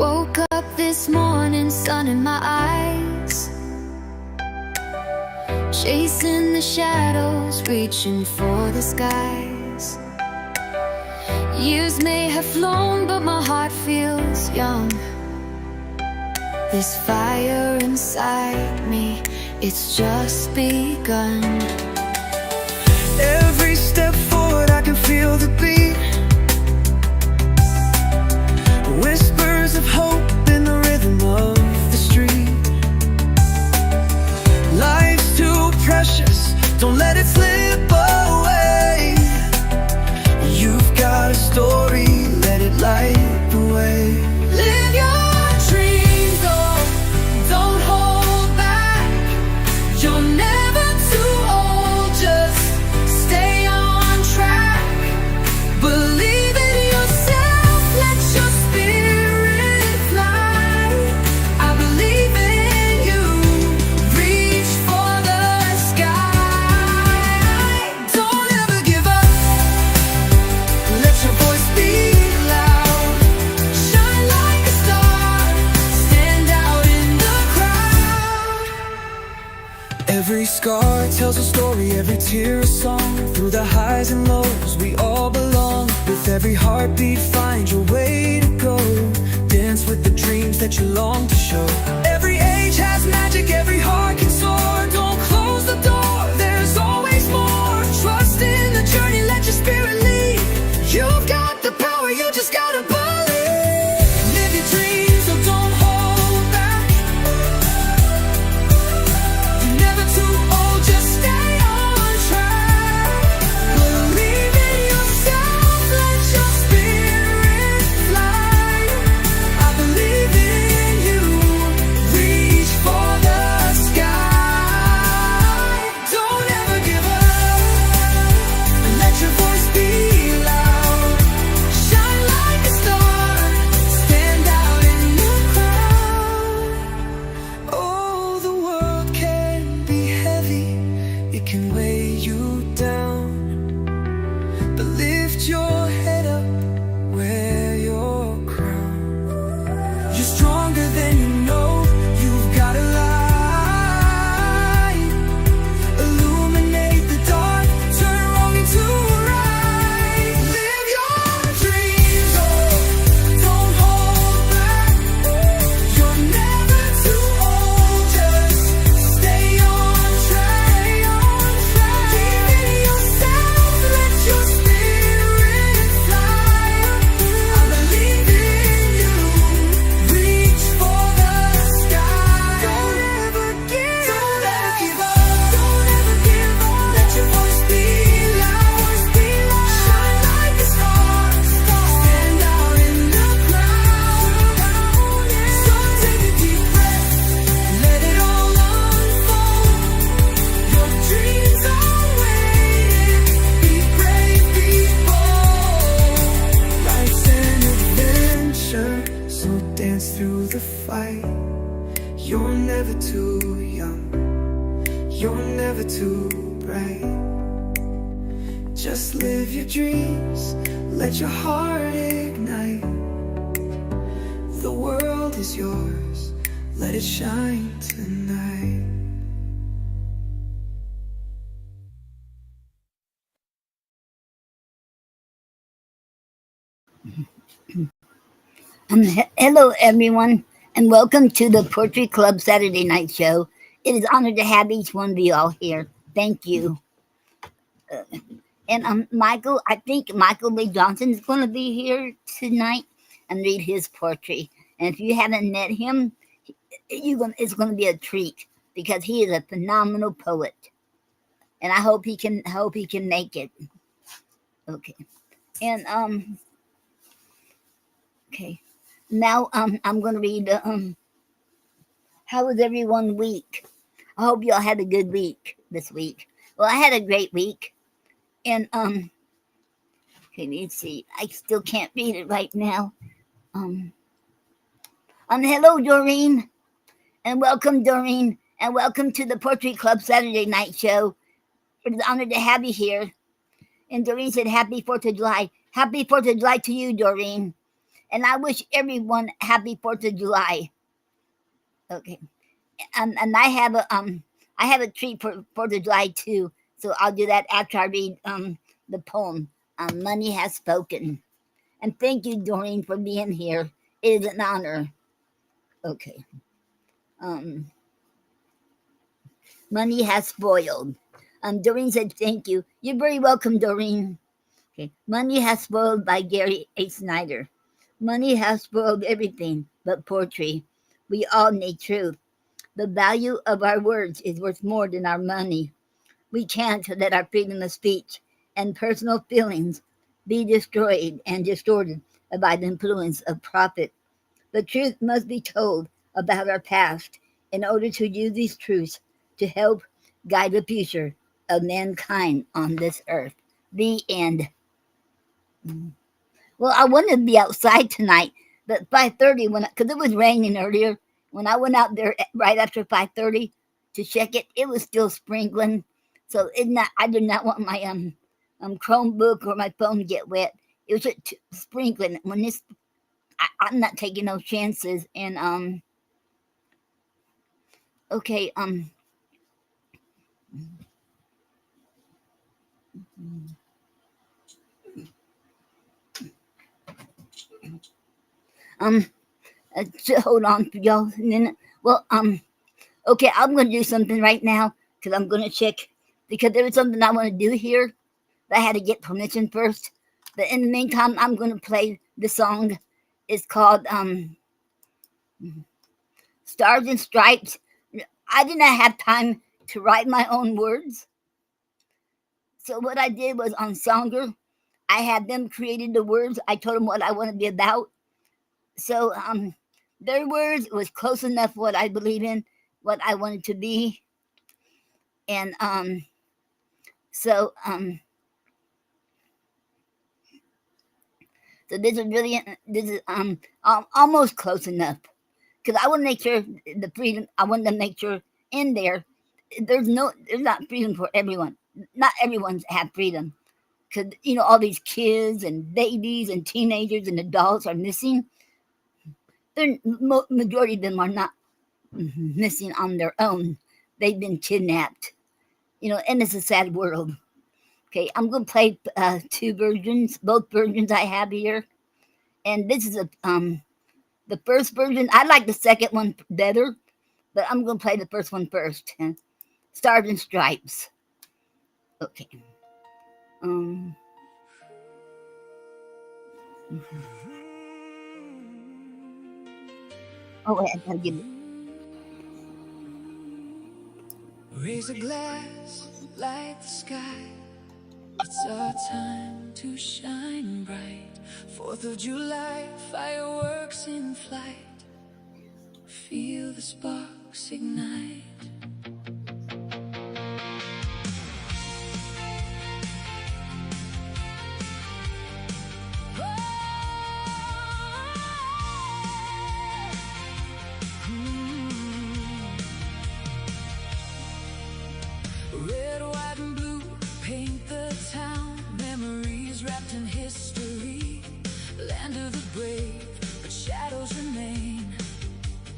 Woke up this morning, sun in my eyes, chasing the shadows, reaching for the skies. Years may have flown, but my heart feels young. This fire inside me, it's just begun. Every step forward I can feel the beat, whispers of hope in the rhythm of the street. Life's too precious, don't let it slip away. You've got a story, let it light the way. Live your dreams, oh, don't hold back. You're never too old, just stay on track. Believe in yourself, let your spirit fly. I believe in you, reach for the sky. Don't ever give up, let your voice be loud. Shine like a star, stand out in the crowd. Every scar tells a story, every tear a song. Through the highs and lows, we all belong. With every heartbeat, find your way to go. Dance with the dreams that you long to show. Every age has magic, every heart can soar. Don't close the door, there's always more. Trust in the journey, let your spirit lead. You've got the power, you just gotta believe. Live your dreams, so don't hold back. You're never too old, just stay on track. Believe in yourself, let your spirit fly. I believe in you, reach for the sky. Don't ever give up, let your voice be loud. Shine like a star, stand out in the crowd. Oh, the world can be heavy, it can weigh you down. But lift your head up, wear your crown. You're stronger than you know, you've got a light. Illuminate the dark, turn wrong into right. Live your dreams, oh, don't hold back. You're never too old, just stay on track. Believe in yourself, let your spirit fly. I believe in you, reach for the sky. Don't ever give up, don't ever give up. Let your voice be loud, shine like a star, stand out in the crowd. So take a deep breath, let it all unfold. Your dreams are waiting, be brave, be bold. Life's an adventure, so dance through the fight. You're never too young, you're never too bright. Just live your dreams, let your heart ignite. The world is yours, let it shine tonight. Hello, everyone, and welcome to the Poetry Club Saturday Night Show. It is an honor to have each one of you all here. Thank you. And Michael, I think Michael Lee Johnson is going to be here tonight and read his poetry. And if you haven't met him, it's going to be a treat because he is a phenomenal poet. And I hope he can make it. Okay. And okay. Now I'm going to read. How was everyone's week? I hope y'all had a good week this week. Well, I had a great week, and okay, let's see. I still can't read it right now. Hello, Noreen, and welcome, Doreen, and welcome to the Poetry Club Saturday Night Show. It's an honor to have you here. And Doreen said, "Happy 4th of July." Happy 4th of July to you, Doreen. and I wish everyone happy 4th of July. Okay, and I have a treat for 4th of July too. So I'll do that after I read the poem. Money has spoken, and thank you, Doreen, for being here. It is an honor. Okay. Um, Money has spoiled. Doreen said thank you. You're very welcome, Doreen. Okay. Money has spoiled by Gary A. Snyder. Money has spoiled everything but poetry. We all need truth. The value of our words is worth more than our money. We can't let our freedom of speech and personal feelings be destroyed and distorted by the influence of profit. The truth must be told about our past in order to use these truths to help guide the future of mankind on this earth. The end. Well, I wanted to be outside tonight, but 5:30 because it was raining earlier. When I went out there right after 5:30 to check it, it was still sprinkling. So I did not want my Chromebook or my phone to get wet. It was just sprinkling. I'm not taking no chances. And okay, hold on for y'all a minute. Well, okay, I'm gonna do something right now because I'm gonna check because there was something I want to do here. But I had to get permission first. But in the meantime, I'm gonna play the song. It's called Stars and Stripes. I did not have time to write my own words. So what I did was on Songer, I had them created the words. I told them what I want to be about. So their words was close enough what I believe in, what I wanted to be. And so this is almost close enough because I want to make sure the freedom. I want to make sure in there there's not freedom for everyone. Not everyone's have freedom because all these kids and babies and teenagers and adults are missing. Majority of them are not missing on their own. They've been kidnapped. And it's a sad world. Okay, I'm gonna play two versions, both versions I have here, and this is the first version. I like the second one better, but I'm gonna play the first one first. Stars and Stripes. Okay. Oh wait, I gotta give it. Raise a glass, light the sky. It's our time to shine bright. 4th of July, fireworks in flight. Feel the sparks ignite. Red, white, and blue paint the town. Memories wrapped in history. Land of the brave, but shadows remain.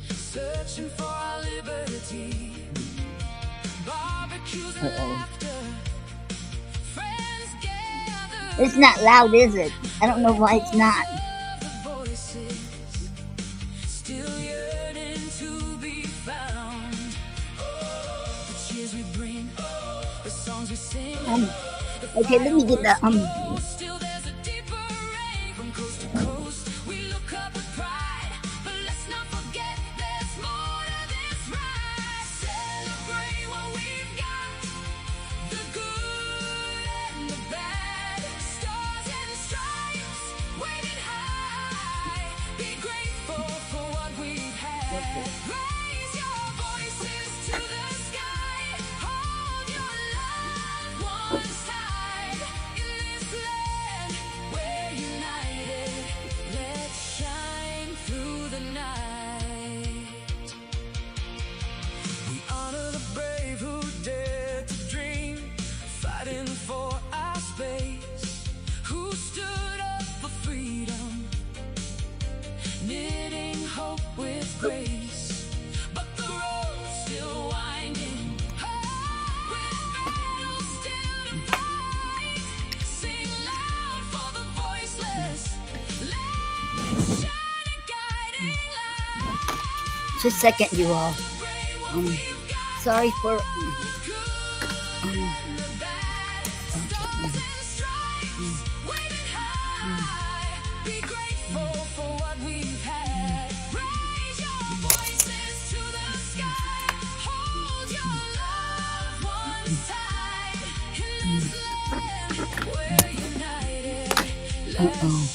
Searching for our liberty. Barbecues and laughter. Friends gather. It's not loud, is it? I don't know why it's not. Still yearning to be found. The cheers we bring, the songs we sing. Okay, let me get the Still there's a deeper ray from coast to coast. We look up with pride, but let's not forget there's more to this ride. Celebrate what we've got, the good and the bad. Stars and stripes waiting high. Be grateful for what we've had. Raise your voices to the sky. Hold your loved ones tight in this land. Just a second, you all. Sorry for. Uh-oh.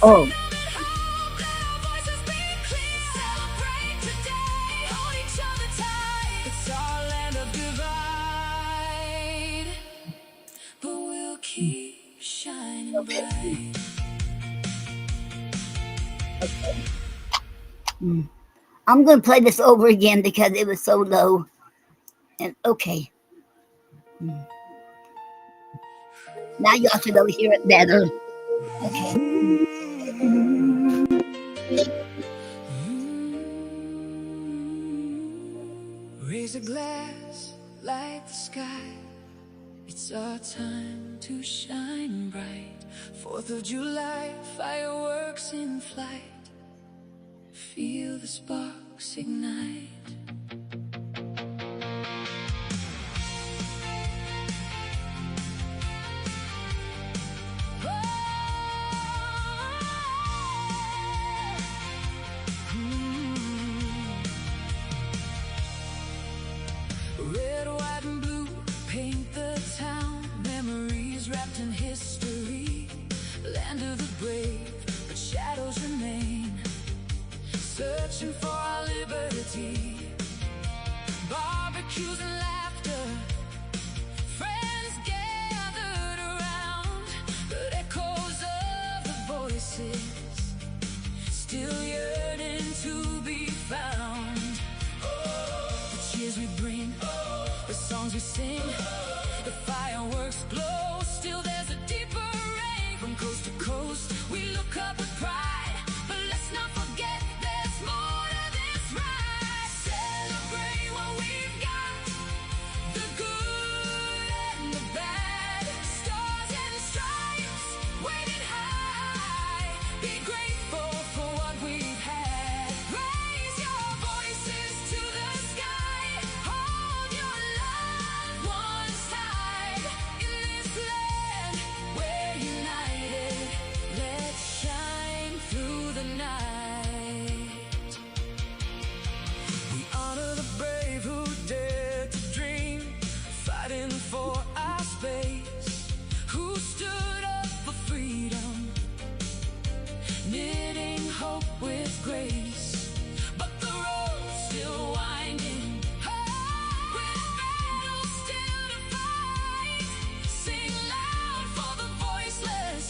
Oh. I'm going to play this over again because it was so low. And okay. Now y'all should hear it better. Okay. Raise a glass, light the sky. It's our time to shine bright. 4th of July, fireworks in flight. Feel the sparks ignite. Red, white, and blue paint the town. Memories wrapped in history. Land of the brave, but shadows remain. Searching for our liberty. Barbecues and laughter. Friends gathered around. But echoes of the voices still yearning to be found. The cheers we bring, the songs we sing, the fireworks glow. Still there's a deeper ring. From coast to coast we look up with pride. But let's not forget there's more to this ride. Celebrate what we've got, the good and the bad. Stars and stripes waving high. Be grateful for what we've had. Raise your voices to the sky. Hold your loved ones tight. In this land we're united. Let's shine through the night. We honor the brave who dared to dream, fighting for our space, who stood up for freedom, knitting hope with grace. But the road's still winding, with battles still to fight. Sing loud for the voiceless.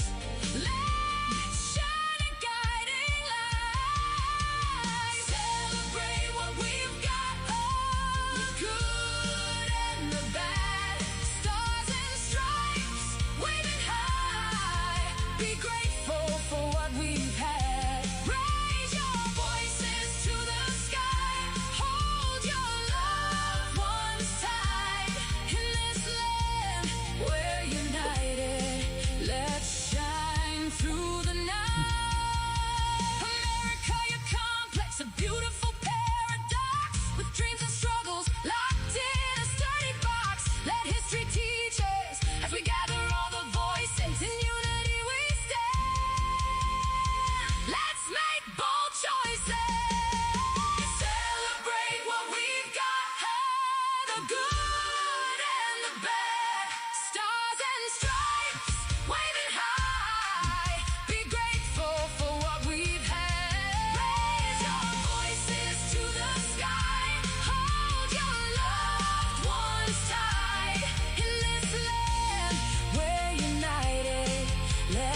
Let's shine a guiding light. Celebrate what we've got, the good and the bad. Stars and stripes waving high. Be grateful for what we've had. Raise your voices to the sky. Hold your loved ones tight. In this land we're united. Let's shine through the night. America, you're complex, a beautiful paradox, with dreams and struggles locked in a sturdy box. Let history teach us as we gather all the voices. In unity we stand.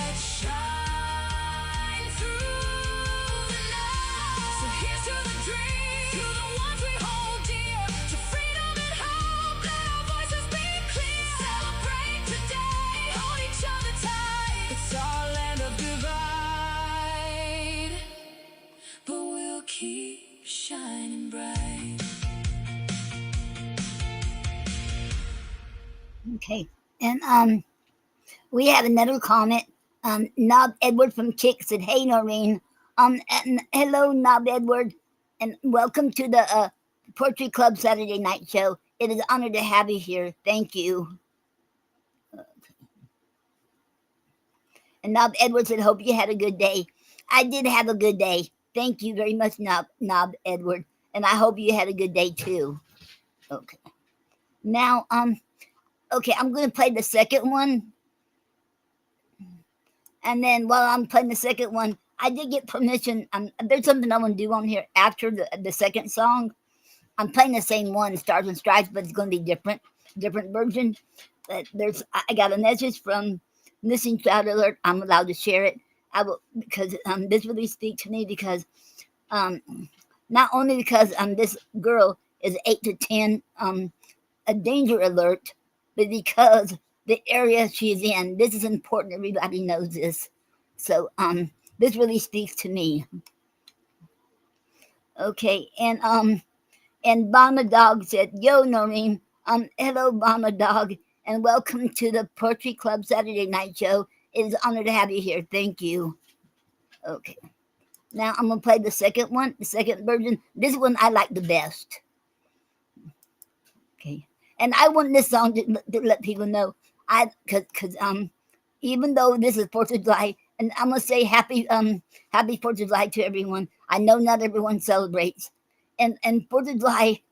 Let's shine through the night. So here's to the dreams, to the ones we hold dear, to freedom and hope. Let our voices be clear. Celebrate today, hold each other tight. It's our land of divide, but we'll keep shining bright. Okay. And we have another comment. Knob Edward from Kick said, "Hey Noreen, and hello Knob Edward, and welcome to the Poetry Club Saturday Night Show. It is an honor to have you here. Thank you." And Knob Edward said, "Hope you had a good day." I did have a good day. Thank you very much, Knob Edward, and I hope you had a good day too. Okay. Now, okay, I'm going to play the second one. And then while I'm playing the second one, I did get permission. There's something I want to do on here after the second song. I'm playing the same one, Stars and Stripes, but it's going to be different version. But I got a message from Missing Child Alert. I'm allowed to share it. I will, because this really speaks to me, because not only because this girl is 8 to 10 a danger alert, but because the area she's in, this is important. Everybody knows this. So this really speaks to me. Okay, and Bama Dog said, "Yo, Noreen, hello, Bama Dog, and welcome to the Poetry Club Saturday Night Show. It is an honor to have you here. Thank you." Okay, now I'm gonna play the second one, the second version. This one I like the best. Okay, and I want this song to let people know, because even though this is 4th of July, and I'm gonna say happy 4th of July to everyone. I know not everyone celebrates, and 4th of July,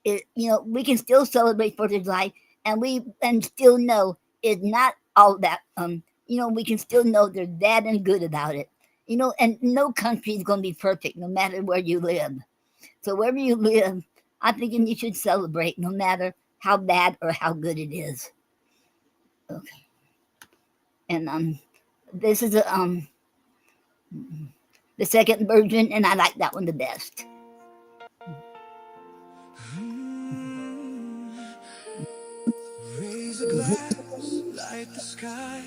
we can still celebrate 4th of July, and still know it's not all that. We can still know there's bad and good about it. And no country is gonna be perfect, no matter where you live. So wherever you live, I'm thinking you should celebrate, no matter how bad or how good it is. Okay. And this is the second version, and I like that one the best. Raise a glass, light the sky.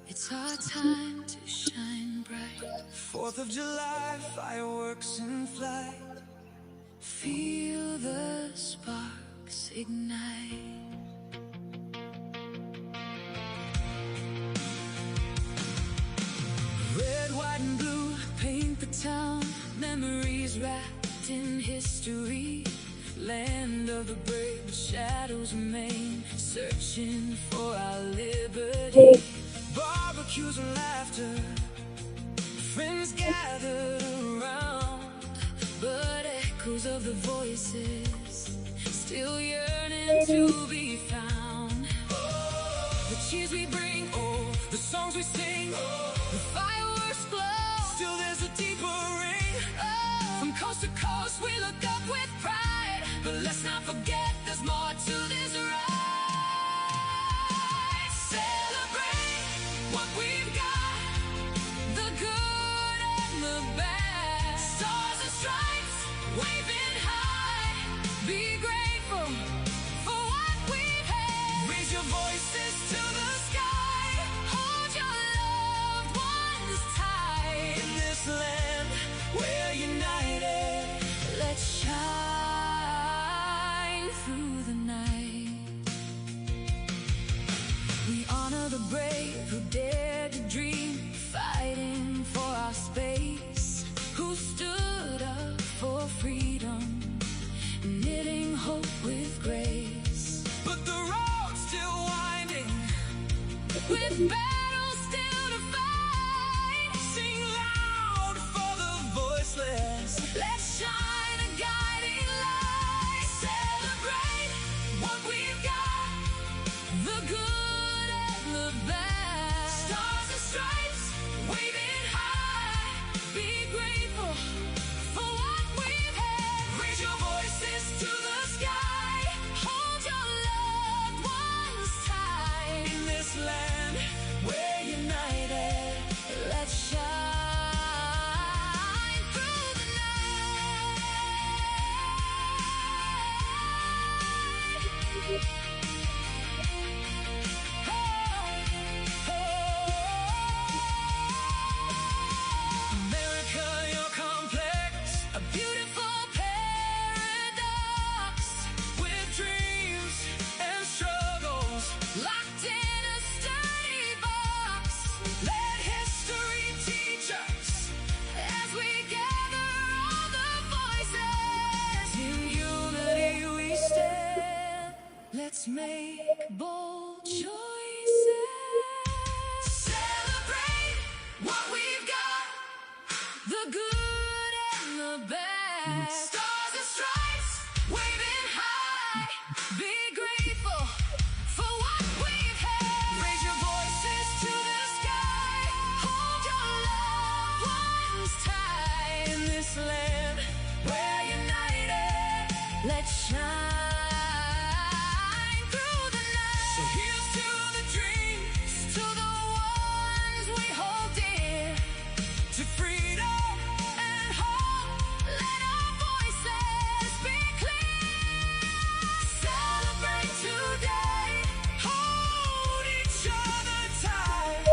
It's our time to shine bright. 4th of July, fireworks in flight. Feel the sparks ignite. Red, white, and blue paint the town. Memories wrapped in history. Land of the brave, but shadows remain. Searching for our liberty. Barbecues and laughter. Friends gathered around. But echoes of the voices still yearning to be found. The cheers we bring, the songs we sing, the fireworks glow. Still there's a deeper ring. From coast to coast we look up with pride. But let's not forget there's more to this ride. Celebrate what we've got, the good and the bad. Stars and stripes waving high. Be grateful for what we've had. Raise your voices to the sky. Hold your loved ones tight. In this land we're united. Let's shine through the night.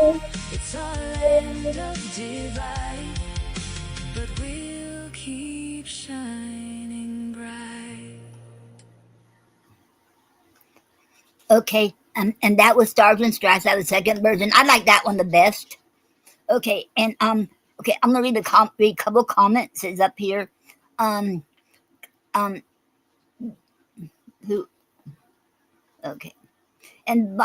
It's our land of divide, but we'll keep shining bright. Okay, and that was Stars and Stripes. That was the second version. I like that one the best. Okay, and okay, I'm gonna read read a couple comments. Is up here. Um, um, who? Okay, and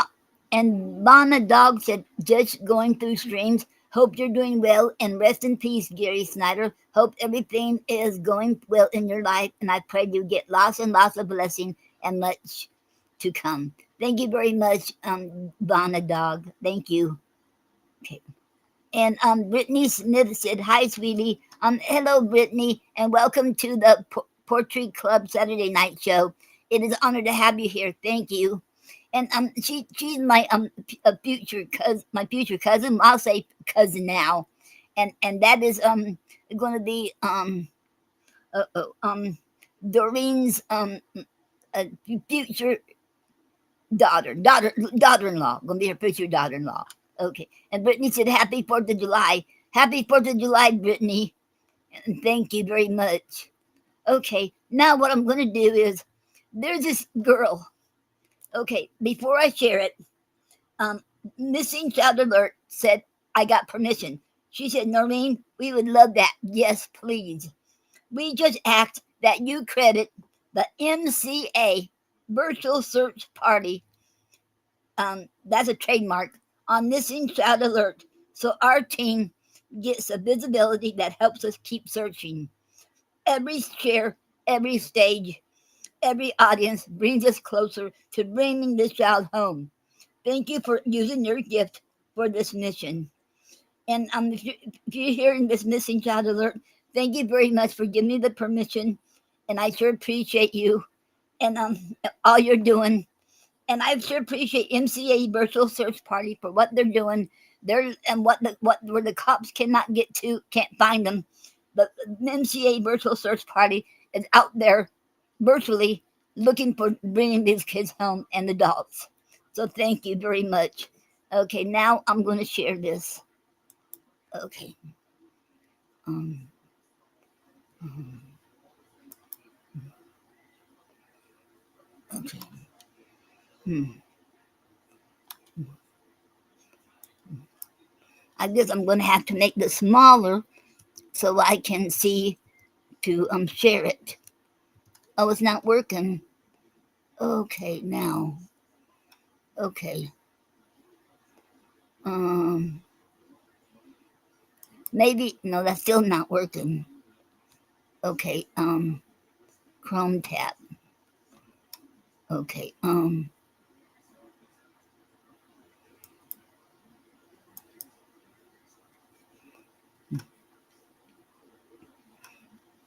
and Bana Dog said, just going through streams. Hope you're doing well and rest in peace, Gary Snyder. Hope everything is going well in your life, and I pray you get lots and lots of blessing and much to come. Thank you very much, Bana Dog. Thank you. Okay. And Brittany Smith said, "Hi, sweetie. Hello, Brittany, and welcome to the Poetry Club Saturday Night Show. It is an honor to have you here. Thank you." And she's my a future cousin, my future cousin. I'll say cousin now, and that is going to be Doreen's future daughter-in-law. Going to be her future daughter-in-law. Okay. And Brittany said, "Happy 4th of July. Happy 4th of July, Brittany. And thank you very much." Okay. Now what I'm going to do is, there's this girl. Okay. Before I share it, Missing Child Alert said, "I got permission." She said, "Noreen, we would love that. Yes, please. We just asked that you credit the MCA Virtual Search Party, that's a trademark, on Missing Child Alert, so our team gets a visibility that helps us keep searching. Every share, every stage, every audience brings us closer to bringing this child home. Thank you for using your gift for this mission." And if you're hearing this Missing Child Alert, thank you very much for giving me the permission, and I sure appreciate you and all you're doing. And I sure appreciate MCA Virtual Search Party for what they're doing. They're and what where the cops cannot get to, can't find them. But the MCA Virtual Search Party is out there virtually looking for bringing these kids home and adults. So thank you very much. Okay, now I'm going to share this. Okay. Um, okay. Hmm. I guess I'm going to have to make this smaller so I can see to share it. Oh, it's not working. Okay, now. Okay. Um, maybe no, that's still not working. Okay. Chrome tab. Okay.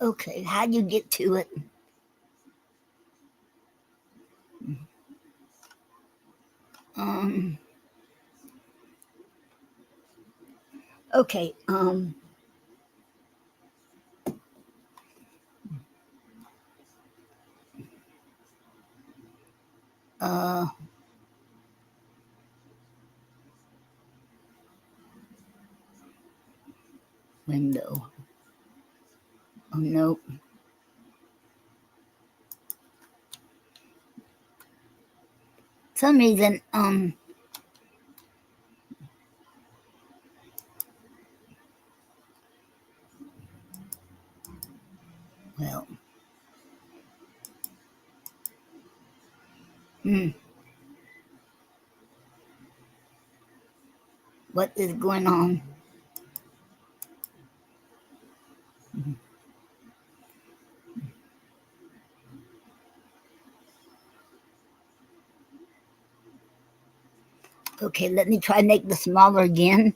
Okay. How do you get to it? Um. Okay. Uh. Window. Oh no. Some reason. Well. Hmm. What is going on? Okay. Let me try to make this smaller again.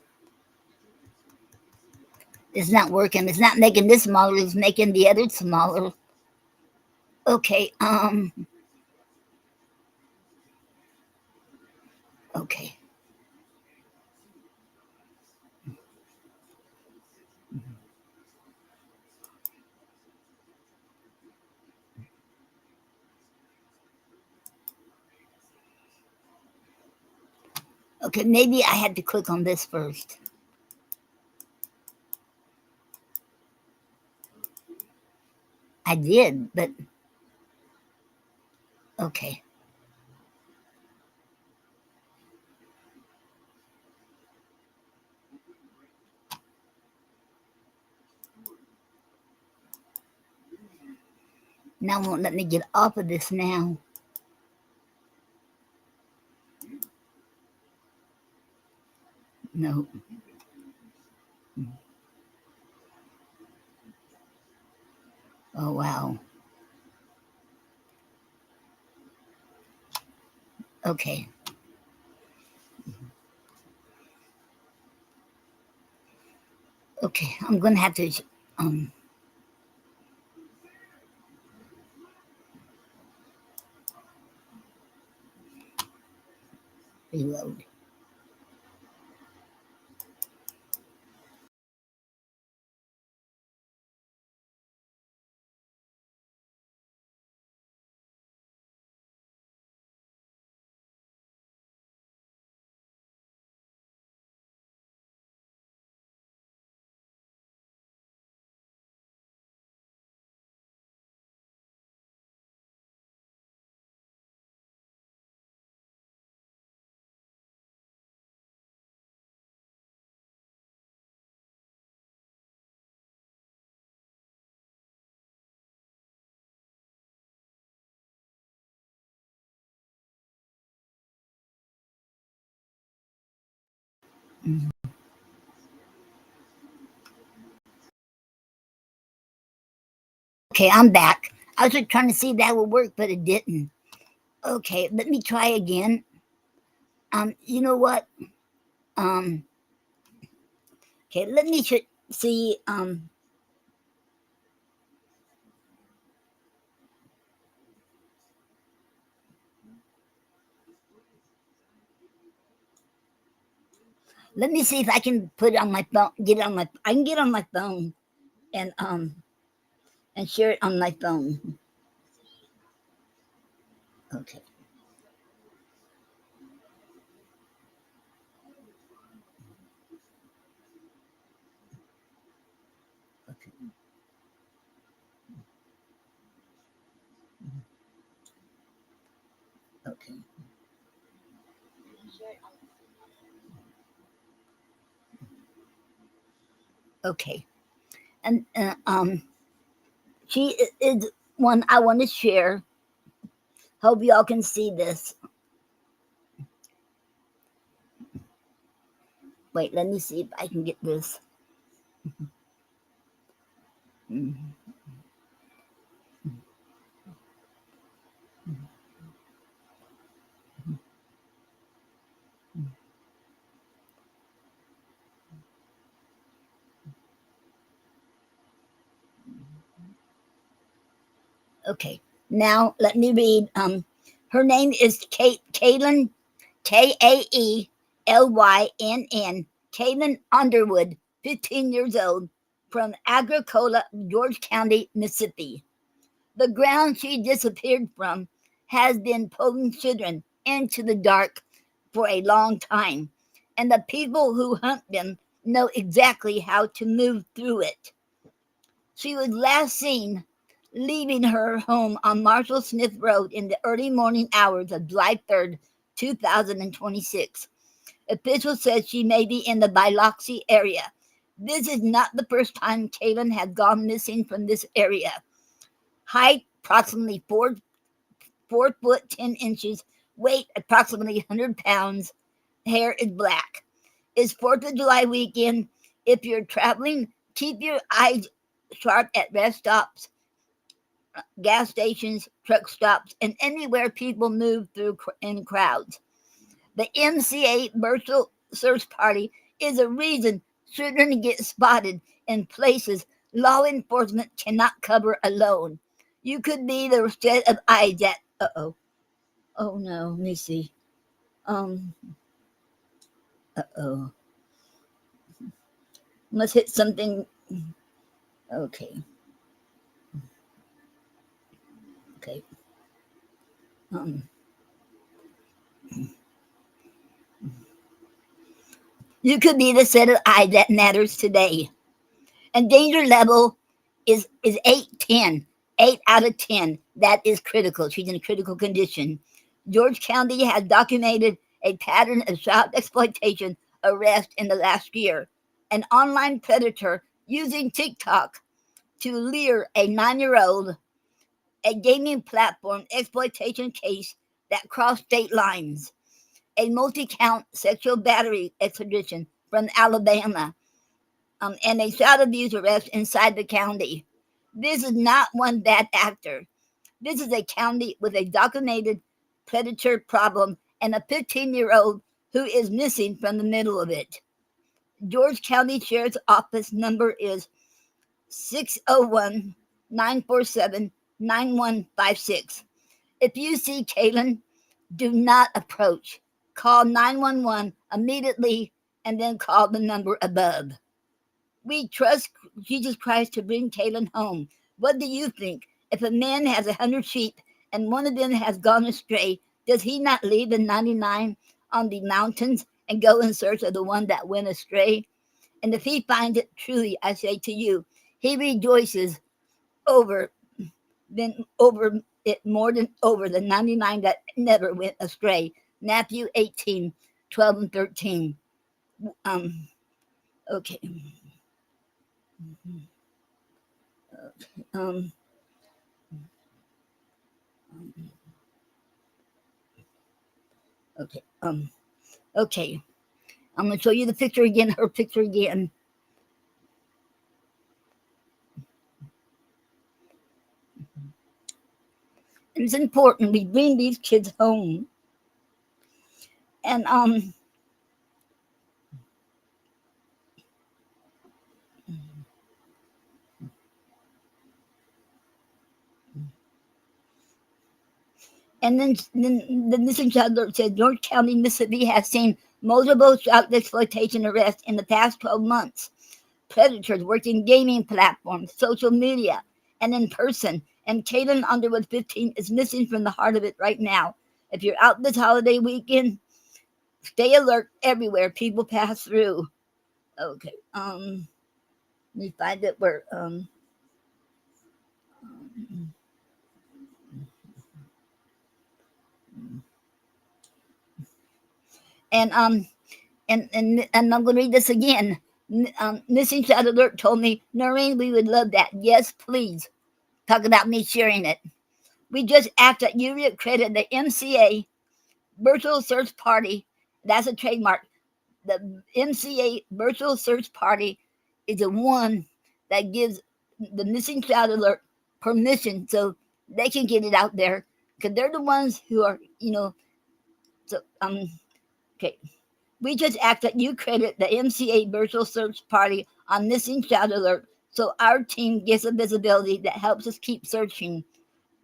It's not working. It's not making this smaller. It's making the other smaller. Okay. Okay. Okay, maybe I had to click on this first. I did, but okay. Now won't let me get off of this now. No. Oh, wow. Okay. Okay, I'm gonna have to um reload. Mhm. Okay, I'm back. I was just trying to see if that would work, but it didn't. Okay, let me try again. You know what? Um, okay, let me see. Let me see if I can put it on my phone. Get it on my. I can get on my phone and share it on my phone. Okay. Okay. Okay. Okay. And she is one I want to share. Hope y'all can see this. Wait, let me see if I can get this. Mhm. Okay. Now let me read. Her name is Kaylin, Kaelynn, Kaylin Underwood, 15 years old, from Agricola, George County, Mississippi. The ground she disappeared from has been pulling children into the dark for a long time, and the people who hunt them know exactly how to move through it. She was last seen leaving her home on Marshall Smith Road in the early morning hours of July 3rd, 2026. Officials said she may be in the Biloxi area. This is not the first time Kaylin has gone missing from this area. Height approximately 4 foot 10 inches, weight approximately 100 pounds, hair is black. It's 4th of July weekend. If you're traveling, keep your eyes sharp at rest stops, gas stations, truck stops, and anywhere people move through in crowds. The MCA virtual search party is a reason children get spotted in places law enforcement cannot cover alone. You could be the set of eyes that. Oh no. Let me see. Um. Oh. Must hit something. Okay. Okay. Um. You could be the set of eyes that matters today. And danger level is 810. 8 out of 10. That is critical. She's in a critical condition. George County has documented a pattern of child exploitation arrest in the last year. An online predator using TikTok to lure a 9-year-old, a gaming platform exploitation case that crossed state lines, a multi-count sexual battery extradition from Alabama, and a child abuse arrest inside the county. This is not one bad actor. This is a county with a documented predator problem and a 15-year-old who is missing from the middle of it. George County Sheriff's Office number is 601-947-9156. If you see Kaylin, do not approach. Call 911 immediately and then call the number above. We trust Jesus Christ to bring Kaylin home. What do you think? If a man has 100 sheep and one of them has gone astray, does he not leave the 99 on the mountains and go in search of the one that went astray? And if he finds it, truly, I say to you, he rejoices over it more than over the 99 that never went astray. Matthew 18:12 and 13. Okay. Um, okay. Okay. I'm going to show you the picture again, her picture again. It's important we bring these kids home. And then the missing child alert said George County, Mississippi has seen multiple child exploitation arrests in the past 12 months. Predators working gaming platforms, social media, and in person. And Kaylin Underwood, 15, is missing from the heart of it right now. If you're out this holiday weekend, stay alert everywhere people pass through. Okay. Let me find it where and I'm going to read this again. Missing Child Alert told me, Noreen, we would love that. Yes, please. Talk about me sharing it. We just asked that you accredit the MCA Virtual Search Party. That's a trademark. The MCA Virtual Search Party is the one that gives the Missing Child Alert permission so they can get it out there because they're the ones who are, so, okay. We just ask that you credit the MCA Virtual Search Party on Missing Child Alert so our team gets a visibility that helps us keep searching.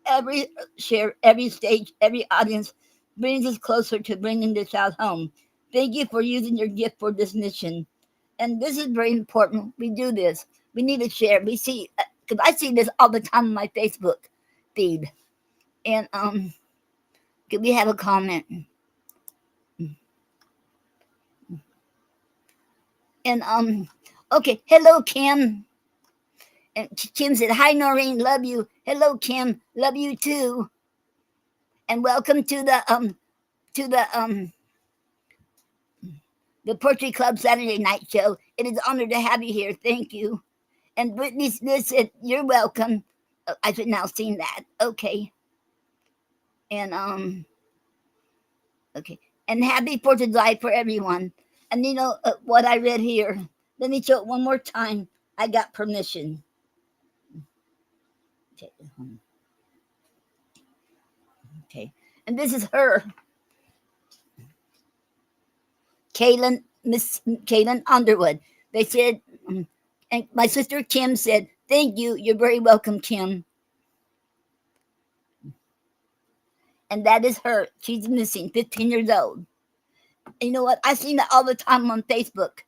Every share, every stage, every audience brings us closer to bringing the child home. Thank you for using your gift for this mission. And this is very important. We do this. We need to share. We see, because I see this all the time on my Facebook feed. And can we have a comment? And okay, hello Kim. And Kim said, "Hi Noreen, love you." Hello Kim, love you too. And welcome to the Poetry Club Saturday night show. It is an honor to have you here. Thank you. And Brittany Smith said, "You're welcome." I should now seen that. Okay. And okay. And happy 4th of July for everyone. And what I read here. Let me show it one more time. I got permission. Okay. Okay. And this is her. Miss Kaylin Underwood. They said, and my sister Kim said, "Thank you. You're very welcome, Kim." And that is her. She's missing, 15 years old. You know what? I seen that all the time on Facebook.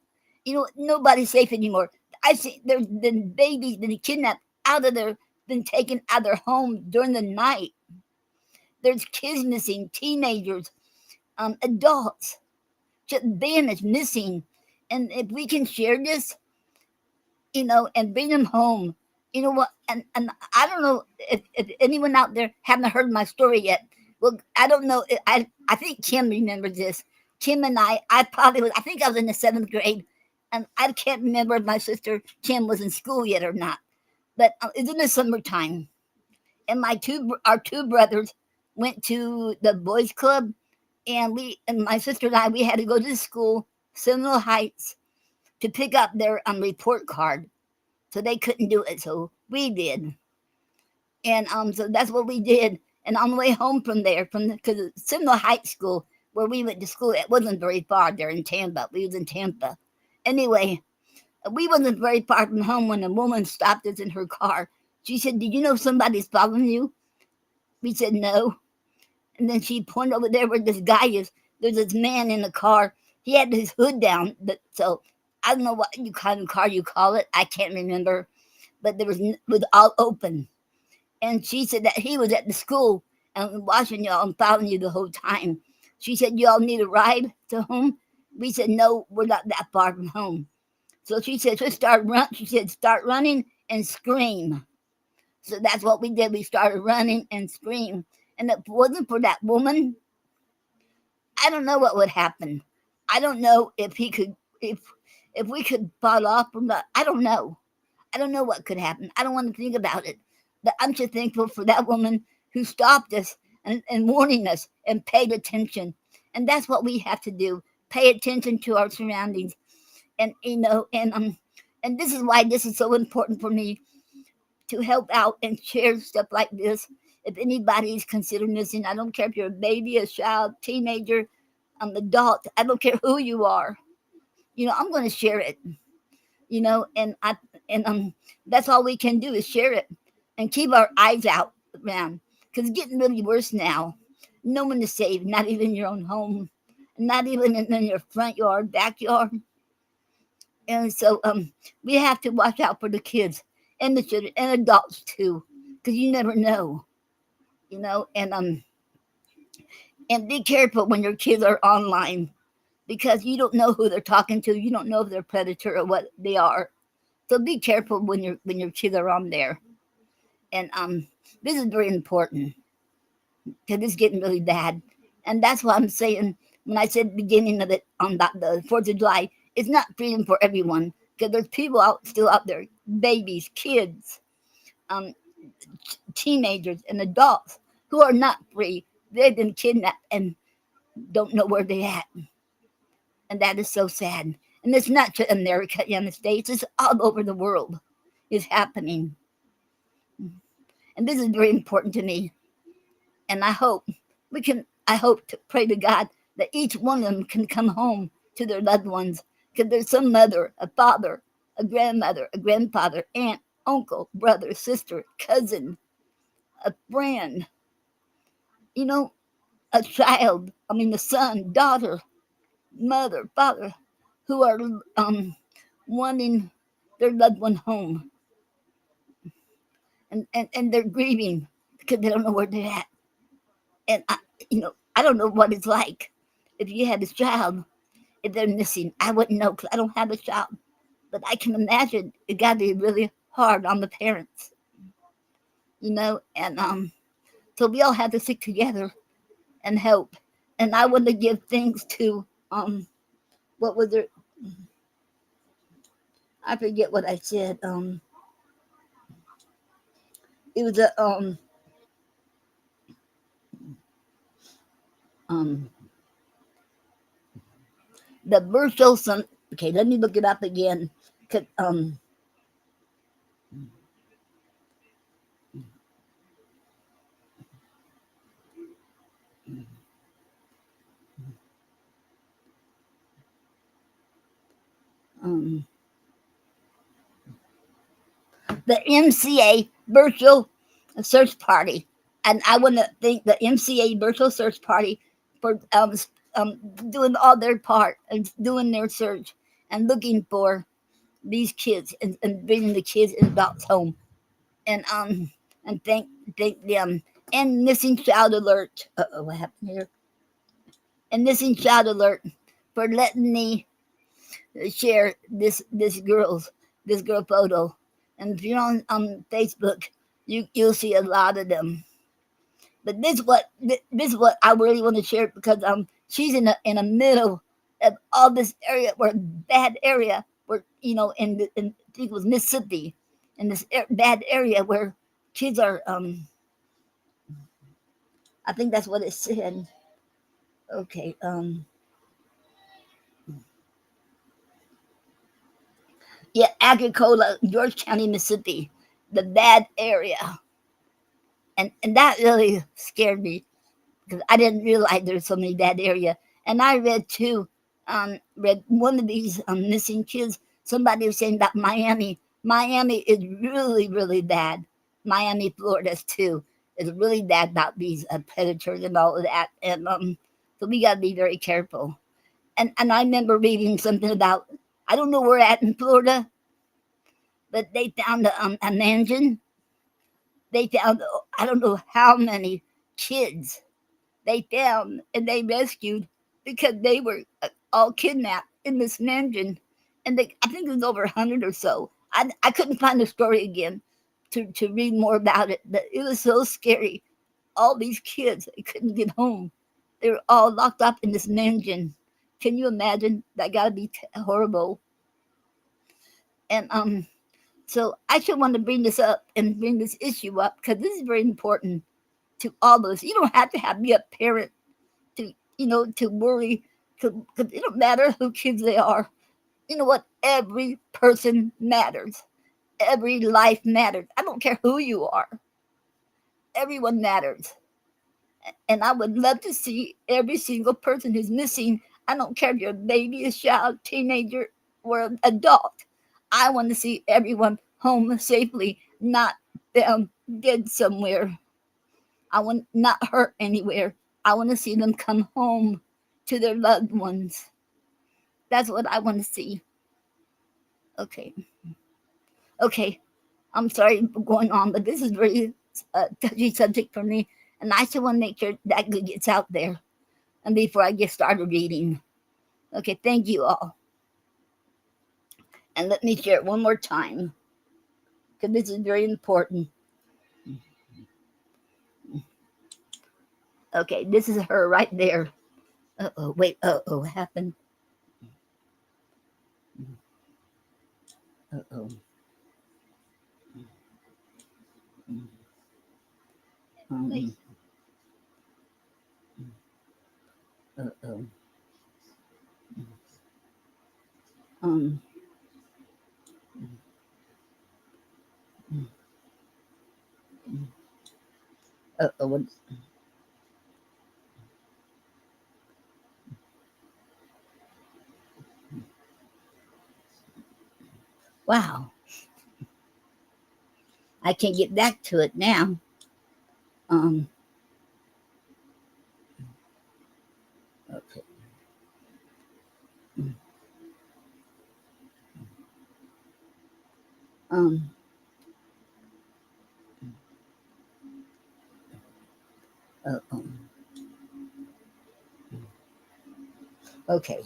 Nobody's safe anymore. I see there's been babies been kidnapped been taken out of their home during the night. There's kids missing, teenagers, adults, just vanished, missing. And if we can share this, and bring them home, you know what? And I don't know if anyone out there haven't heard my story yet. Well, I don't know. I think Kim remembers this. Kim and I think I was in the seventh grade, and I can't remember if my sister Kim was in school yet or not. But it's in the summertime, and our two brothers went to the boys' club, and my sister and we had to go to the school, Seminole Heights, to pick up their report card. So they couldn't do it, so we did, and so that's what we did. And on the way home from there, because Seminole Heights School, where we went to school, it wasn't very far. There in Tampa, we was in Tampa. Anyway, we wasn't very far from home when a woman stopped us in her car. She said, "Did you know somebody's following you?" We said, "No." And then she pointed over there where this guy is. There's this man in the car. He had his hood down, so I don't know what kind of car you call it. I can't remember, but there was all open. And she said that he was at the school and watching y'all and following you the whole time. She said, "Y'all need a ride to home?" We said, "No, we're not that far from home." So she said, She said, "Start running and scream." So that's what we did. We started running and scream. And if it wasn't for that woman, I don't know what would happen. I don't know if we could fall off or not. I don't know. I don't know what could happen. I don't want to think about it. But I'm just thankful for that woman who stopped us and warning us and paid attention. And that's what we have to do. Pay attention to our surroundings. And and this is why this is so important for me to help out and share stuff like this. If anybody's considered missing, I don't care if you're a baby, a child, teenager, adult, I don't care who you are. I'm going to share it. And that's all we can do is share it and keep our eyes out around because it's getting really worse now. No one is safe, not even your own home, not even in your front yard, backyard. And so we have to watch out for the kids and the children and adults too, because you never know, and be careful when your kids are online because you don't know who they're talking to. You don't know if they're a predator or what they are. So be careful when your kids are on there. And this is very important because it's getting really bad. And that's what I'm saying when I said beginning of it on the 4th of July. It's not freedom for everyone because there's people still out there, babies, kids, um, teenagers, and adults who are not free. They've been kidnapped and don't know where they're at. And that is so sad. And it's not just America, United States, it's all over the world. It's happening. And this is very important to me. And I hope to pray to God that each one of them can come home to their loved ones. Because there's some mother, a father, a grandmother, a grandfather, aunt, uncle, brother, sister, cousin, a friend, a child, the son, daughter, mother, father, who are wanting their loved one home. And they're grieving because they don't know where they're at. And I don't know what it's like if you had a child, if they're missing. I wouldn't know because I don't have a child. But I can imagine it got to be really hard on the parents, and so we all have to stick together and help. And I want to give thanks to what was it? I forget what I said. It was um the virtual son. Okay, let me look it up again. 'Cause, um, the MCA virtual search party, and I want to thank the MCA virtual search party for doing all their part and doing their search and looking for these kids and bringing the kids and adults home. And thank them. And missing child alert. What happened here? And missing child alert for letting me share this girl photo, and if you're on Facebook, you'll see a lot of them. But this is what I really want to share because she's in the middle of all this area where bad area where in I think it was Mississippi, in this bad area where kids are I think that's what it said. Okay, yeah, Agricola, George County, Mississippi, the bad area, and that really scared me because I didn't realize there's so many bad area. And I read too, read one of these missing kids. Somebody was saying about Miami. Miami is really, really bad. Miami, Florida too is really bad about these predators and all of that. And so we got to be very careful. And I remember reading something about, I don't know where at in Florida, but they found a mansion. They found I don't know how many kids they found and they rescued because they were all kidnapped in this mansion. And I think it was over 100 or so. I couldn't find the story again to read more about it, but it was so scary. All these kids, they couldn't get home. They were all locked up in this mansion. Can you imagine? That got to be horrible. And so I should want to bring this up and bring this issue up because this is very important to all of us. You don't have to be a parent to to worry because it don't matter who kids they are. You know what? Every person matters. Every life matters. I don't care who you are. Everyone matters. And I would love to see every single person who's missing. I don't care if you're a baby, a child, teenager, or an adult. I want to see everyone home safely, not them dead somewhere. I want not hurt anywhere. I want to see them come home to their loved ones. That's what I want to see. Okay. Okay. I'm sorry for going on, but this is very touchy subject for me, and I still want to make sure that gets out there. And before I get started reading, okay. Thank you all, and let me share it one more time because this is very important. Okay, this is her right there. Wait. What happened? Uh-oh. Um, uh-oh. Um, uh-oh. Wow. I can't get back to it now. Um, okay. Um, uh-oh. Okay.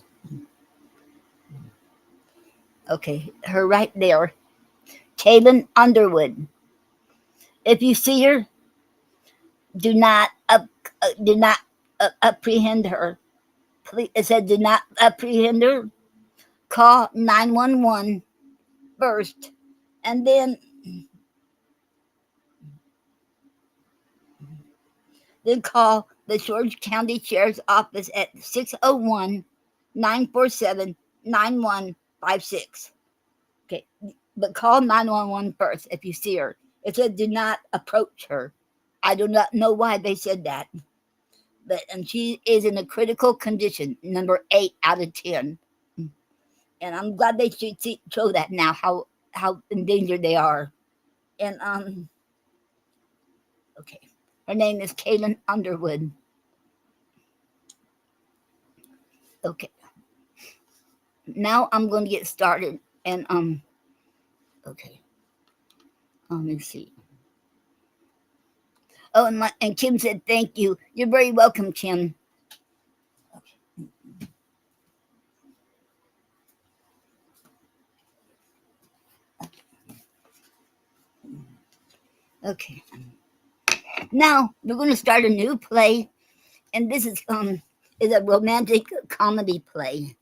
Okay. Her right there. Kaylin Underwood. If you see her, do not apprehend her. Please, it said do not apprehend her. Call 911 first, and then call the George County Sheriff's Office at 601-947-9156. Okay, but call 911 first if you see her. It said do not approach her. I do not know why they said that, but and she is in a critical condition, number 8 out of 10. And I'm glad they show that now how endangered they are. And okay, her name is Kaylin Underwood. Okay, now I'm going to get started. And okay, let me see. Oh, and Kim said thank you. You're very welcome, Kim. Okay. Okay. Now we're going to start a new play, and this is a romantic comedy play.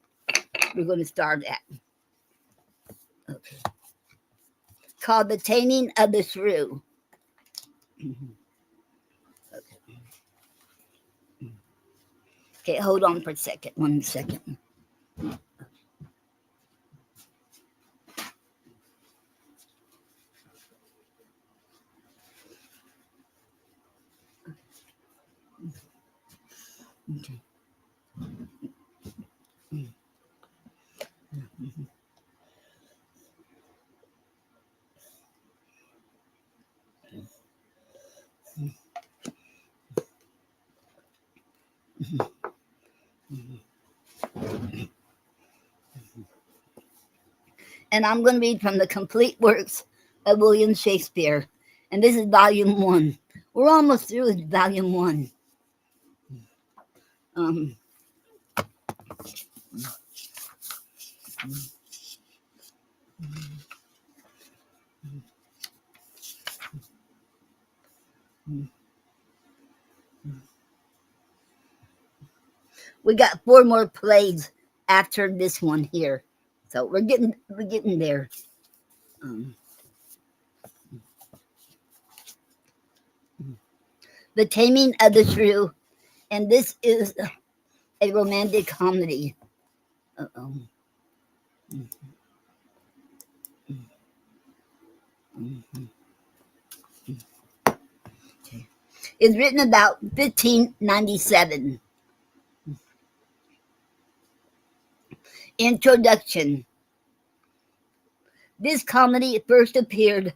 We're going to start at. Okay. Called The Taming of the Shrew. Okay, hold on for a second. 1 second. Okay. And I'm going to read from the complete works of William Shakespeare. And this is volume 1. We're almost through with volume 1. Um, we got 4 more plays after this one here. So we're getting there. The Taming of the Shrew, and this is a romantic comedy. Uh-oh. Okay. It's written about 1597. Introduction. This comedy first appeared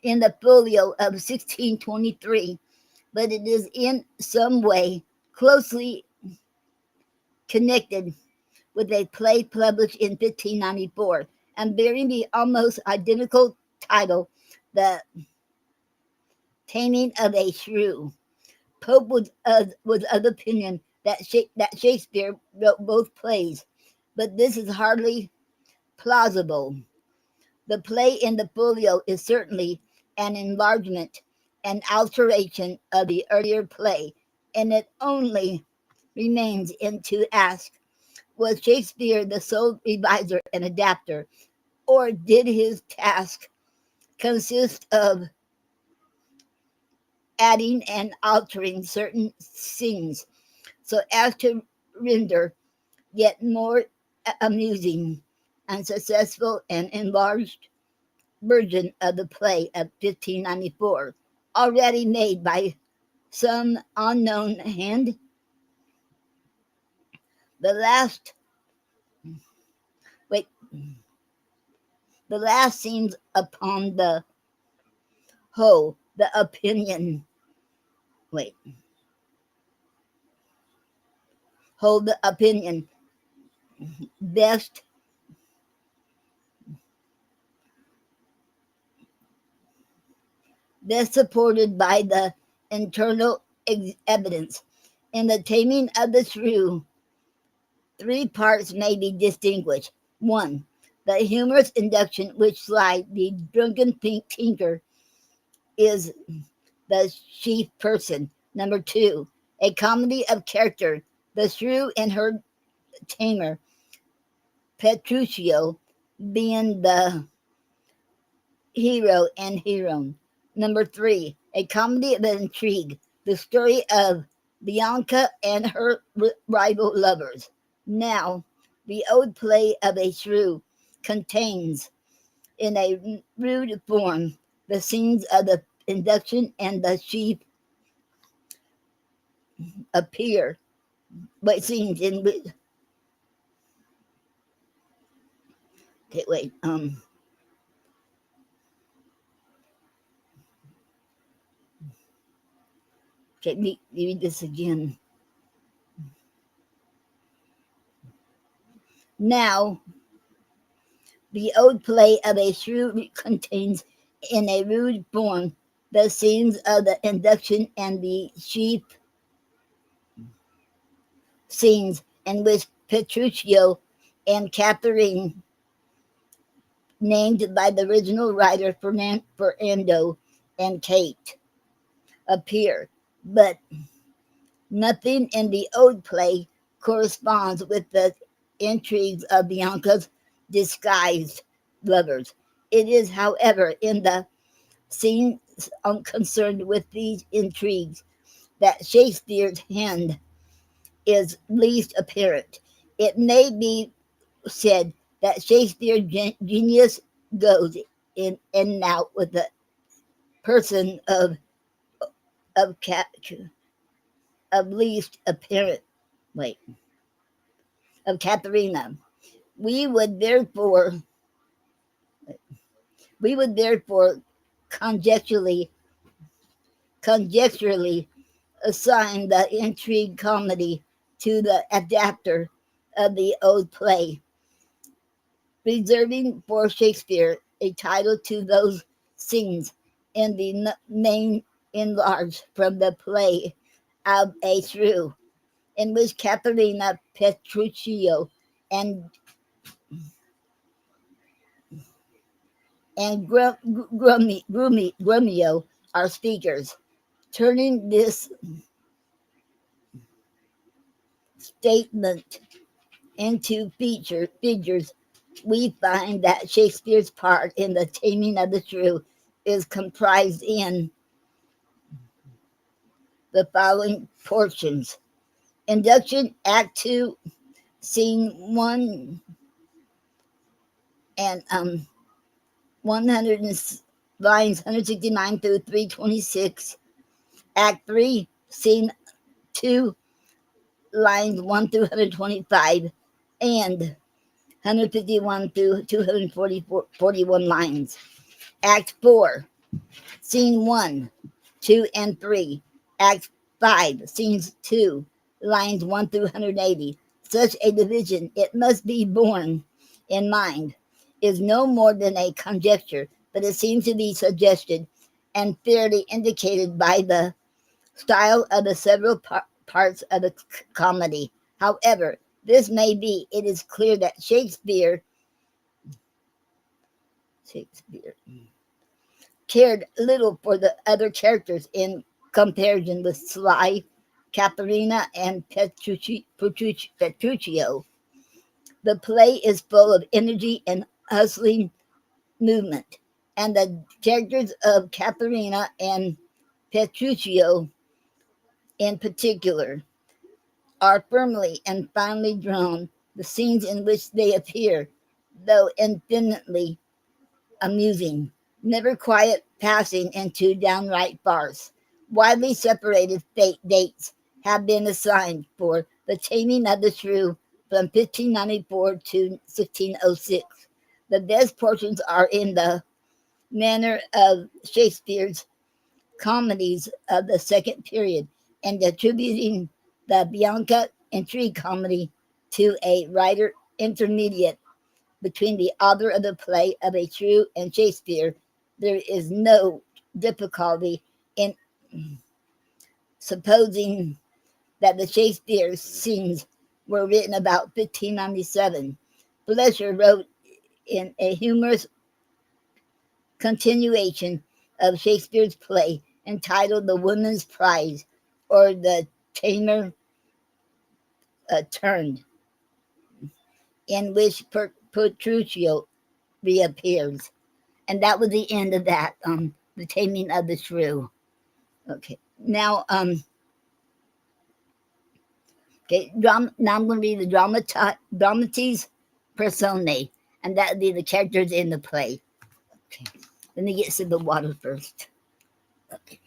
in the folio of 1623, but it is in some way closely connected with a play published in 1594 and bearing the almost identical title, The Taming of a Shrew. Pope was of the opinion that Shakespeare wrote both plays, but this is hardly plausible. The play in the folio is certainly an enlargement and alteration of the earlier play, and it only remains to ask, was Shakespeare the sole reviser and adapter, or did his task consist of adding and altering certain scenes so as to render yet more amusing and successful an enlarged version of the play of 1594, already made by some unknown hand? The last, wait, the last seems upon the whole the opinion, wait, hold the opinion best supported by the internal evidence. In the Taming of the Shrew, 3 parts may be distinguished. 1. The humorous induction which Sly, the drunken pink tinker, is the chief person. Number 2. A comedy of character, the shrew and her tamer, Petruchio, being the hero and heroine. Number 3. A comedy of intrigue, the story of Bianca and her rival lovers. Now, the old play of a shrew contains, in a rude form, the scenes of the induction and the chief appear, but scenes in which, okay, wait, okay, let me read this again. Now, the old play of a shrew contains, in a rude form, the scenes of the induction and the chief scenes in which Petruchio and Catherine named by the original writer Fernando and Kate, appear, but nothing in the old play corresponds with the intrigues of Bianca's disguised lovers. It is, however, in the scenes concerned with these intrigues that Shakespeare's hand is least apparent. It may be said that Shakespeare's genius goes in and out with the person of of least apparent wait of Katharina. We would therefore we would therefore conjecturally conjecturally assign the intrigue comedy to the adapter of the old play, reserving for Shakespeare a title to those scenes in the name enlarged from the play of a shrew, in which Caterina Petruchio and Grumio are speakers. Turning this statement into figures, we find that Shakespeare's part in the Taming of the Shrew is comprised in the following portions: Induction, Act 2, Scene 1 and 100 lines 169 through 326. Act 3, Scene 2, lines 1 through 125, and 151 through 241 lines. Act 4, Scene 1, 2, and 3. Act 5, Scenes 2, lines 1 through 180. Such a division, it must be borne in mind, is no more than a conjecture, but it seems to be suggested and fairly indicated by the style of the several parts of the comedy. However, this may be, it is clear that Shakespeare cared little for the other characters in comparison with Sly, Katharina, and Petruchio. The play is full of energy and hustling movement, and the characters of Katharina and Petruchio in particular are firmly and finely drawn. The scenes in which they appear, though infinitely amusing, never quiet passing into downright farce. Widely separated dates have been assigned for the Taming of the Shrew from 1594 to 1606. The best portions are in the manner of Shakespeare's comedies of the second period, and attributing the Bianca intrigue comedy to a writer intermediate between the author of the play of a shrew and Shakespeare, there is no difficulty in supposing that the Shakespeare scenes were written about 1597. Fletcher wrote in a humorous continuation of Shakespeare's play entitled The Woman's Prize, or The Tamer Turned, in which Petruchio reappears. And that was the end of that, The Taming of the Shrew. Okay, now, now I'm going to read the dramatis personae, and that would be the characters in the play. Okay, let me get some of the water first. Okay.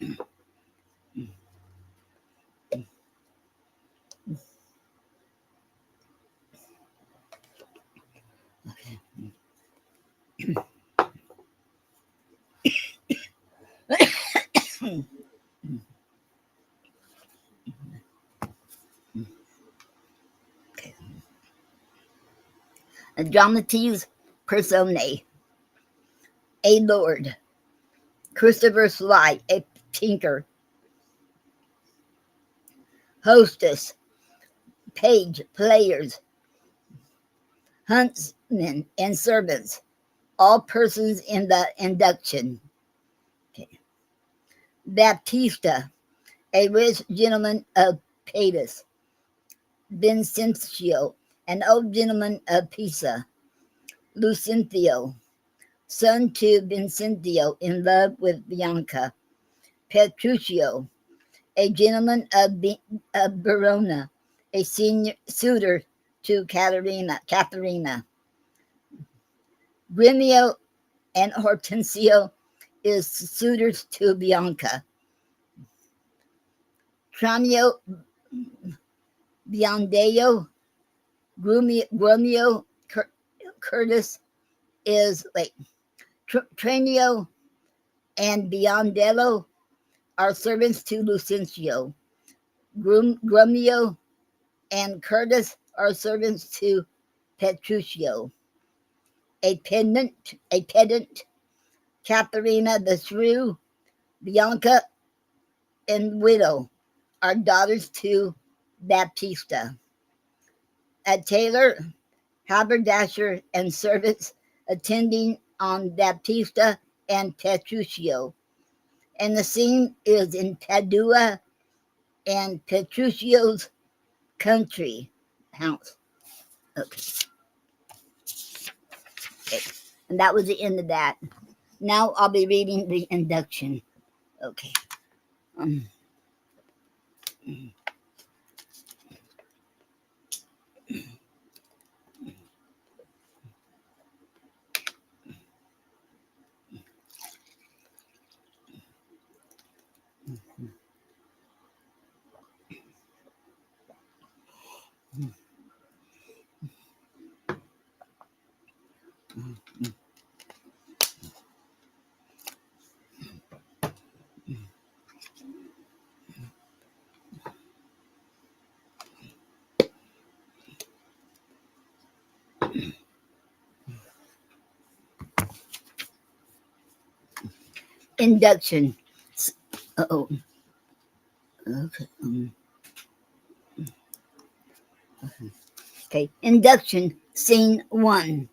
Dramatis personae. A lord. Christopher Sly, a tinker. Hostess. Page, players. Huntsmen and servants. All persons in the induction. Okay. Baptista, a rich gentleman of Padus. Vincentio, an old gentleman of Pisa. Lucentio, son to Vincentio, in love with Bianca. Petruchio, a gentleman of Verona, a senior suitor to Catharina. Grimio and Hortensio is suitors to Bianca. Tranio, Biondeo, Grumio, Curtis is, Tranio and Biondello are servants to Lucentio. Grumio and Curtis are servants to Petruchio. A pedant, Katharina the shrew, Bianca and widow are daughters to Baptista. A tailor, haberdasher, and servants attending on Baptista and Petruchio. And the scene is in Padua and Petruchio's country house. Okay. And that was the end of that. Now I'll be reading the induction. Okay. Induction. Oh. Okay. Okay. Induction. Scene 1.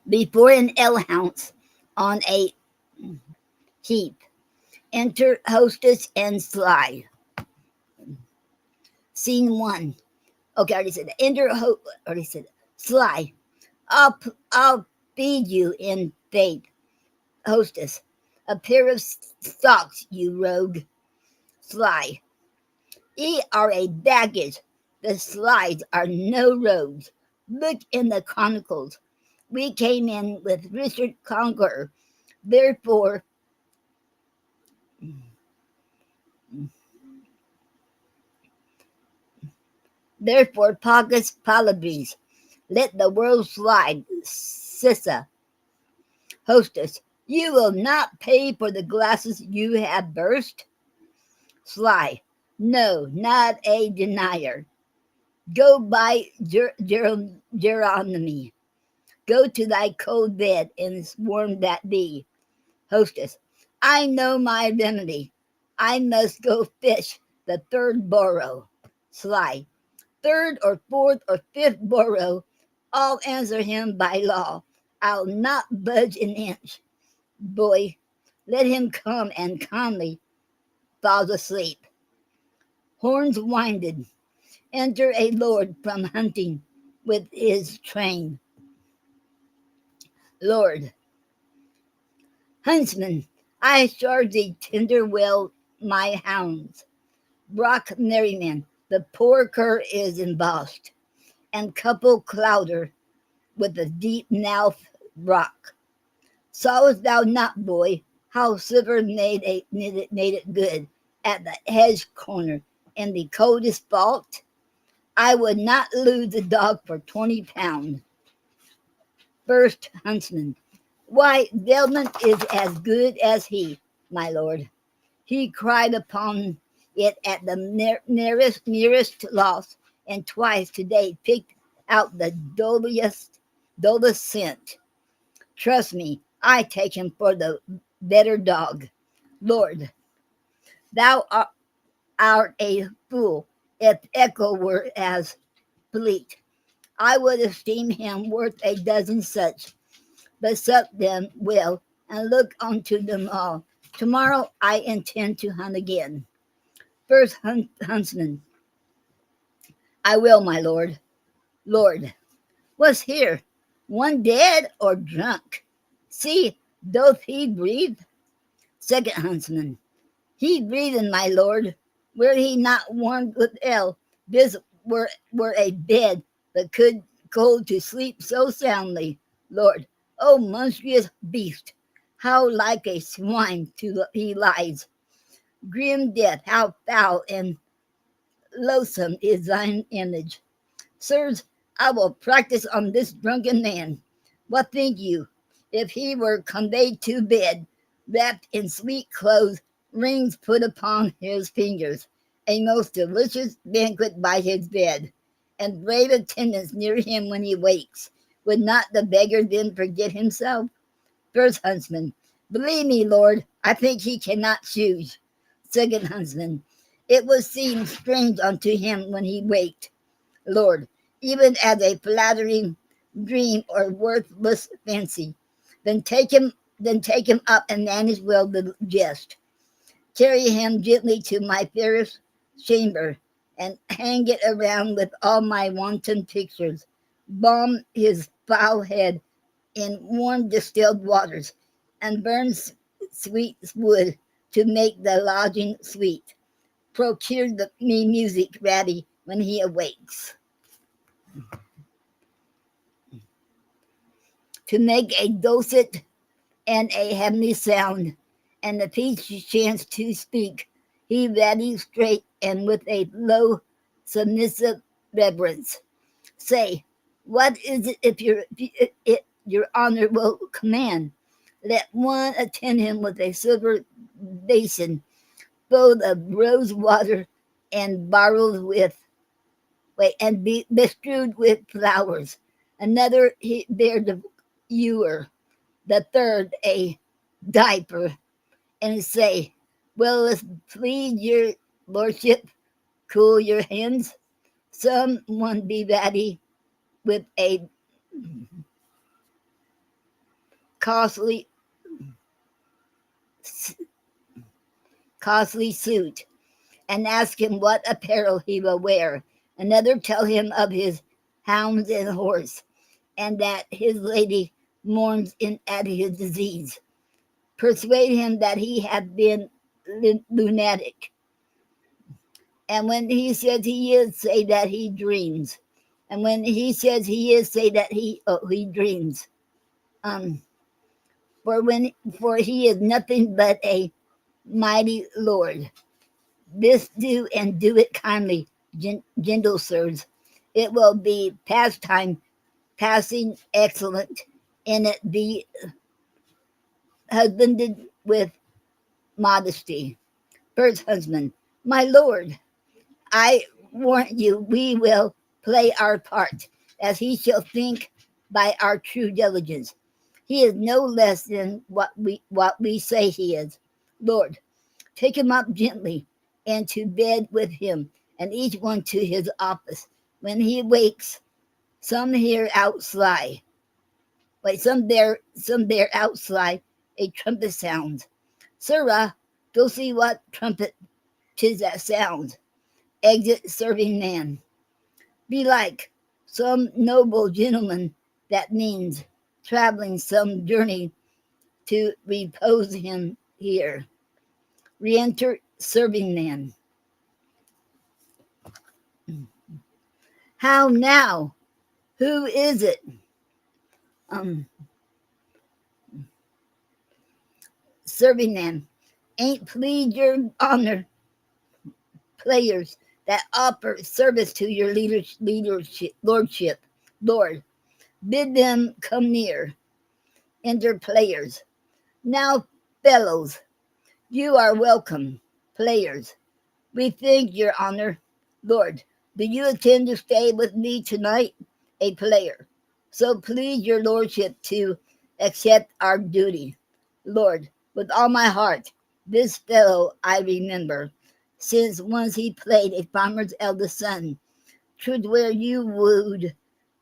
Before an alehouse on a heap. Enter hostess and Sly. Scene 1. Okay, I already said that. Already said that. Sly. I'll feed you in faith. Hostess. A pair of socks, you rogue. Sly. Ye are a baggage. The Slides are no rogues. Look in the chronicles. We came in with Richard Conqueror. Therefore, Pagus Palabres. Let the world slide. Sissa. Hostess. You will not pay for the glasses you have burst? Sly. No, not a denier. Go by Geronimy. Go to thy cold bed and warm that thee. Hostess. I know my remedy. I must go fish the third burrow. Sly. Third or fourth or fifth burrow, I'll answer him by law. I'll not budge an inch. Boy, let him come and calmly falls asleep. Horns winded. Enter a lord from hunting with his train. Lord. Huntsman, I charge thee tender well my hounds. Brock merryman, the poor cur is embossed, and couple clouder with the deep mouth rock. Sawest thou not, boy, how silver made it good at the hedge corner in the coldest fault? I would not lose the dog for 20 pounds. First huntsman. Why, Delman is as good as he, my lord. He cried upon it at the nearest loss, and twice today picked out the dullest scent. Trust me, I take him for the better dog. Lord, thou art a fool if Echo were as fleet. I would esteem him worth a dozen such, but sup them well, and look unto them all. Tomorrow I intend to hunt again. First huntsman, I will, my lord. Lord, what's here? One dead or drunk? See, doth he breathe? Second huntsman, he breathing, my lord. Were he not warmed with ale, this were a bed, but could go to sleep so soundly. Lord, O monstrous beast, how like a swine he lies. Grim death, how foul and loathsome is thine image. Sirs, I will practice on this drunken man. What think you, if he were conveyed to bed, wrapped in sweet clothes, rings put upon his fingers, a most delicious banquet by his bed, and brave attendants near him when he wakes, would not the beggar then forget himself? First huntsman, believe me, lord, I think he cannot choose. Second huntsman, it would seem strange unto him when he waked, Lord, even as a flattering dream or worthless fancy. Then take him up and manage well the jest. Carry him gently to my fairest chamber, and hang it around with all my wanton pictures. Balm his foul head in warm distilled waters, and burn sweet wood to make the lodging sweet. Procure me music ready when he awakes, to make a dulcet and a heavenly sound, and the peace chance to speak. He ready straight and with a low, submissive reverence. Say, what is it if your honor will command? Let one attend him with a silver basin, full of rose water, and borrowed with and be bestrewed with flowers. Another he bear the ewer, the third a diaper, and say, will it please your lordship cool your hands? Someone be ready with a costly costly suit, and ask him what apparel he will wear. Another tell him of his hounds and horse, and that his lady mourns at his disease. Persuade him that he hath been lunatic. And when he says he is, say that he dreams. And when he says he is, say that he dreams. Um, for he is nothing but a mighty Lord. This do, and do it kindly, gentle sirs. It will be pastime passing excellent, and it be husbanded with modesty. First husband, my lord, I warrant you we will play our part, as he shall think by our true diligence. He is no less than what we say he is. Lord, take him up gently, and to bed with him, and each one to his office. When he wakes, some here out sly. Some there out sly, a trumpet sounds. Sirrah, go see what trumpet 'tis that sounds. Exit serving man. Belike, some noble gentleman that means traveling some journey to repose him here. Re-enter serving man. How now? Who is it? Serving man. Ain't pleased your honor, players that offer service to your lordship. Lord, bid them come near. Enter players. Now, fellows, you are welcome, players. We thank your honor. Lord, do you intend to stay with me tonight? A player. So please your lordship to accept our duty. Lord, with all my heart, this fellow I remember, since once he played a farmer's eldest son. 'Twas where you wooed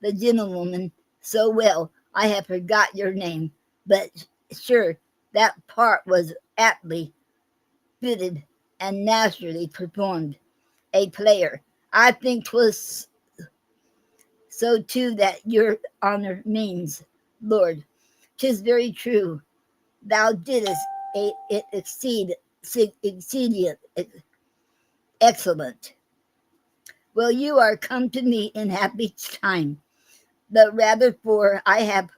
the gentlewoman so well I have forgot your name, but sure that part was aptly fitted and naturally performed. A player. I think 'twas so too that your honor means, Lord. 'Tis very true. Thou didst it exceeding excellent. Well, you are come to me in happy time, but rather for I have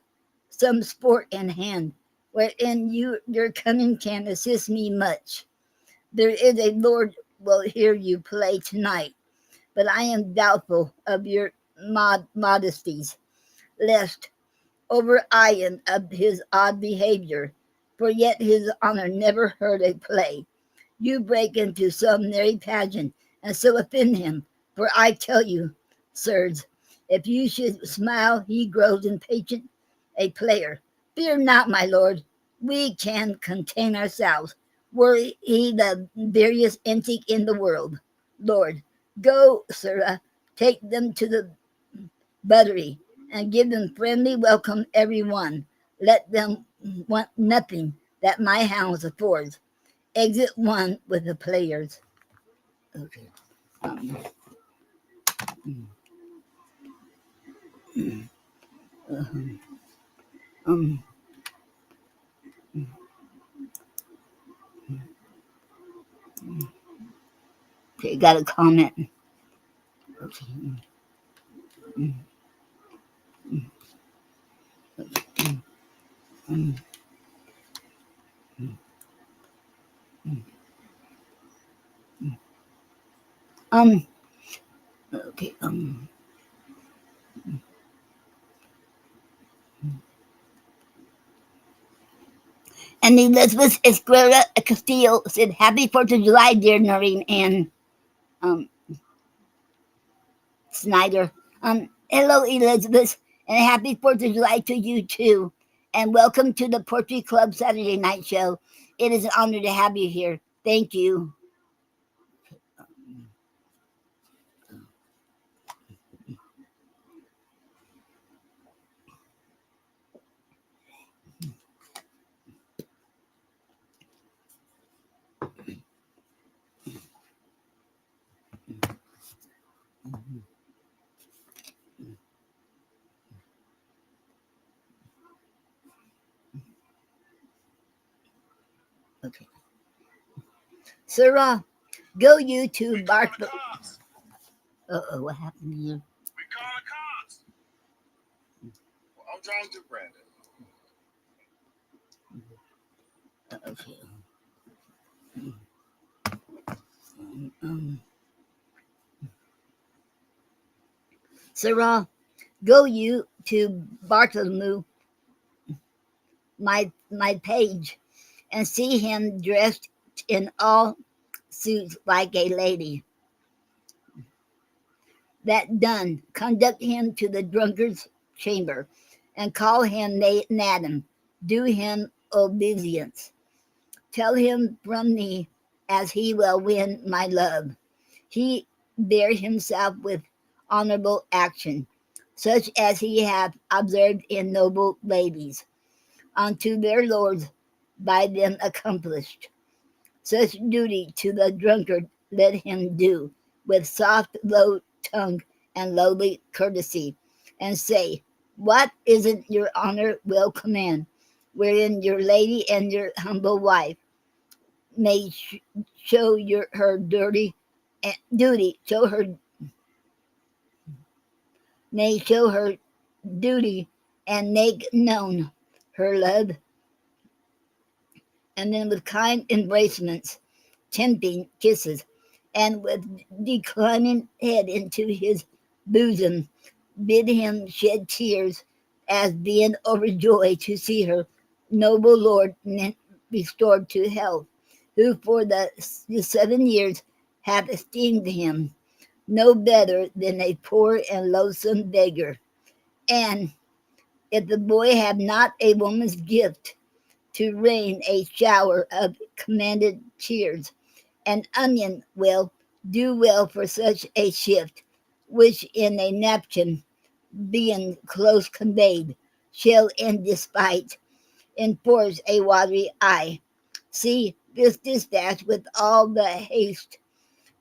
some sport in hand, wherein your cunning can assist me much. There is a lord will hear you play tonight, but I am doubtful of your modesties, lest over iron of his odd behavior, for yet his honor never heard a play. You break into some merry pageant, and so offend him. For I tell you, sirs, if you should smile, he grows impatient, a player. Fear not, my lord, we can contain ourselves, were he the veriest antic in the world. Lord, go, sirrah, take them to the buttery, and give them friendly welcome every one. Let them want nothing that my house affords. Exit one with the players. Okay. Um, um, okay, got a comment. Okay. Um, um, okay. And Elizabeth Esquerra Castillo said, "Happy 4th of July, dear Noreen and um, Snyder." Hello, Elizabeth, and happy 4th of July to you too. And welcome to the Poetry Club Saturday Night Show. It is an honor to have you here. Thank you. Okay. Sarah, go YouTube Bartlett. Uh-oh, what happened here? We call the cops. Well, I'm trying to, Brandon. Okay. Um, Sarah, go YouTube Bartholomew, my page, and see him dressed in all suits like a lady. That done, conduct him to the drunkard's chamber, and call him Madam. Do him obeisance. Tell him from me, as he will win my love. He bear himself with honorable action, such as he hath observed in noble ladies, unto their lords by them accomplished. Such duty to the drunkard let him do, with soft low tongue and lowly courtesy, and say, what is't your honor will command, wherein your lady and your humble wife may show her duty, show her duty, and make known her love, and then with kind embracements, tempting kisses, and with declining head into his bosom, bid him shed tears, as being overjoyed to see her noble lord restored to health, who for the 7 years hath esteemed him no better than a poor and loathsome beggar. And if the boy have not a woman's gift to rain a shower of commanded tears, an onion will do well for such a shift, which in a napkin being close conveyed, shall in despite enforce a watery eye. See this dispatch with all the haste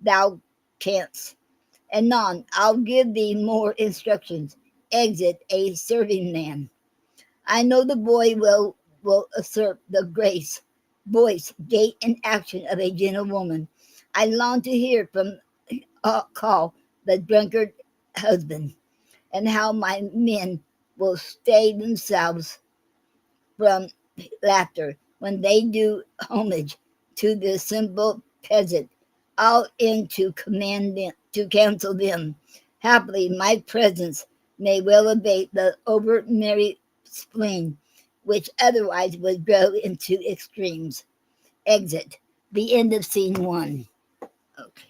thou canst. Anon I'll give thee more instructions. Exit a serving man. I know the boy will assert the grace, voice, gait, and action of a gentlewoman. I long to hear from call the drunkard husband, and how my men will stay themselves from laughter when they do homage to the simple peasant. All in to command them to counsel them. Happily my presence may well abate the over merry spleen, which otherwise would grow into extremes. Exit. The end of scene one. Okay.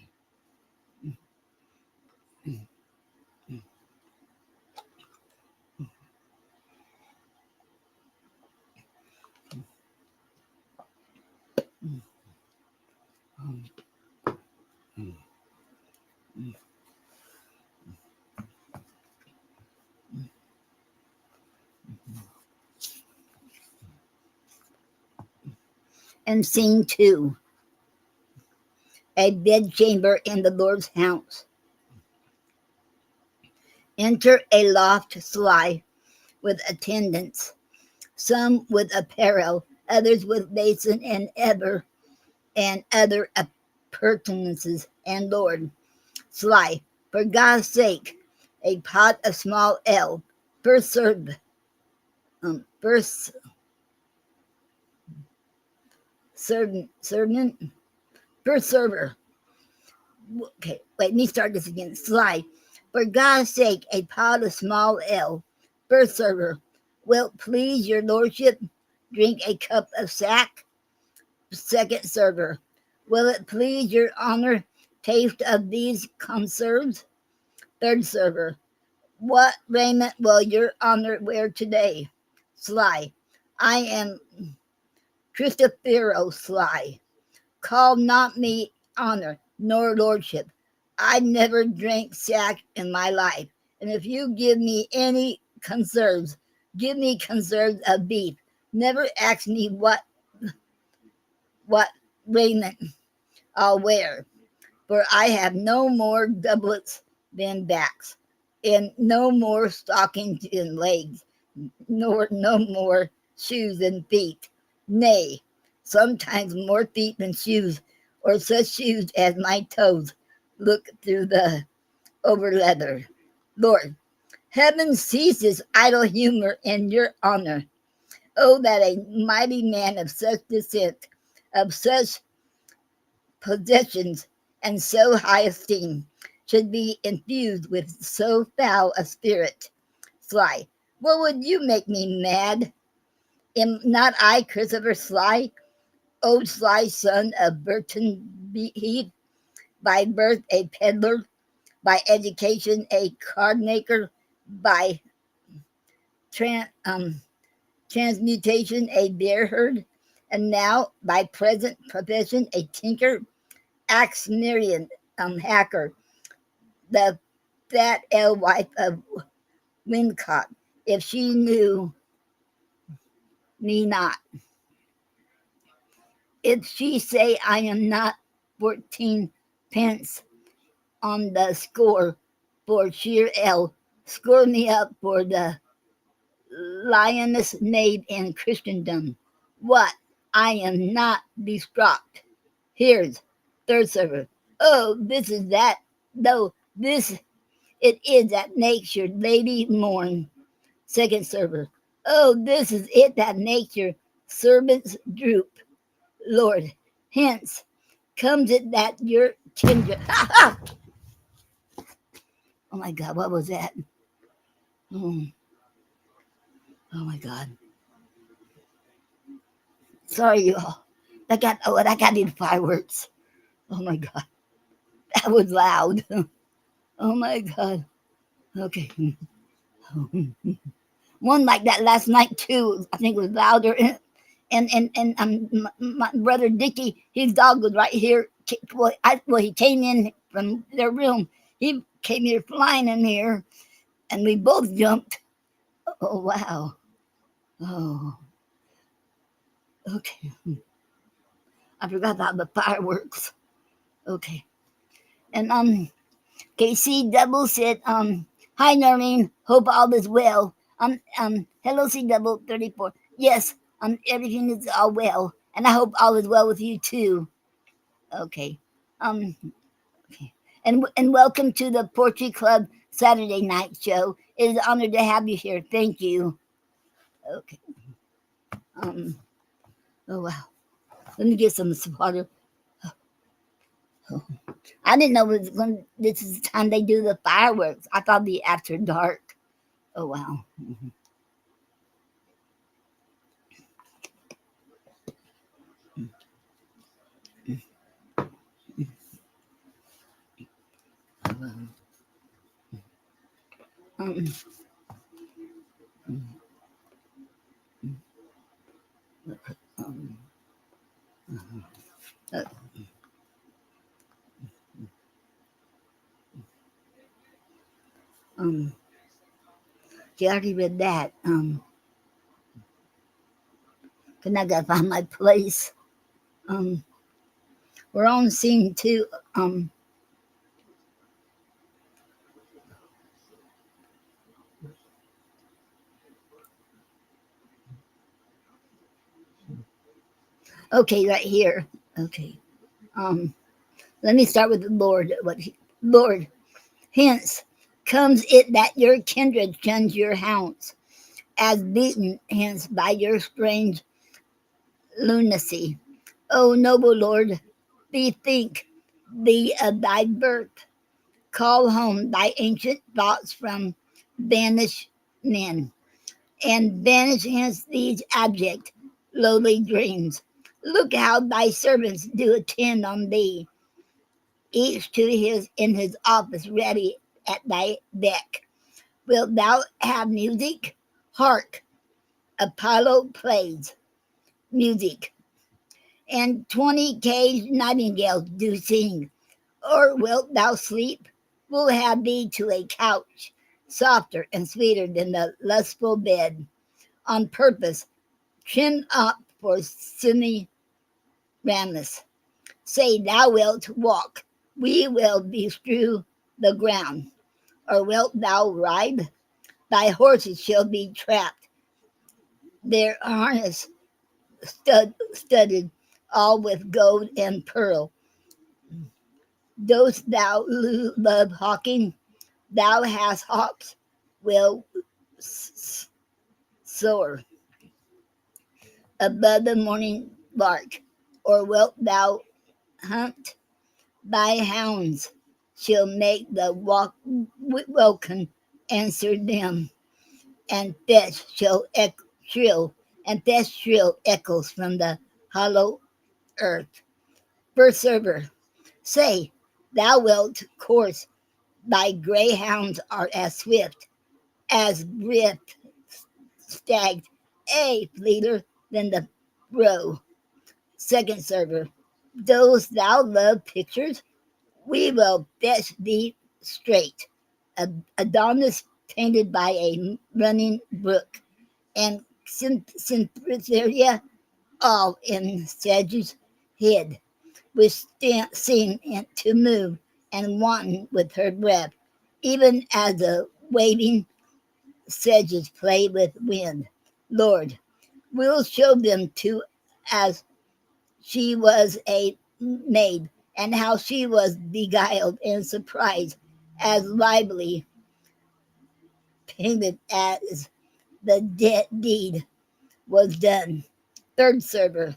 And scene two. A bedchamber in the Lord's house. Enter a loft sly with attendants, some with apparel, others with basin and ever and other appurtenances, and Lord sly, for God's sake, a pot of small ale, first served, first servant, first server. Okay, let me start this again. Sly, for God's sake, a pot of small ale, first server. Wilt please your lordship drink a cup of sack? Second server. Will it please your honor taste of these conserves? Third server. What raiment will your honor wear today? Sly. I am Christophero Sly. Call not me honor nor lordship. I never drank sack in my life. And if you give me any conserves, give me conserves of beef. Never ask me what raiment I'll wear, for I have no more doublets than backs, and no more stockings than legs, nor no more shoes than feet. Nay, sometimes more feet than shoes, or such shoes as my toes look through the over leather. Lord, heaven seizes idle humor in your honor. Oh, that a mighty man of such descent, of such possessions, and so high esteem, should be infused with so foul a spirit. Sly, what would you make me mad? Am not I Christopher Sly, old Sly son of Burton Heath, by birth a peddler, by education a card maker, by transmutation a bear herd, and now by present profession a tinker, axe Miriam hacker, the fat alewife of Wincott, if she knew me not. If she say I am not 14 pence on the score for sheer ale, score me up for the lioness maid in Christendom. What? I am not distraught. Here's third server. Oh, this is that, though this it is that makes your lady mourn. Second server. Oh, this is it that makes your servants droop. Lord, hence comes it that your kindred. Oh my God, what was that? Oh, oh my God. Sorry, you all. That got in fireworks. Oh my God. That was loud. Oh my God. Okay. One like that last night too. I think it was louder. And my brother Dickie, his dog was right here. Well, he came in from their room. He came here flying in here, and we both jumped. Oh, wow. Oh, okay. I forgot about the fireworks. Okay. And KC Double said, hi Noreen, hope all is well. Hello C Double 34. Yes, everything is all well, and I hope all is well with you too. Okay. Okay. And welcome to the Poetry Club Saturday night show. It is an honor to have you here. Thank you. Okay. Oh wow. Let me get some water. Oh. I didn't know it was going. This is the time they do the fireworks. I thought it'd be after dark. Oh wow. Um, um, uh, um, she already read that. Cause I gotta find my place. We're on scene 2. Okay, right here. Okay. Let me start with the Lord. Lord, hence comes it that your kindred shuns your hounds, as beaten hence by your strange lunacy. O noble Lord, bethink thee of thy birth. Call home thy ancient thoughts from banished men, and banish hence these abject, lowly dreams. Look how thy servants do attend on thee, each to his in his office ready at thy beck. Wilt thou have music? Hark, Apollo plays music, and 20 caged nightingales do sing. Or wilt thou sleep? We'll have thee to a couch, softer and sweeter than the lustful bed, on purpose trimmed up for Semiramis. Say thou wilt walk, we will bestrew the ground. Or wilt thou ride? Thy horses shall be trapped, their harness studded all with gold and pearl. Dost thou love hawking? Thou hast hawks will soar above the morning lark. Or wilt thou hunt? Thy hounds shall make the welcome answer them, and fetch shrill echoes from the hollow earth. First server, say thou wilt course, thy greyhounds are as swift as rift stagged, fleeter than the roe. Second server, dost thou love pictures? We will fetch thee straight. Adonis painted by a running brook, and Cytherea all in sedges hid, which seemed to move and wanton with her breath, even as the waving sedges play with wind. Lord, we'll show them to as she was a maid, and how she was beguiled and surprised, as lively painted as the deed was done. Third server,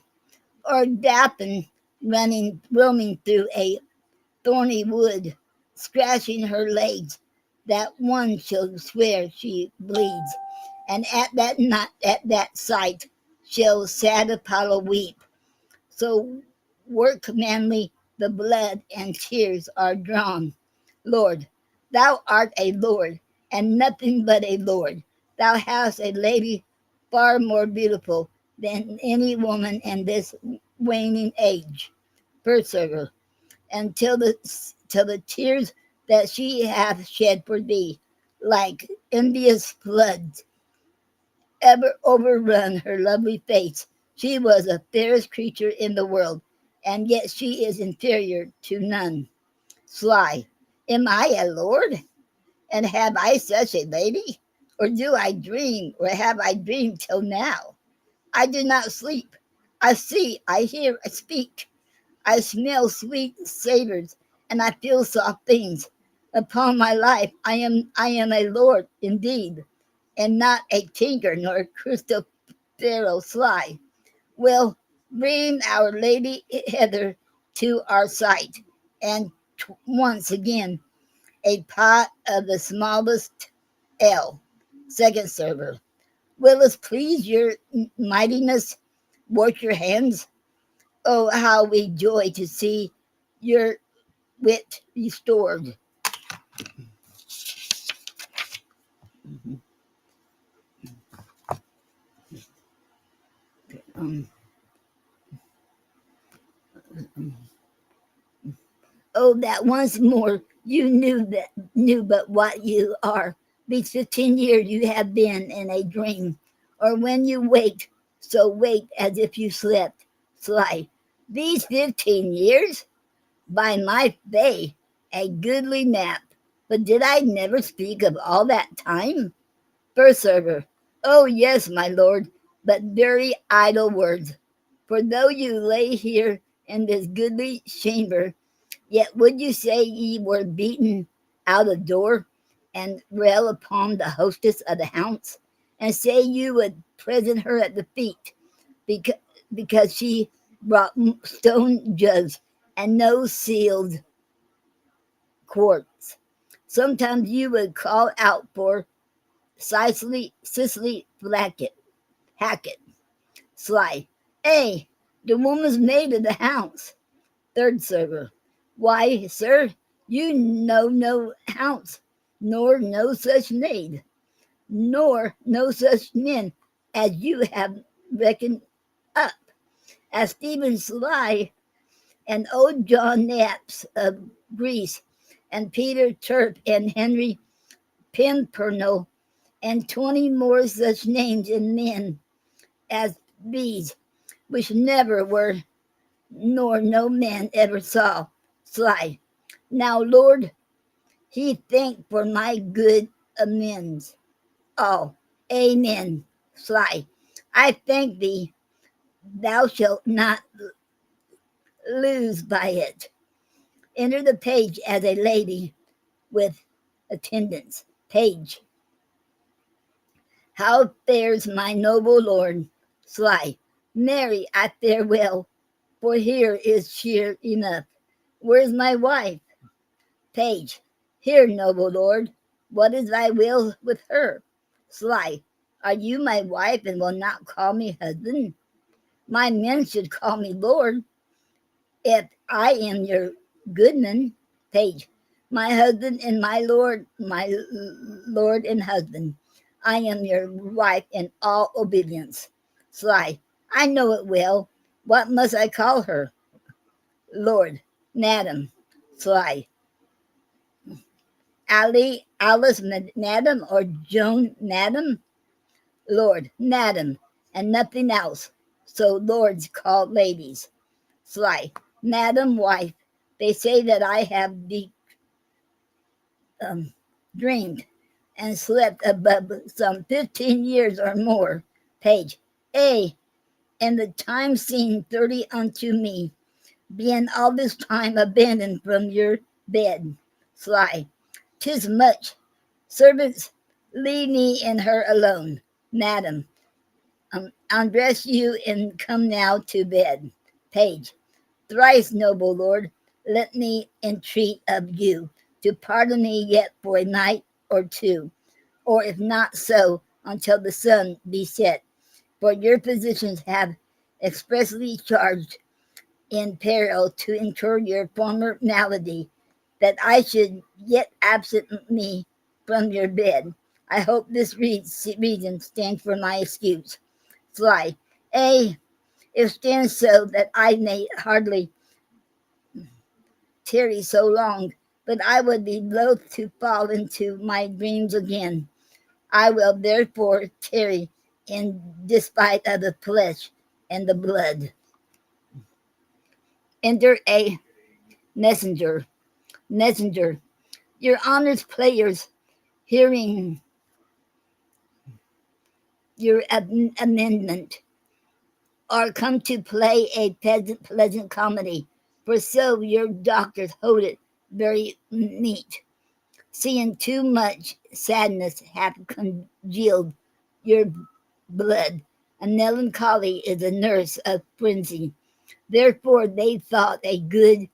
or Daphne roaming through a thorny wood, scratching her legs, that one shall swear she bleeds, and at that sight shall sad Apollo weep. So work manly the blood and tears are drawn. Lord, thou art a Lord, and nothing but a Lord. Thou hast a lady far more beautiful than any woman in this waning age. First server, and till the tears that she hath shed for thee, like envious floods ever overrun her lovely face. She was the fairest creature in the world, and yet she is inferior to none. Sly, am I a lord? And have I such a lady? Or do I dream, or have I dreamed till now? I do not sleep. I see, I hear, I speak. I smell sweet savors, and I feel soft things. Upon my life, I am a lord indeed, and not a tinker nor a crystal pharaoh sly. Well, bring our lady hither to our sight, and once again a pot of the smallest ale. Second server, will it please your mightiness work your hands? Oh, how we joy to see your wit restored. Um, oh, that once more you knew but what you are. These 15 years you have been in a dream, or when you waked, so waked as if you slept. Sly, these 15 years? By my faith, a goodly nap. But did I never speak of all that time? First server, oh yes, my lord, but very idle words. For though you lay here in this goodly chamber, yet would you say ye were beaten out of door, and rail upon the hostess of the house, and say you would present her at the feet, because, because she brought stone jugs and no sealed quartz. Sometimes you would call out for Cicely Hackett, Sly. Hey, the woman's maid of the house. Third server. Why, sir, you know no house, nor no such maid, nor no such men as you have reckoned up, as Stephen Sly and old John Naps of Greece, and Peter Turp and Henry Pimpernel, and 20 more such names and men as these, which never were, nor no man ever saw. Sly. Now, Lord, he thank for my good amends. Oh, amen. Sly. I thank thee, thou shalt not lose by it. Enter the page as a lady with attendants. Page. How fares my noble lord? Sly. Marry, I fare well, for here is cheer enough. Where's my wife? Page. Here, noble lord. What is thy will with her? Sly. Are you my wife and will not call me husband? My men should call me lord, if I am your goodman. Page. My husband and my lord and husband. I am your wife in all obedience. Sly. I know it well. What must I call her? Lord. Madam. Sly. Alice Madam, or Joan Madam? Lord. Madam, and nothing else. So lords call ladies. Sly. Madam wife, they say that I have dreamed and slept above some 15 years or more. Page. A. And the time seemed 30 unto me, being all this time abandoned from your bed. Sly. 'Tis much. Servants, leave me and her alone. Madam, undress you and come now to bed. Page. Thrice, noble lord, let me entreat of you to pardon me yet for a night or two, or if not so, until the sun be set. For your physicians have expressly charged in peril to incur your former malady, that I should yet absent me from your bed. I hope this reason stands for my excuse. Sly. A. It stands so that I may hardly tarry so long, but I would be loath to fall into my dreams again. I will therefore tarry in despite of the flesh and the blood. Enter a messenger. Messenger, your honor's players, hearing your amendment, are come to play a pleasant comedy, for so your doctors hold it very meet, seeing too much sadness hath congealed your blood, and melancholy is a nurse of frenzy. Therefore they thought a good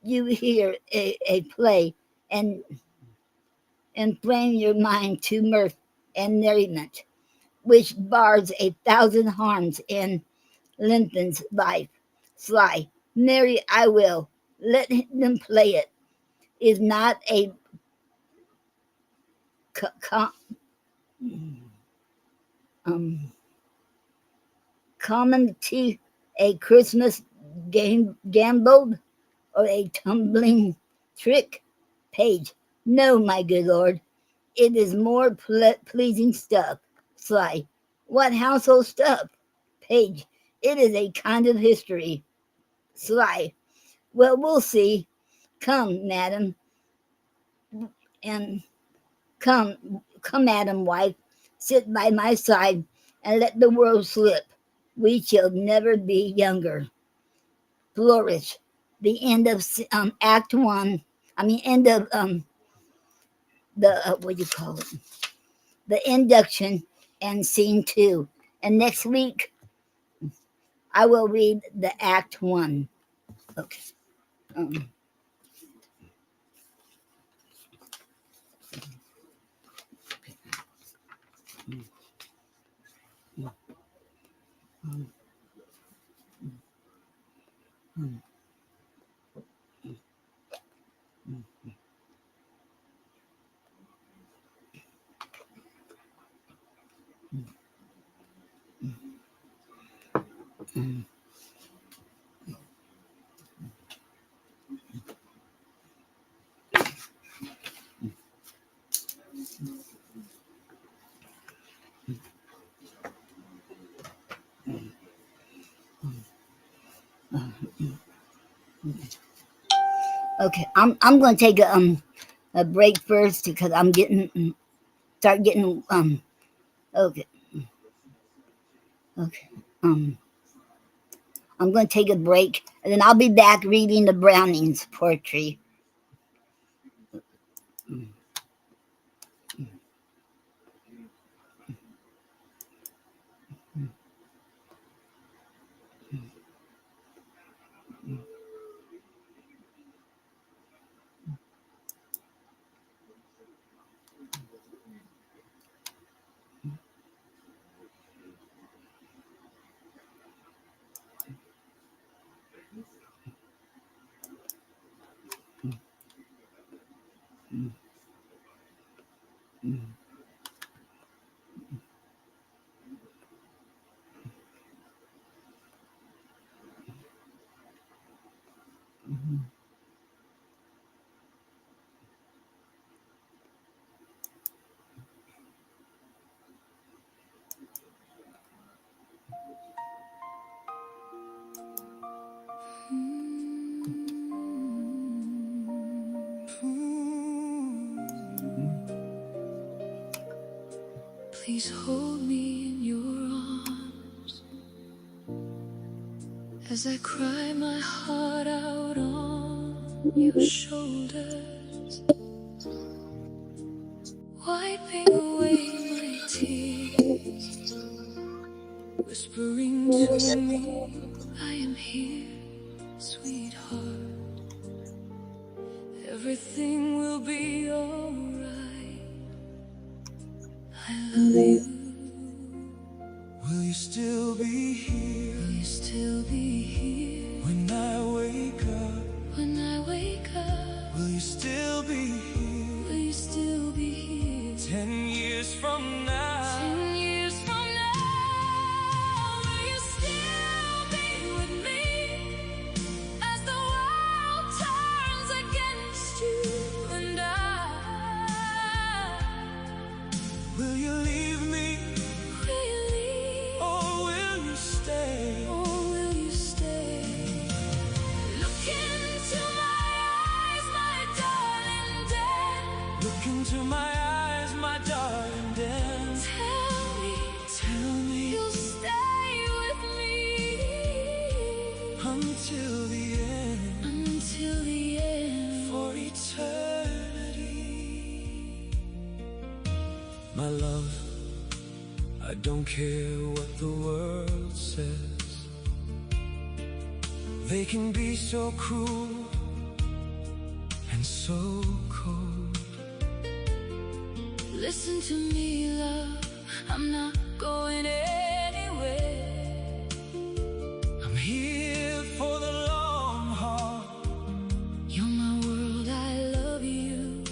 you hear a play and inflame your mind to mirth and merriment, which bars 1,000 harms and lengthens life. Sly, marry I will, let them play it. Is not a comedy a Christmas gambled or a tumbling trick? Page, no, my good lord, it is more pleasing stuff. Sly, what household stuff? Page, it is a kind of history. Sly, well, we'll see. Come, madam, and come, madam wife, sit by my side and let the world slip. We shall never be younger. Flourish. The end of Act 1. I mean, end of the what do you call it? The induction and Scene 2. And next week I will read the Act 1. Okay. Okay, I'm going to take a break first because I'm getting okay. I'm going to take a break and then I'll be back reading the Browning's poetry. Please hold me in your arms as I cry my heart out on your shoulders, wiping away my tears, whispering to me, I am here, sweetheart. Everything will be alright. I love you. Will you still be here? Will you still be here When I wake up? when I wake up? Will you still be here? Will you still be here 10 years from now? 10 years from now? Will you still be with me as the world turns against you? don't care what the world says. They can be so cruel and so cold. Listen to me, love, I'm not going anywhere. I'm here for the long haul. You're my world, I love you.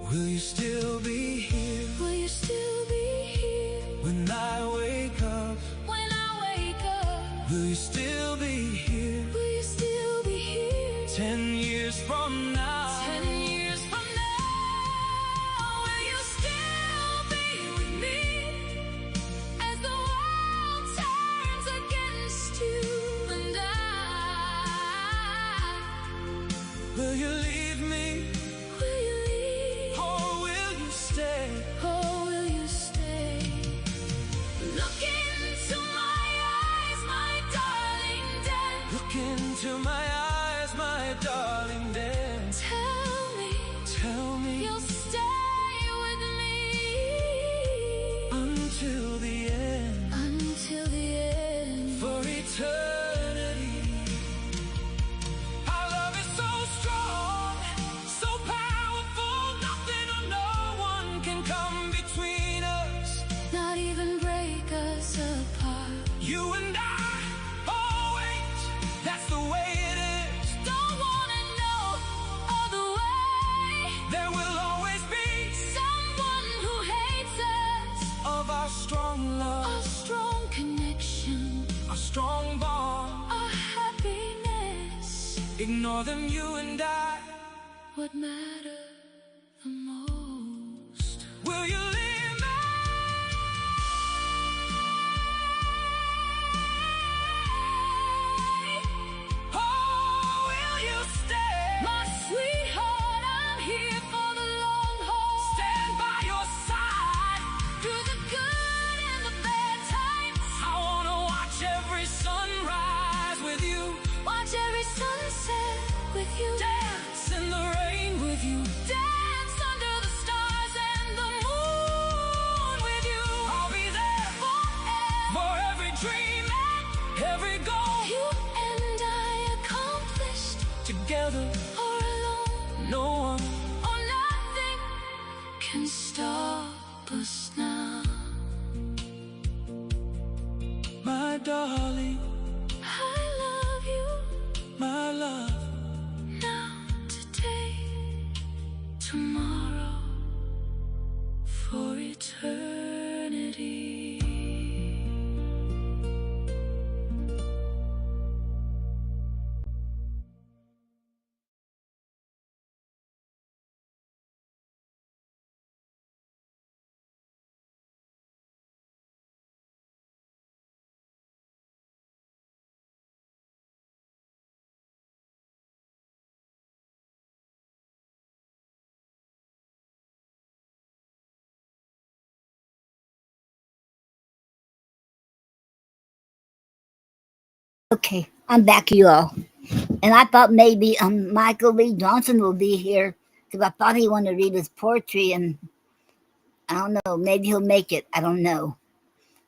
Will you still be here Will you still be here when I wake up? when I wake up? Will you still be here Will you still be here 10 years from now? 10 years from now? Will you still be with me as the world turns against you and Will you leave me Will you leave or will you stay? or will you stay? Look into my eyes, my darling, then Look into my eyes, my darling, then tell me you'll stay with me until the end, until the end. for eternity. Our love is so strong, so powerful, nothing or no one can come between us. Not even break us apart. You and I, oh wait, that's the way it is. Don't wanna know other way. There will always be Someone who hates us. of our strong A love, strong connection. a strong bond. A happiness. Ignore them, you and I. What matter the most? Will you leave me? Oh, will you stay? My sweetheart, I'm here for the long haul. Stand by your side. Through the good and the bad times. I wanna watch every sunrise with you. Watch every sunset with you. Dance in the rain with you. Dance under the stars and the moon with you. I'll be there Forever. for every dream and every goal. You and I accomplished. Together, Or alone. no one. Or nothing can stop us now. My darling, I love you my love. now, today, tomorrow, for eternity. Okay, I'm back, you all. And I thought maybe Michael Lee Johnson will be here because I thought he wanted to read his poetry, and I don't know, maybe he'll make it. I don't know.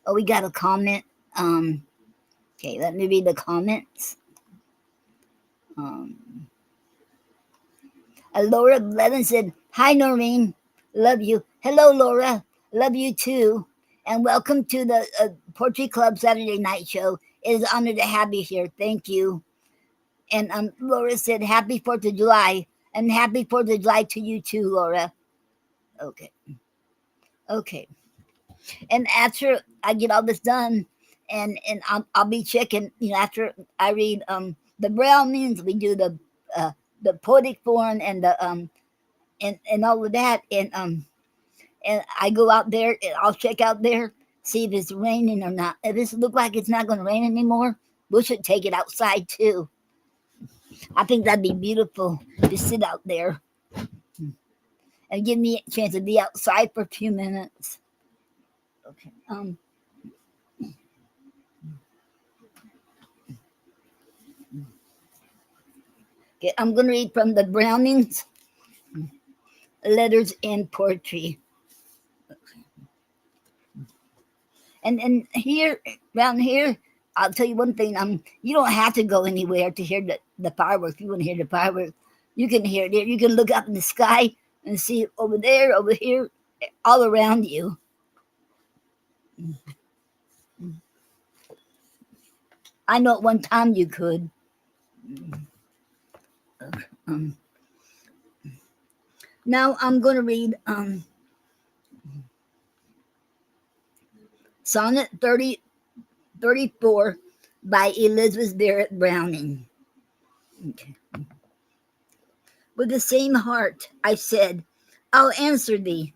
Oh, we got a comment. Okay, let me read the comments. Laura Levin said, "Hi Noreen, love you." Hello Laura, love you too, and welcome to the Poetry Club Saturday Night Show. It is an honor to have you here. Thank you. And Laura said, "Happy 4th of July," and happy 4th of July to you too, Laura. Okay. Okay. And after I get all this done, and I'll be checking. You know, after I read the Brownings, we do the poetic form and the and all of that, and I go out there and I'll check out there, see if it's raining or not. If it looks like it's not going to rain anymore, we should take it outside too. I think that'd be beautiful to sit out there and give me a chance to be outside for a few minutes. Okay. Okay, I'm going to read from the Brownings, Letters and Poetry. And here, around here, I'll tell you one thing. You don't have to go anywhere to hear the fireworks. If you want to hear the fireworks, you can hear it there. You can look up in the sky and see it over there, over here, all around you. I know at one time you could. Um, Now I'm going to read Sonnet 34 by Elizabeth Barrett Browning. Okay. With the same heart I said, I'll answer thee,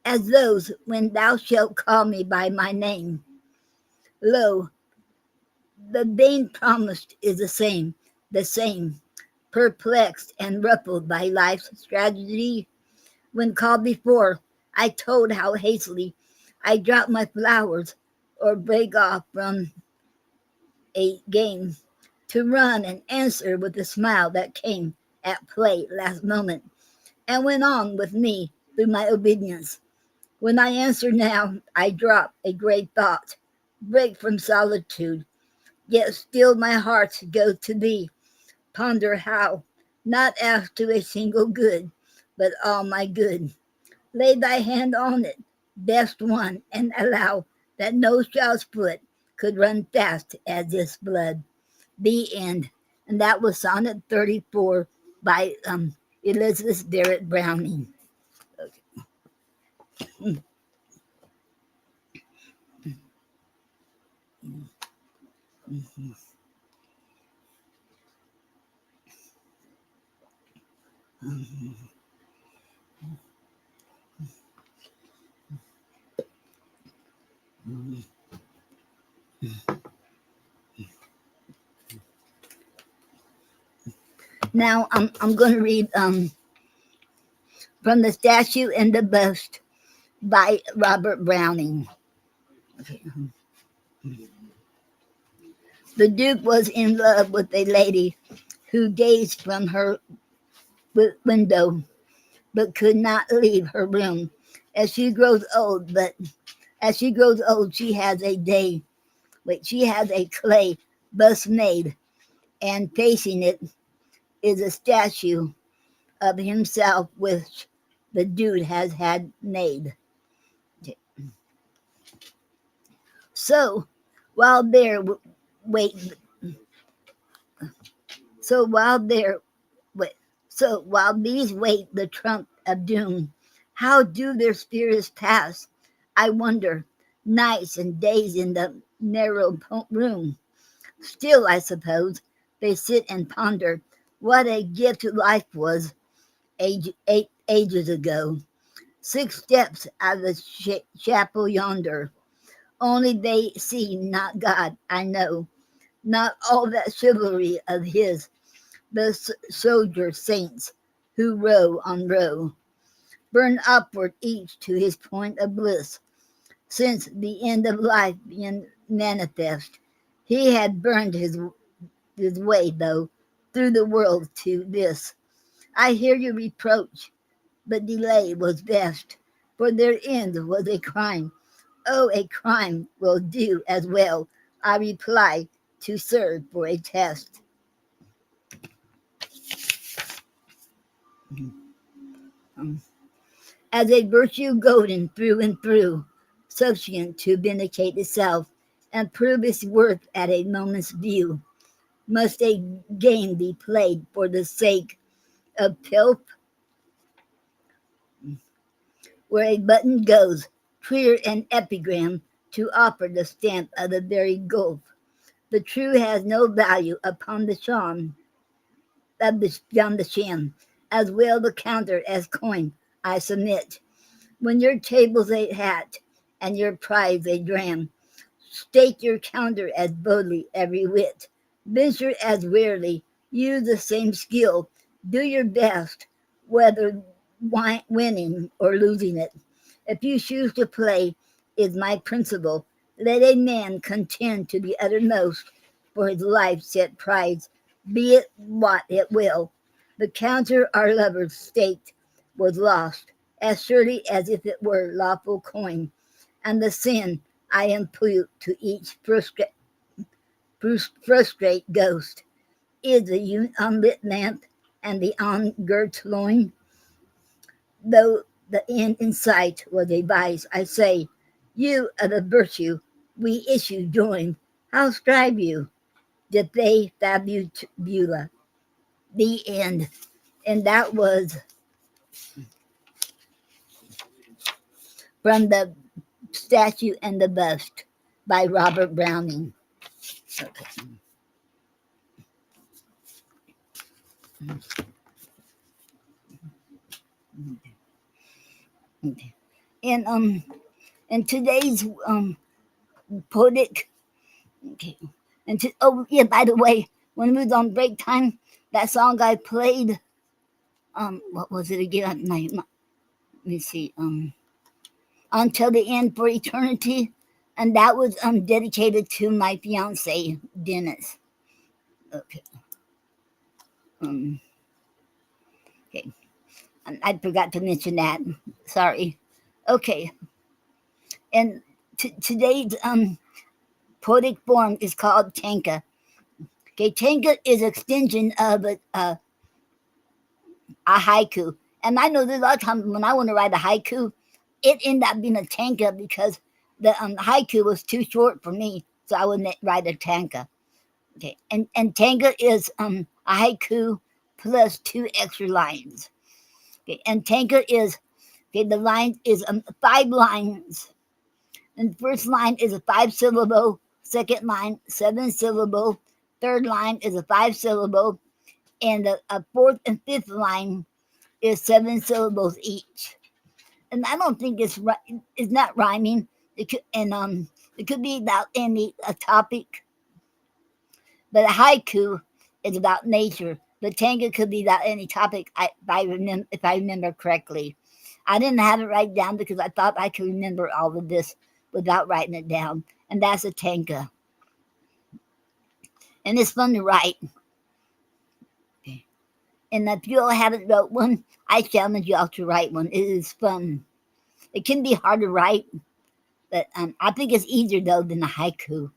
as those when thou shalt call me by my name. Lo, the vain promised is the same, perplexed and ruffled by life's tragedy. When called before, I told how hastily I drop my flowers or break off from a game to run and answer with a smile that came at play last moment and went on with me through my obedience. When I answer now, I drop a great thought, break from solitude, yet still my heart goes to thee. Ponder how, not ask to a single good, but all my good. Lay thy hand on it, best one, and allow that no child's foot could run fast as this blood. The end. And that was Sonnet 34 by Elizabeth Barrett Browning. Now I'm going to read from The Statue and the Bust by Robert Browning. Okay. The Duke was in love with a lady who gazed from her window but could not leave her room. As she grows old, she has a day. She has a clay bust made, and facing it is a statue of himself which the dude has had made. So while there wait, so while there wait, so while these wait the trump of doom, how do their spirits pass? I wonder, nights and days in the narrow room. Still, I suppose, they sit and ponder what a gift life was ages ago. 6 steps out of the chapel yonder. Only they see not God, I know, not all that chivalry of his, the soldier saints who row on row, burn upward each to his point of bliss. Since the end of life being manifest, he had burned his way, though, through the world to this. I hear you reproach, but delay was best, for their end was a crime. Oh, a crime will do as well, I reply, to serve for a test. As a virtue golden through and through, sufficient to vindicate itself and prove its worth at a moment's view, must a game be played for the sake of pelf, where a button goes, clear an epigram, to offer the stamp of the very gulf. The true has no value upon the charm of beyond the sham, as well the counter as coin. I submit. When your table's a hat and your prize a dram, stake your counter as boldly every whit. Venture as warily, use the same skill, do your best, whether winning or losing it. If you choose to play, is my principle. Let a man contend to the uttermost for his life set prize, be it what it will. The counter our lovers staked was lost, as surely as if it were lawful coin, and the sin I am put to each frustrate ghost. Is the unlit lamp and the ongirt loin, though the end in sight was a vice, I say, you of the virtue we issue join, how strive you? Did they fabula? The end. And that was from the Statue and the Bust by Robert Browning. Okay. Okay. And today's poetic. Okay. Oh yeah, by the way, when we was on break time, that song I played, what was it again? Let me see. Until the End for Eternity, and that was dedicated to my fiance Dennis. Okay. Okay. I forgot to mention that. Sorry. Okay. And today's poetic form is called tanka. Okay, tanka is extension of a haiku. And I know there's a lot of times when I want to write a haiku, it ended up being a tanka because the haiku was too short for me, so I would write a tanka. Okay, and tanka is a haiku plus 2 extra lines. Okay, and tanka is okay. The line is 5 lines, and the first line is a 5-syllable. Second line 7-syllable. Third line is a 5-syllable, and a fourth and fifth line is 7 syllables each. And I don't think it's not rhyming. It could be about any a topic. But a haiku is about nature. The tango could be about any topic. If I remember correctly, I didn't have it right down because I thought I could remember all of this without writing it down. And that's a tango. And it's fun to write. Okay. And if you all haven't wrote one, I challenge you all to write one. It is fun. It can be hard to write, but I think it's easier though than a haiku.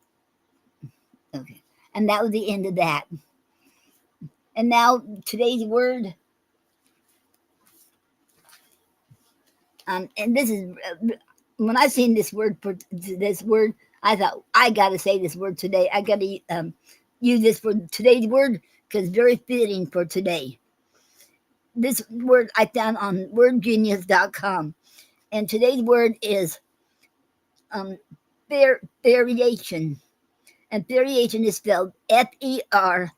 Okay. And that was the end of that. And now today's word. And this is when I seen this word I thought I got to say this word today. I got to use this for today's word because it's very fitting for today. This word I found on wordgenius.com, and today's word is variation, and variation is spelled FERIATION,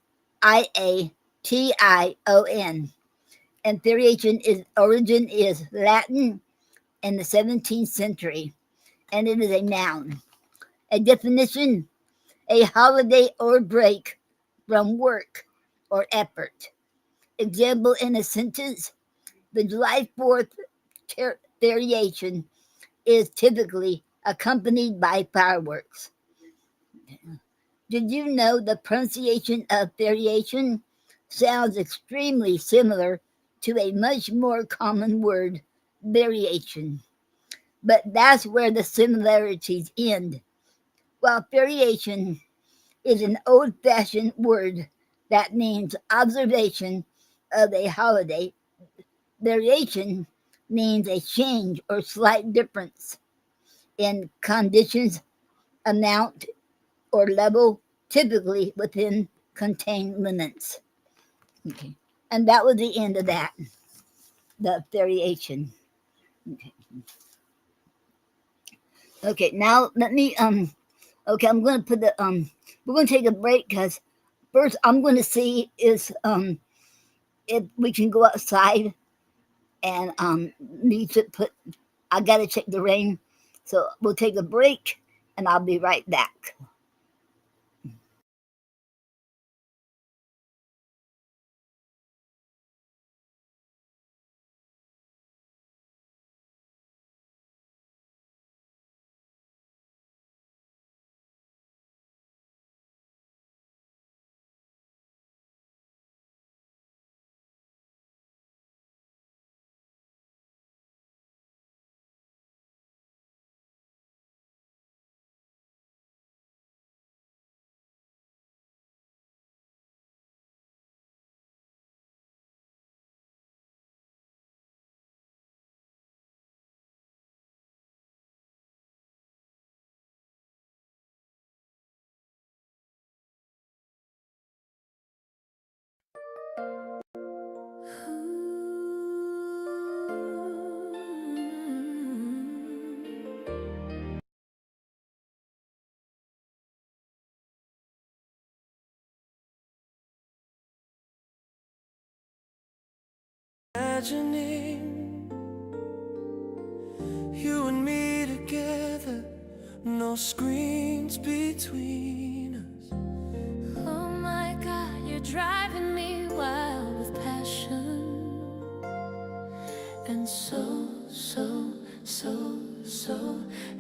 and variation origin is Latin in the 17th century, and it is a noun. A definition: a holiday or break from work or effort. Example in a sentence: the July 4th variation is typically accompanied by fireworks. Did you know the pronunciation of variation sounds extremely similar to a much more common word, variation? But that's where the similarities end. While variation is an old-fashioned word that means observation of a holiday, variation means a change or slight difference in conditions, amount, or level, typically within contained limits. Okay. And that was the end of that, the variation. Okay. Okay, now let me okay, I'm gonna put the we're gonna take a break because first I'm gonna see is if we can go outside and need to put I gotta check the rain. So we'll take a break and I'll be right back. imagining you and me together, no screens between us. Oh my God, you're driving me wild with passion. And so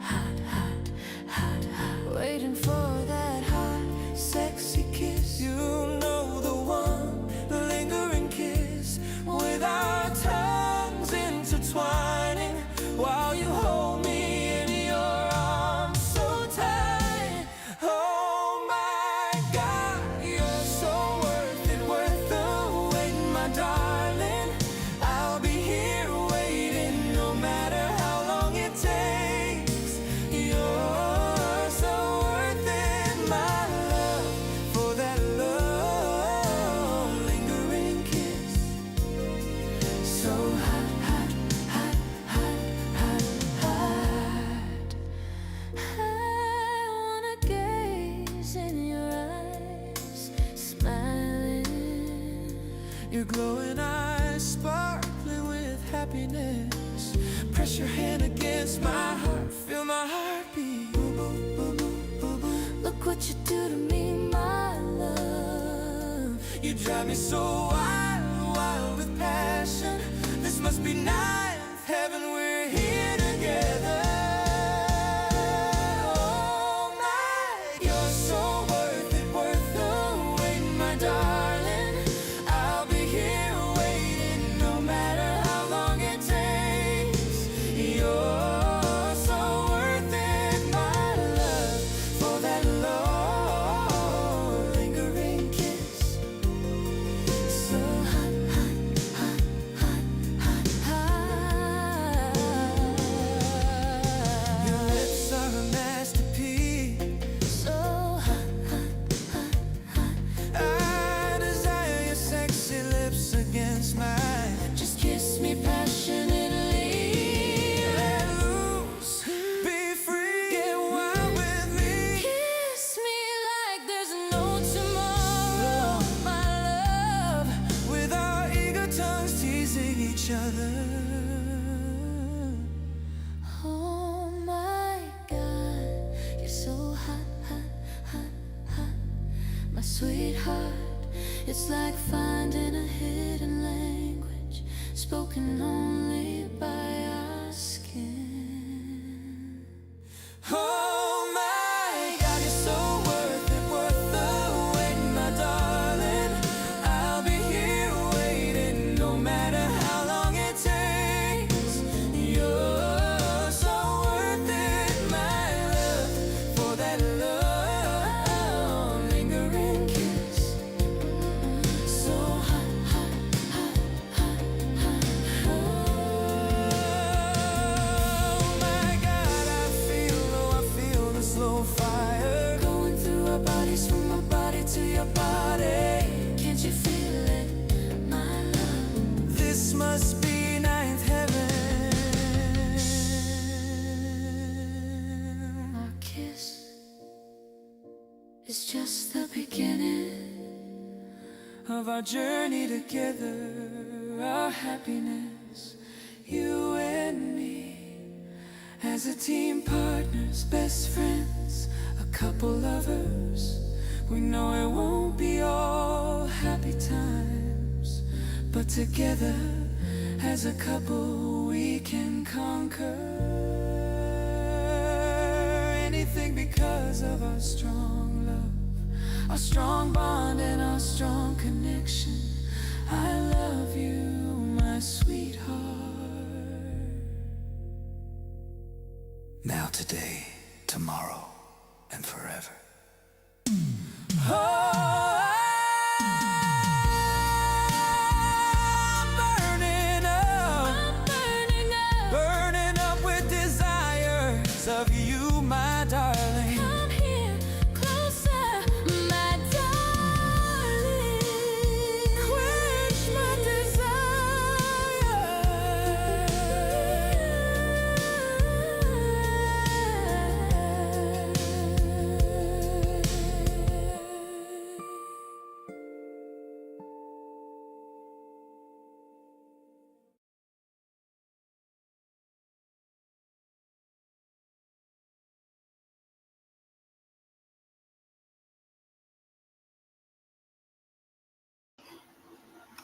hot, hot, hot, hot. Waiting for that hot, sexy kiss. You know, the one, the lingering kiss, with our tongues intertwining, while you hold me in your arms so tight. Oh my God, you're so worth it, worth the wait, my darling. I'll be here waiting, no matter how long it takes. You're so worth it, my love, for that love, lingering kiss. So hot, hot, hot, hot, hot, hot. I wanna gaze in your eyes, smiling. Your glowing eyes sparkling with happiness. Press your hand against my heart, feel my heartbeat. Boo, boo, boo, boo, boo, boo. Look what you do to me, my love. You drive me so wild, wild with passion. This must be ninth heaven, we're here together. Oh my, you're so worth it, worth the wait, my darling. I'll be here waiting, no matter how long it takes. You're so worth it, my love, for that long, lingering kiss. So hot, hot, hot, hot, hot, hot. Your lips are a masterpiece. So hot, hot, hot, hot. I desire your sexy lips against mine. Just kiss me passionately. Let loose, be free, get wild with me. Kiss me like there's no tomorrow, my love. With our eager tongues teasing each other. Oh my God, you're so hot, hot, hot, hot. My sweetheart, it's like finding a hidden language spoken only by our skin. Oh my God, you're so worth it, worth the wait, my darling. I'll be here waiting, no matter how long it takes. You're so worth it, my love, for that love, lingering kiss. So hot, hot, hot, hot, hot. Oh my God, I feel the slow fire Going through our bodies, from my body to your body. Can't you feel it, my love? This must be ninth heaven. Our kiss is just the beginning Of our journey together, our happiness, you and me, as a team, partners, best friends, a couple lovers. We know it won't be all happy times, but together as a couple we can conquer anything, because of our strong love, our strong bond, and our strong connection. I love you, my sweetheart. Now, today, tomorrow, and forever. I'm burning up with desires of you, my darling. Come here, closer, my darling. Quench my desire.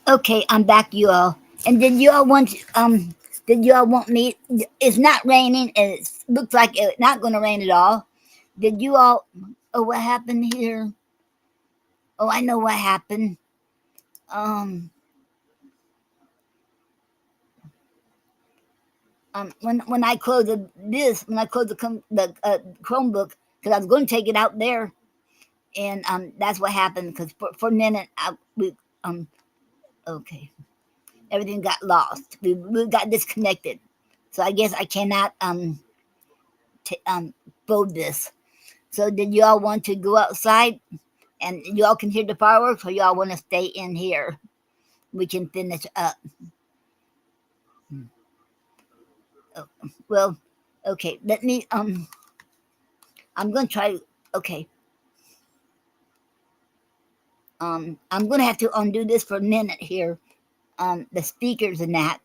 Okay, I'm back, you all. And did you all want me? It's not raining, and it looks like it's not going to rain at all. Did you all? Oh, what happened here? Oh, I know what happened. Um, when I closed when I closed the Chromebook, because I was going to take it out there, and that's what happened. Because for a minute, okay, everything got lost. We got disconnected, so I guess I cannot fold this. So did y'all want to go outside and y'all can hear the fireworks, or y'all want to stay in here? We can finish up. Oh, well, okay. Let me. I'm gonna try. Okay. I'm gonna have to undo this for a minute here. The speakers and that,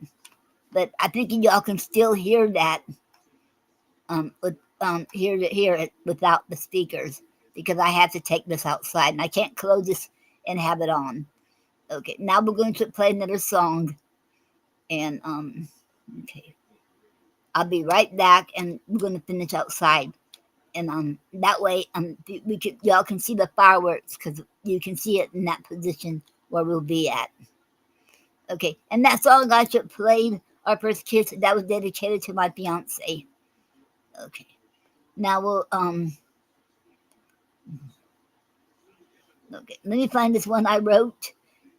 but I think y'all can still hear that. Hear it without the speakers because I have to take this outside and I can't close this and have it on. Okay, now we're going to play another song, and okay, I'll be right back, and we're going to finish outside, and that way y'all can see the fireworks because you can see it in that position where we'll be at. Okay, and that song I should play, Our First Kiss, that was dedicated to my fiance. Okay, now we'll okay, let me find this one I wrote,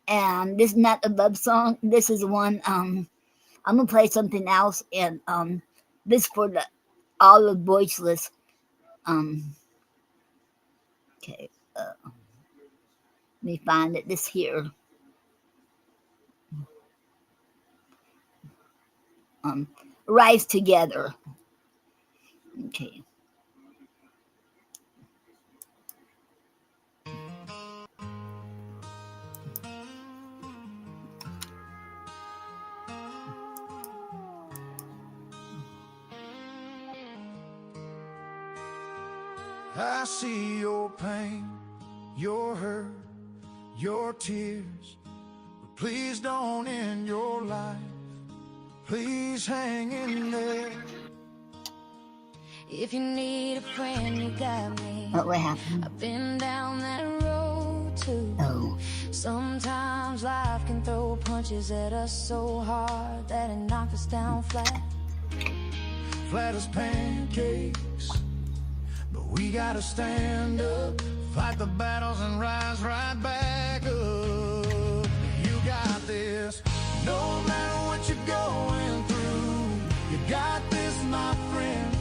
and this is not a love song. This is one I'm gonna play something else, and this for all the voiceless. Okay, let me find it. This here. Rise together. Okay. I see your pain, your hurt, your tears. But please don't end your life. Please hang in there. If you need a friend, you got me. What happened? I've been down that road too. Oh. Sometimes life can throw punches at us so hard that it knocks us down flat. Flat as pancakes. But we gotta stand up, fight the battles and rise right back up. You got this, no matter what you're going through. You got this, my friend.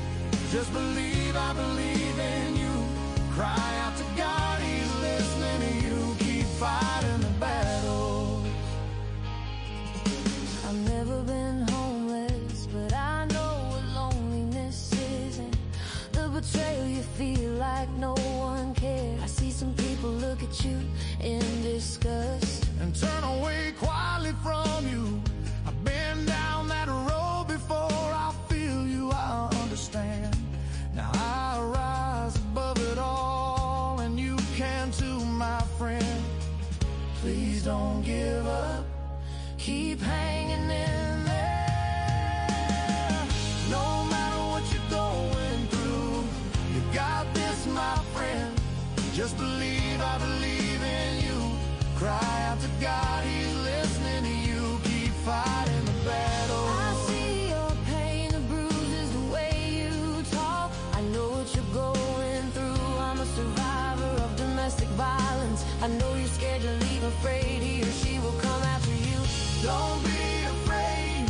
Just believe, I believe in you. Cry out to God, He's listening to you. Keep fighting the battle. I've never been homeless, but I know what loneliness isn't. The betrayal you feel like no one cares. I see some people look at you in disgust and turn away quietly from you. I've been down that road before. I feel you, I understand. Now I rise above it all, and you can too, my friend. Please don't give up. Keep hanging in there. No matter what you're going through, you got this, my friend. Just believe, I believe in you. Cry out to God, He's listening to you. Keep fighting the battle. I see your pain, the bruises, the way you talk. I know what you're going through. I'm a survivor of domestic violence. I know you're scared to leave, afraid he or she will come after you. Don't be afraid.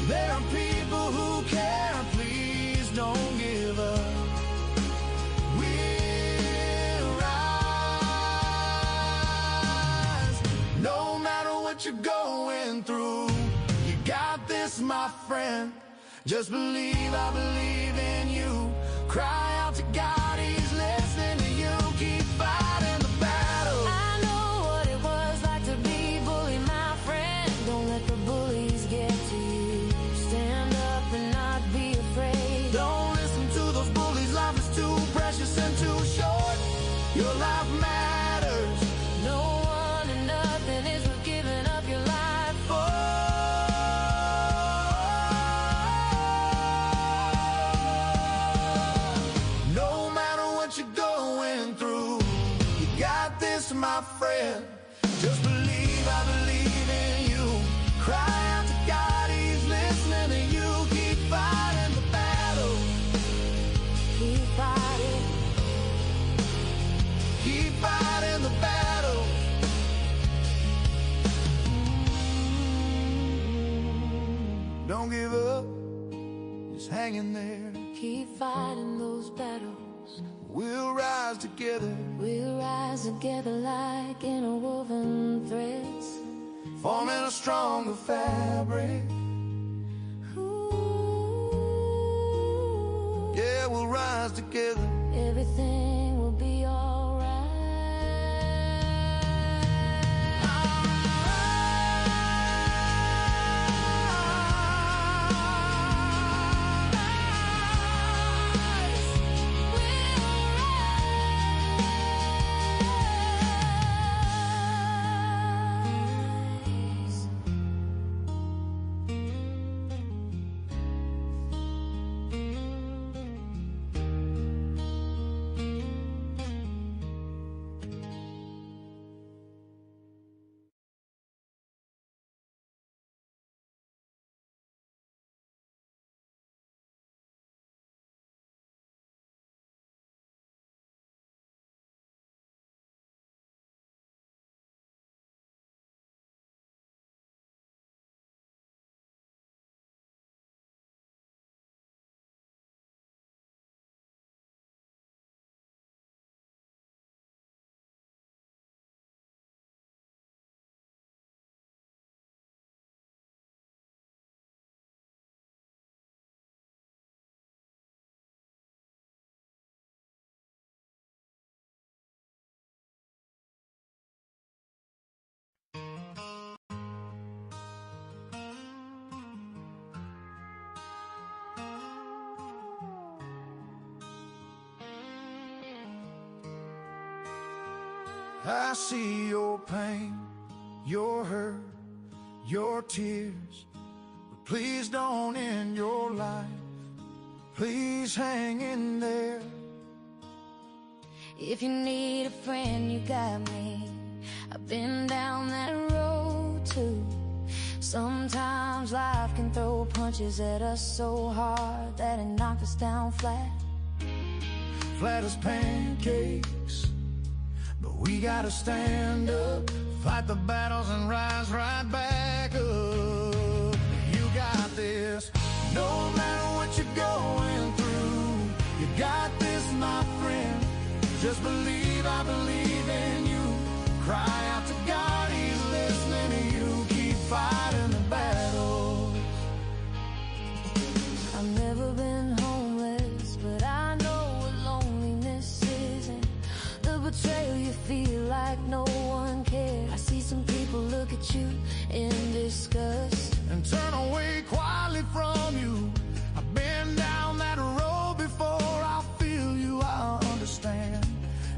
There are people who care. Please don't give up. We'll rise. No matter what you're going through, you got this, my friend. Just believe, I believe in you. Cry out to God, He's listening to you. Keep fighting the battle. I know what it was like to be bullied, my friend. Don't let the bullies get to you. Stand up and not be afraid. Don't listen to those bullies. Life is too precious and too short. Your life matters. No one and nothing is worth giving up your life this, my friend. Just believe, I believe in you. Cry out to God, He's listening to you. Keep fighting the battle. Keep fighting. Keep fighting the battle. Don't give up, just hang in there. Keep fighting those battles. We'll rise together, We'll rise together like interwoven threads, forming a stronger fabric. Ooh, Yeah, we'll rise together. everything will be alright. I see your pain, your hurt, your tears. But please don't end your life. Please hang in there. If you need a friend, you got me. I've been down that road too. Sometimes life can throw punches at us so hard that it knocks us down flat. Flat as pancakes, but we gotta stand up, fight the battles and rise right back up. You got this, no matter what you're going through. You got this, my friend. Just believe, I believe in you. Cry out to God, He's listening to you. Keep fighting the battle. I've never been homeless, but I know what loneliness isn't. The betrayal you feel like no one cares. I see some people look at you in disgust And turn away quietly from you. I've been down that road before. I feel you, I understand.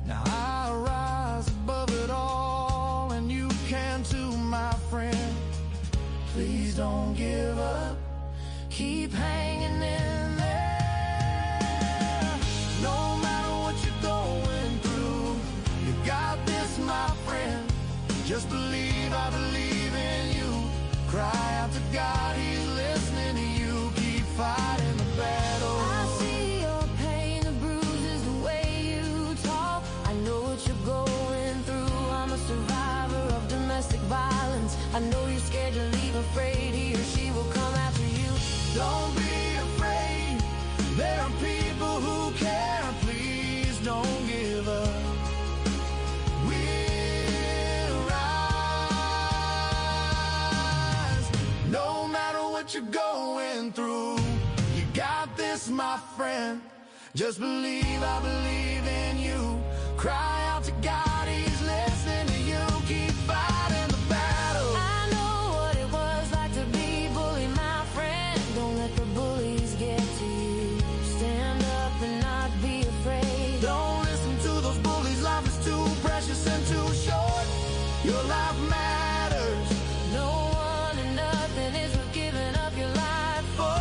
Now I rise above it all, and you can too, my friend. Please don't give up. Keep hanging in there. No matter what you're going through, you got this, my friend. Just believe, I believe in you. Cry out to God, He's listening to you. Keep fighting the battle. I see your pain, the bruises, the way you talk. I know what you're going through. I'm a survivor of domestic violence. I know you're scared to leave, afraid he or she will come after you. Don't be afraid. There are people who care. Please don't give up. We'll rise. No matter what you're going through, you got this, my friend. Just believe, I believe in you. Cry out to God, He's listening to you. Keep fighting the battle. I know what it was like to be bullied, my friend. Don't let the bullies get to you. Stand up and not be afraid. Don't listen to those bullies. Life is too precious and too short. Your life matters. No one and nothing is worth giving up your life for.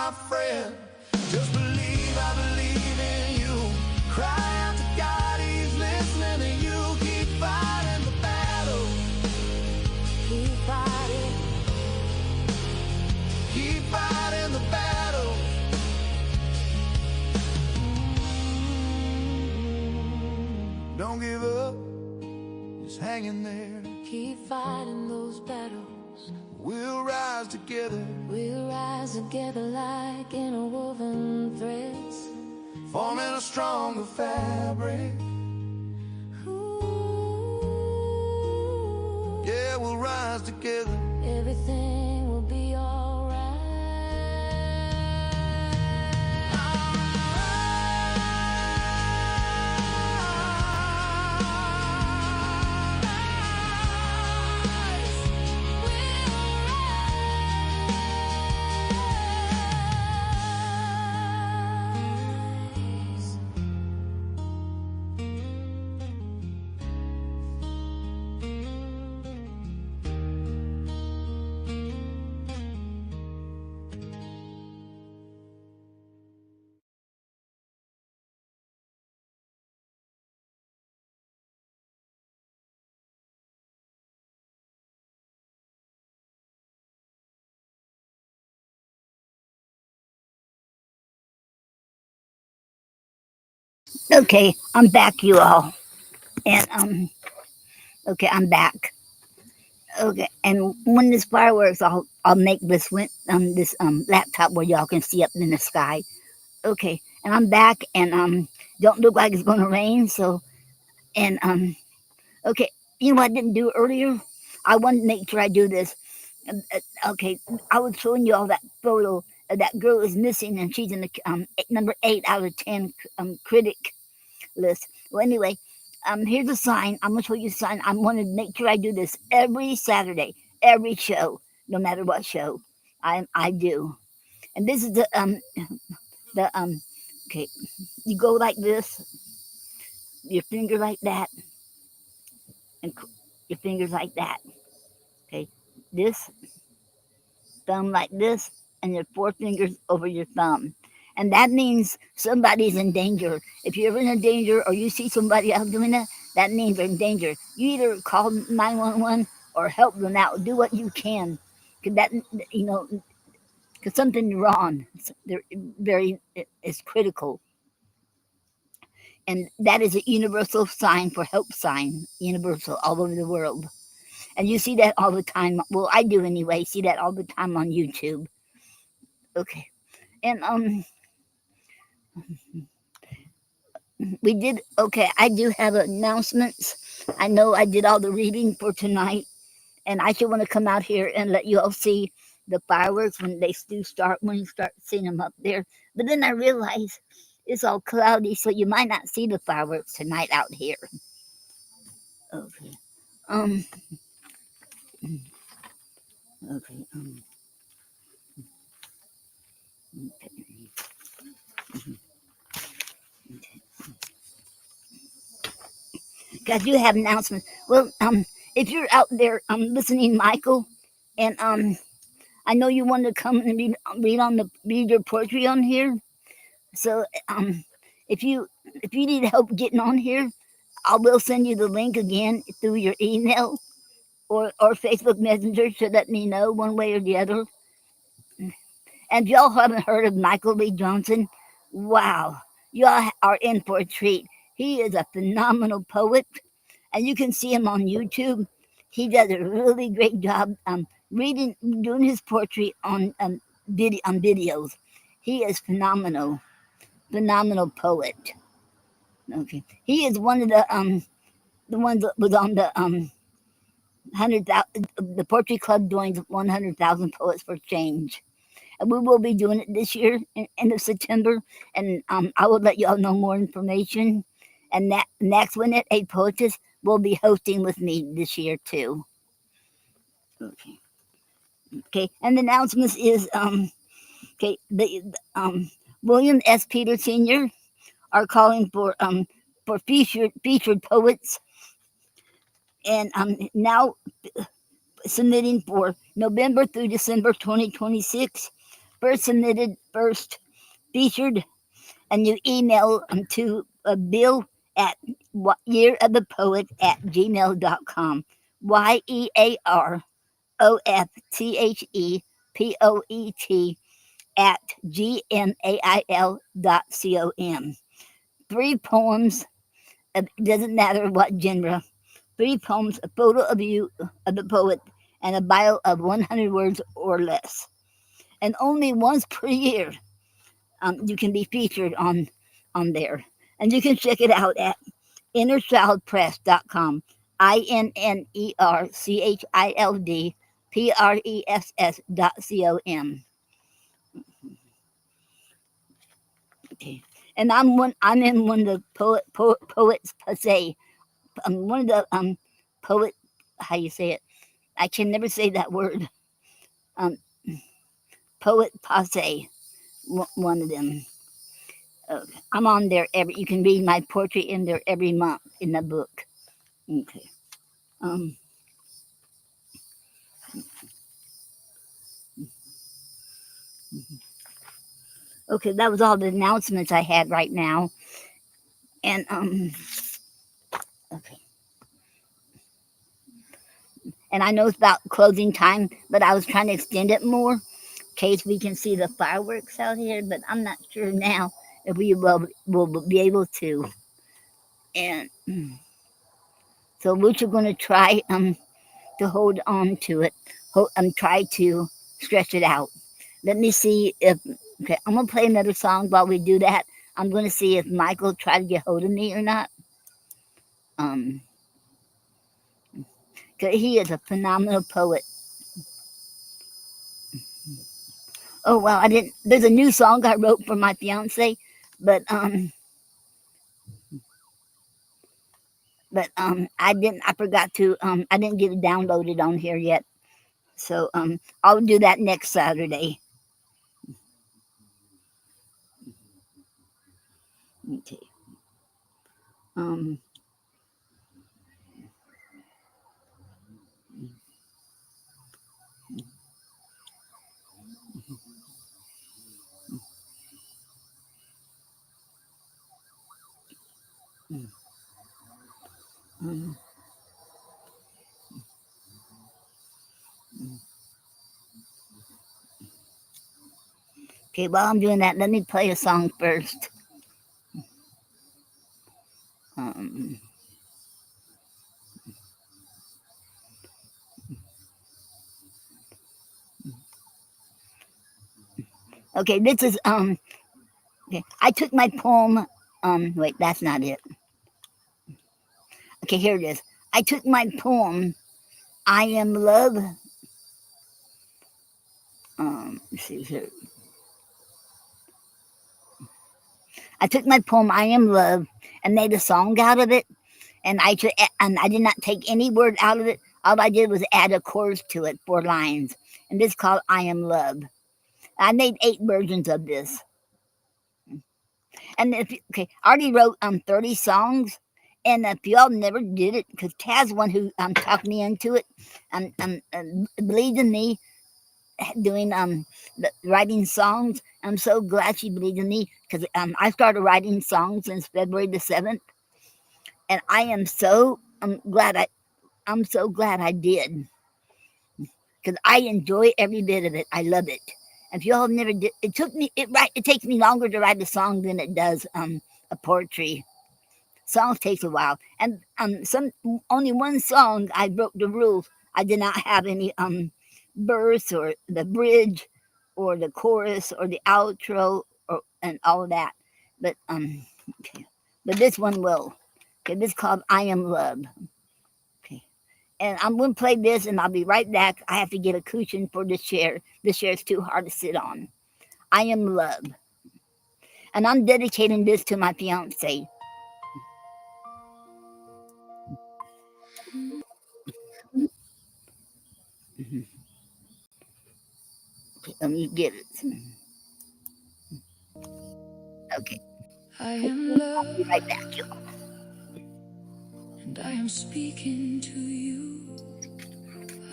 my friend. Just believe, I believe in you. Cry out to God, He's listening to you. Keep fighting the battle. Keep fighting. Keep fighting the battle. Don't give up, just hang in there. Keep fighting those battles. We'll rise together, We'll rise together like interwoven threads. forming a stronger fabric. Ooh, Yeah, we'll rise together. everything will be alright. Okay, I'm back, you all. And okay, I'm back. Okay, and when this fireworks, I'll make this laptop where y'all can see up in the sky. Okay, and I'm back, and don't look like it's gonna rain. So and okay, you know what I didn't do earlier? I wanted to make sure I do this. Okay, I was showing you all that photo. That girl is missing, and she's in the number 8 out of 10 critic list. Well, anyway, here's a sign. I'm gonna show you a sign. I want to make sure I do this every Saturday, every show, no matter what show I do. And this is the. Okay, you go like this, your finger like that, and your fingers like that. Okay, this thumb like this, and your four fingers over your thumb. And that means somebody's in danger. If you're in danger or you see somebody else doing that, that means they're in danger. You either call 911 or help them out. Do what you can. Because that, you know, because something's wrong. They're very, it's critical. And that is a universal sign for help sign, universal all over the world. And you see that all the time. Well, I do anyway. See that all the time on YouTube. Okay, and we did okay. I do have announcements. I know I did all the reading for tonight, and I should want to come out here and let you all see the fireworks when they do start. When you start seeing them up there, but then I realized it's all cloudy, so you might not see the fireworks tonight out here. Okay. Um. Okay. Okay. Because you have announcements. Well, if you're out there, listening, Michael, and I know you wanted to come and read your poetry on here. So if you if you need help getting on here, I will send you the link again through your email or Facebook Messenger to let me know one way or the other. And if y'all haven't heard of Michael Lee Johnson, wow, y'all are in for a treat. He is a phenomenal poet, and you can see him on YouTube. He does a really great job doing his poetry on videos. He is phenomenal, phenomenal poet. Okay, he is one of the ones that was on the 100,000 the poetry club doing 100,000 poets for change. And we will be doing it this year in end of September. And I will let y'all know more information. And that next one at A Poetess will be hosting with me this year too. Okay. Okay. And the announcements is okay. The William S. Peter Sr. are calling for featured poets, and now submitting for November through December 2026 first submitted, first featured, and you email them to Bill at yearofthepoet@gmail.com. YEAROFTHEPOET at gmail.com. 3 poems. It doesn't matter what genre. 3 poems, a photo of you, of the poet, and a bio of 100 words or less. And only once per year, you can be featured on there. And you can check it out at innerchildpress.com. INNERCHILDPRESS.com. Okay. And I'm in one of the poets passe. One of the poet, how you say it? I can never say that word. Um, poet passe. One of them. I'm on there every. You can read my poetry in there every month in the book. Okay. Um, okay, that was all the announcements I had right now. And okay. And I know it's about closing time, but I was trying to extend it more in case we can see the fireworks out here. But I'm not sure now if we will be able to. And so we're just going to try to hold on to it. Try to stretch it out. Let me see if okay. I'm gonna play another song while we do that. I'm gonna see if Michael tried to get hold of me or not. Um, 'Cause he is a phenomenal poet. Oh well, I didn't. There's a new song I wrote for my fiance, but I didn't. I forgot to. I didn't get it downloaded on here yet. So I'll do that next Saturday. Okay. Um. Okay. While I'm doing that, let me play a song first. Um. Okay. This is Okay. I took my poem. Wait, that's not it. Okay, here it is. I took my poem, I Am Love. Let's see here. I took my poem, I Am Love, and made a song out of it. And I did not take any word out of it. All I did was add a chorus to it, 4 lines. And this is called I Am Love. I made 8 versions of this. And I already wrote 30 songs. And if y'all never did it, because Taz one who talked me into it, believed in me, doing writing songs. I'm so glad she believed in me because I started writing songs since February the 7th, and I am so glad I did because I enjoy every bit of it. I love it. If y'all never did, it takes me longer to write a song than it does a poetry. Songs takes a while, and only one song I broke the rules. I did not have any verse or the bridge or the chorus or the outro and all of that. But okay. But this one will. Okay, this is called I Am Love. Okay. And I'm gonna play this and I'll be right back. I have to get a cushion for this chair. This chair is too hard to sit on. I Am Love. And I'm dedicating this to my fiance. Okay, let me get it. Okay. I am I'll be right back. love, and I am speaking to you.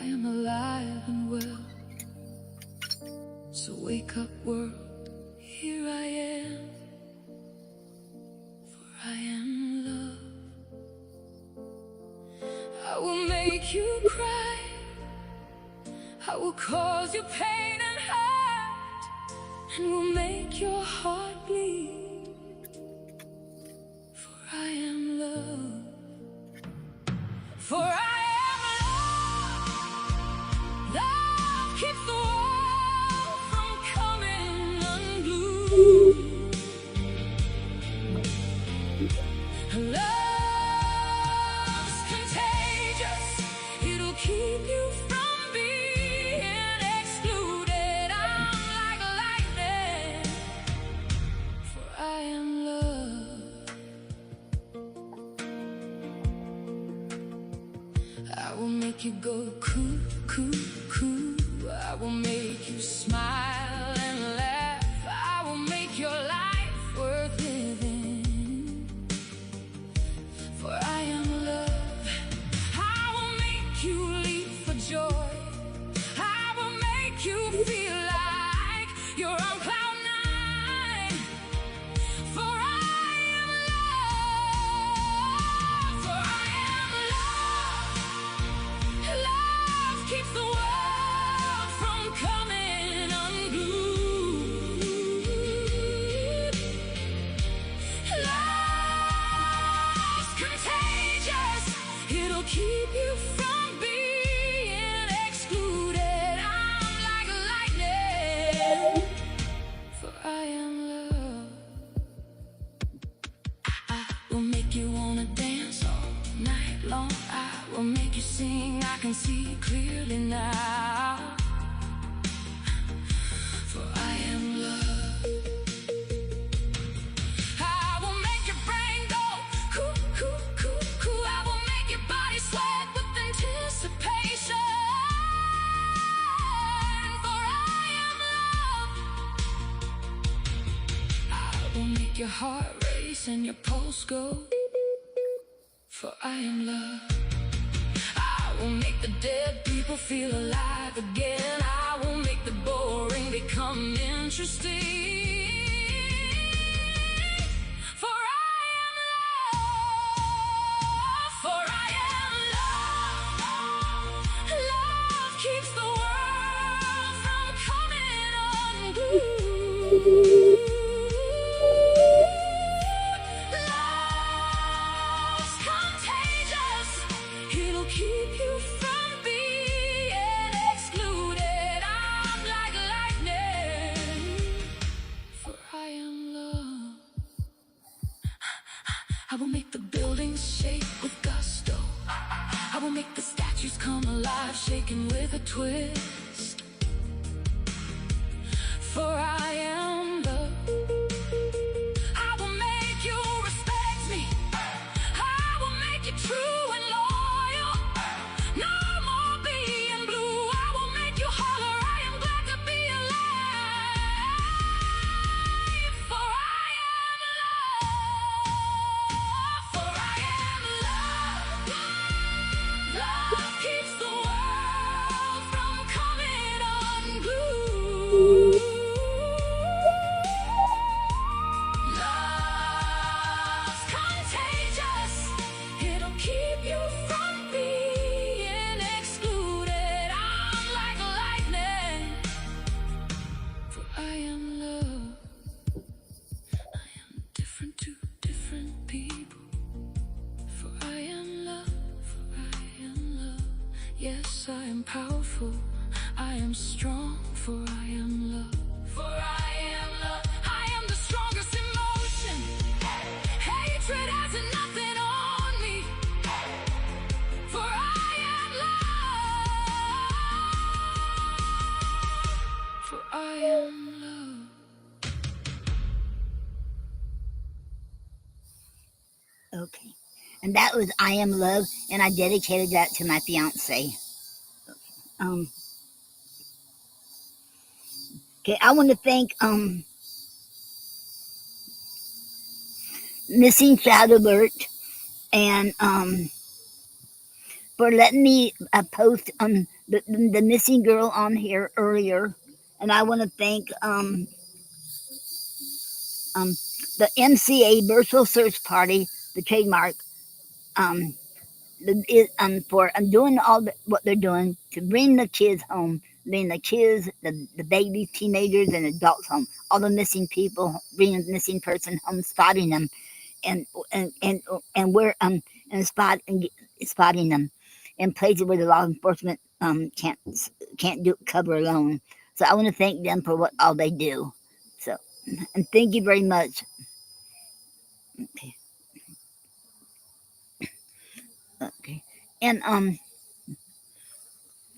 I am alive and well, so wake wake up world, here I am, for I am love. I will make you cry, I will cause you pain and hurt, and will make your heart bleed, for I am love. For I am love. Love keeps the world from coming unglued. Love's contagious. It'll keep you from being excluded. I'm like lightning, for I am love. I will make you go cuckoo. I will make you smile and laugh. I will make your life worth living. For I am love. I will make you leap for joy. I will make you feel like you're on cloud nine. For I am love. For I am love. Love keeps the world from coming unglued. Love's contagious. It'll keep you from being excluded. I'm like lightning, for I am love. I will make you wanna dance all night long. I will make you sing, I can see clearly now. For I am love. I will make your brain go cuckoo. I will make your body sweat with anticipation. For I am love. I will make your heart race and your pulse go. For I am love. I will make the dead people feel alive again. I will make the boring become interesting. For I am love. For I am love. Love keeps the world from coming unglued. Love's contagious. It'll keep you from being excluded. I'm like lightning, for I am love. I will make the buildings shake with gusto. I will make the statues come alive, shaking with a twist. For I am love. I will make you respect me. I will make you true and loyal. No more being blue. I will make you holler, I am glad to be alive. For I am love. For I am love. Love keeps the world from coming unglued. Love's contagious. It'll keep you from being excluded. I'm like lightning, for I am love. I am different to different people. For I am love, for I am love. Yes, I am powerful, I am strong, for I am love. For I am love, I am the strongest emotion. Hatred has nothing on me. For I am love. For I am love. Okay. And that was I Am Love, and I dedicated that to my fiance. Um, okay, I want to thank Missing Child Alert and for letting me post the missing girl on here earlier, And I want to thank um, the MCA Virtual Search Party, the trademark, um, for doing what they're doing to bring the kids home, bring the kids, the babies, teenagers, and adults home. All the missing people, bringing the missing person home, spotting them, and and and and we're spotting them in places where the law enforcement can't do cover alone. So I want to thank them for what all they do. So and thank you very much. Okay, okay, and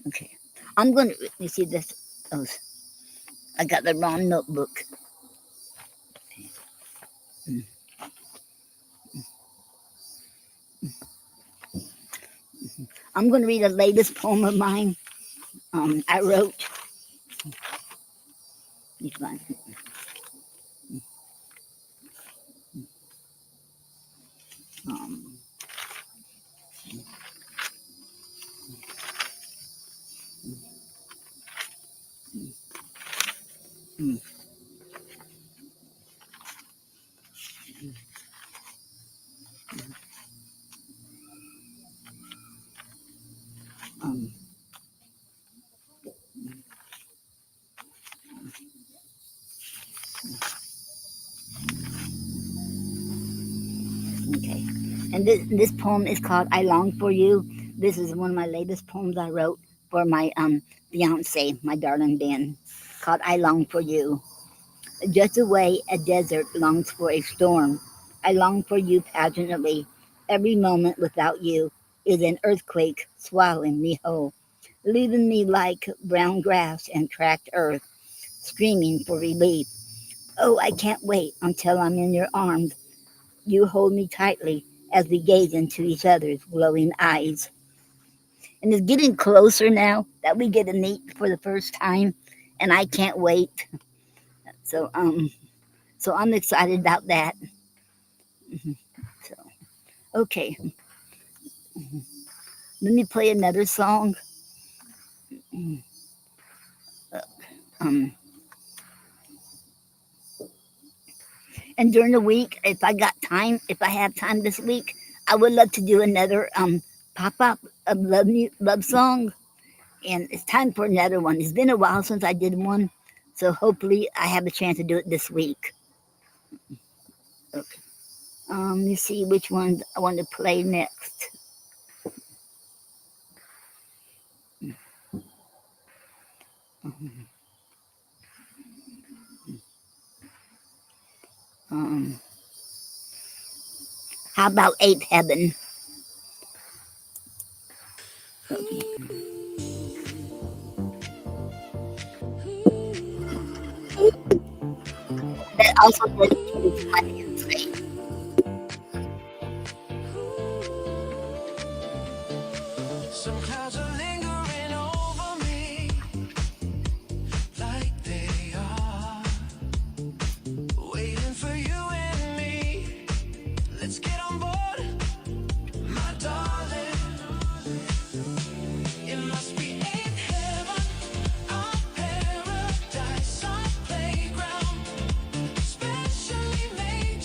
okay, I'm gonna let me see this. Oh, I got the wrong notebook. I'm gonna read the latest poem of mine. I wrote. Um, mm, um, okay. And this poem is called "I Long for You." This is one of my latest poems I wrote for my fiance, my darling Ben, called "I Long for You." Just the way a desert longs for a storm, I long for you passionately. Every moment without you is an earthquake swallowing me whole, leaving me like brown grass and cracked earth, screaming for relief. Oh, I can't wait until I'm in your arms. You hold me tightly as we gaze into each other's glowing eyes. And it's getting closer now that we get to meet for the first time, and I can't wait. So so I'm excited about that. So okay, let me play another song. Um, and during the week, if I got time, if I have time this week, I would love to do another pop up of love song. And it's time for another one. It's been a while since I did one, so hopefully I have a chance to do it this week. Okay. Let me see which ones I want to play next. Um, how about Eighth Heaven? That also dedicated to my fiance. Some clouds are lingering over me like they are waiting for you and me. Let's get on board, my darling. It must be eighth heaven, our paradise, our playground, specially made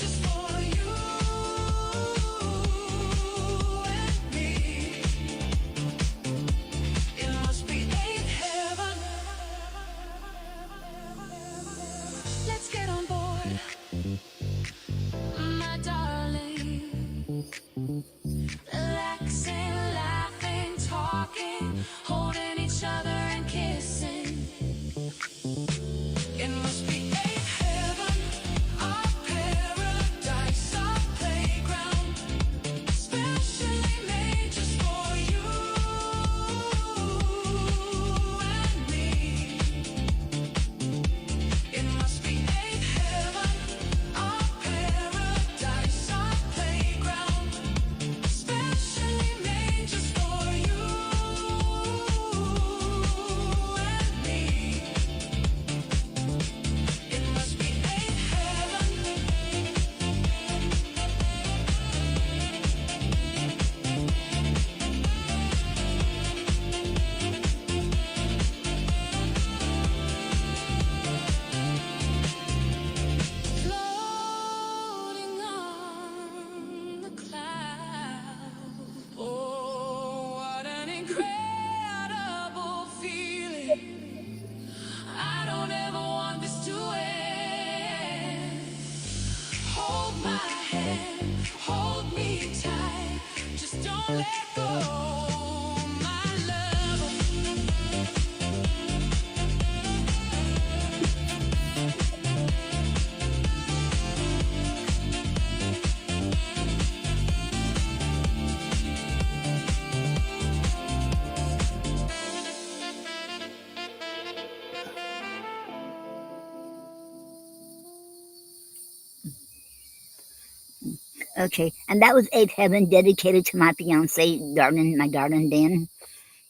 Okay, and that was Eighth Heaven, dedicated to my fiance, my darling Dan.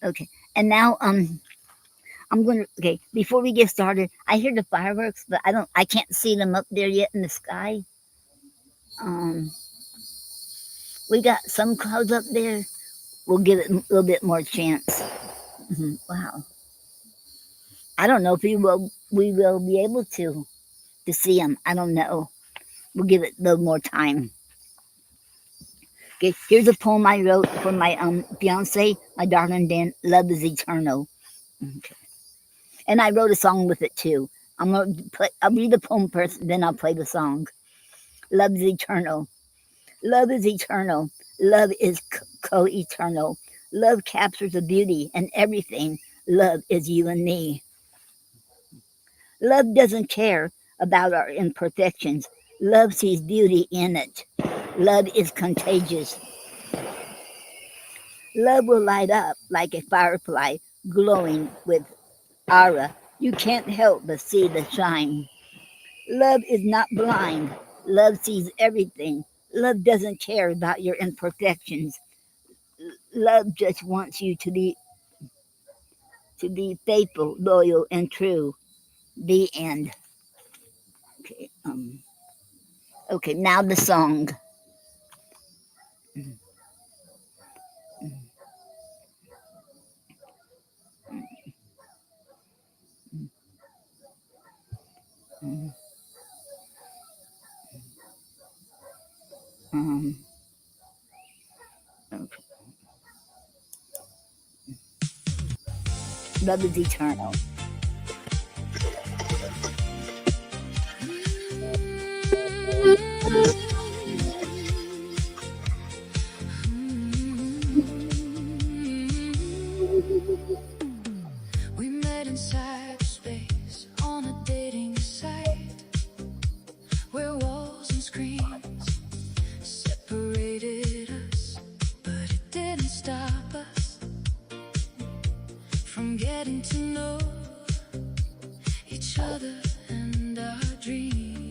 Okay, and now I'm gonna. Okay, before we get started, I hear the fireworks, but I can't see them up there yet in the sky. Um, we got some clouds up there. We'll give it a little bit more chance. Wow, I don't know if we will be able to see them. I don't know. We'll give it a little more time. Okay, here's a poem I wrote for my fiance, my darling Dan. Love is eternal. Okay. And I wrote a song with it too. I'll read the poem first, then I'll play the song. Love is eternal. Love is eternal. Love is co-eternal. Love captures the beauty and everything. Love is you and me. Love doesn't care about our imperfections. Love sees beauty in it. Love is contagious. Love will light up like a firefly glowing with aura. You can't help but see the shine. Love is not blind. Love sees everything. Love doesn't care about your imperfections. Love just wants you to be faithful, loyal, and true. The end. Okay. Okay. Now the song. Um, okay. Love is eternal. We met in cyberspace on a dating site where walls and screens separated us, but it didn't stop us from getting to know each other and our dreams.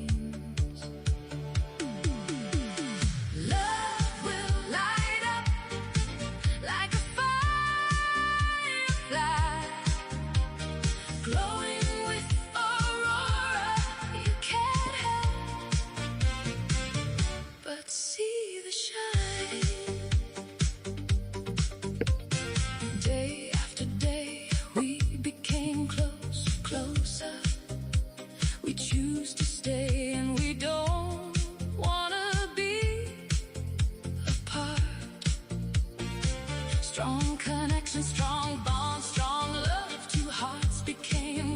Love will light up like a firefly, glowing with aurora. You can't help but see the shine. Day after day, we became closer. We choose to stay, and we don't wanna be apart. Strong connection, strong bond, strong love. Two hearts became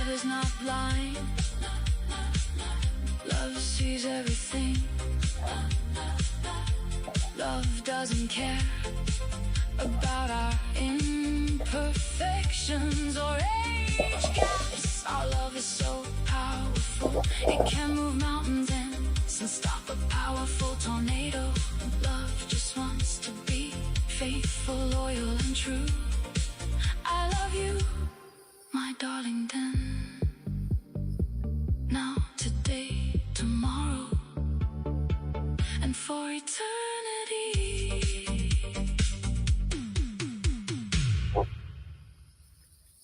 Love is not blind. Love sees everything. Love doesn't care about our imperfections or age gaps. Our love is so powerful, it can move mountains and stop a powerful tornado. Love just wants to be faithful, loyal, and true. I love you, my darling, then, now, today, tomorrow, and for eternity.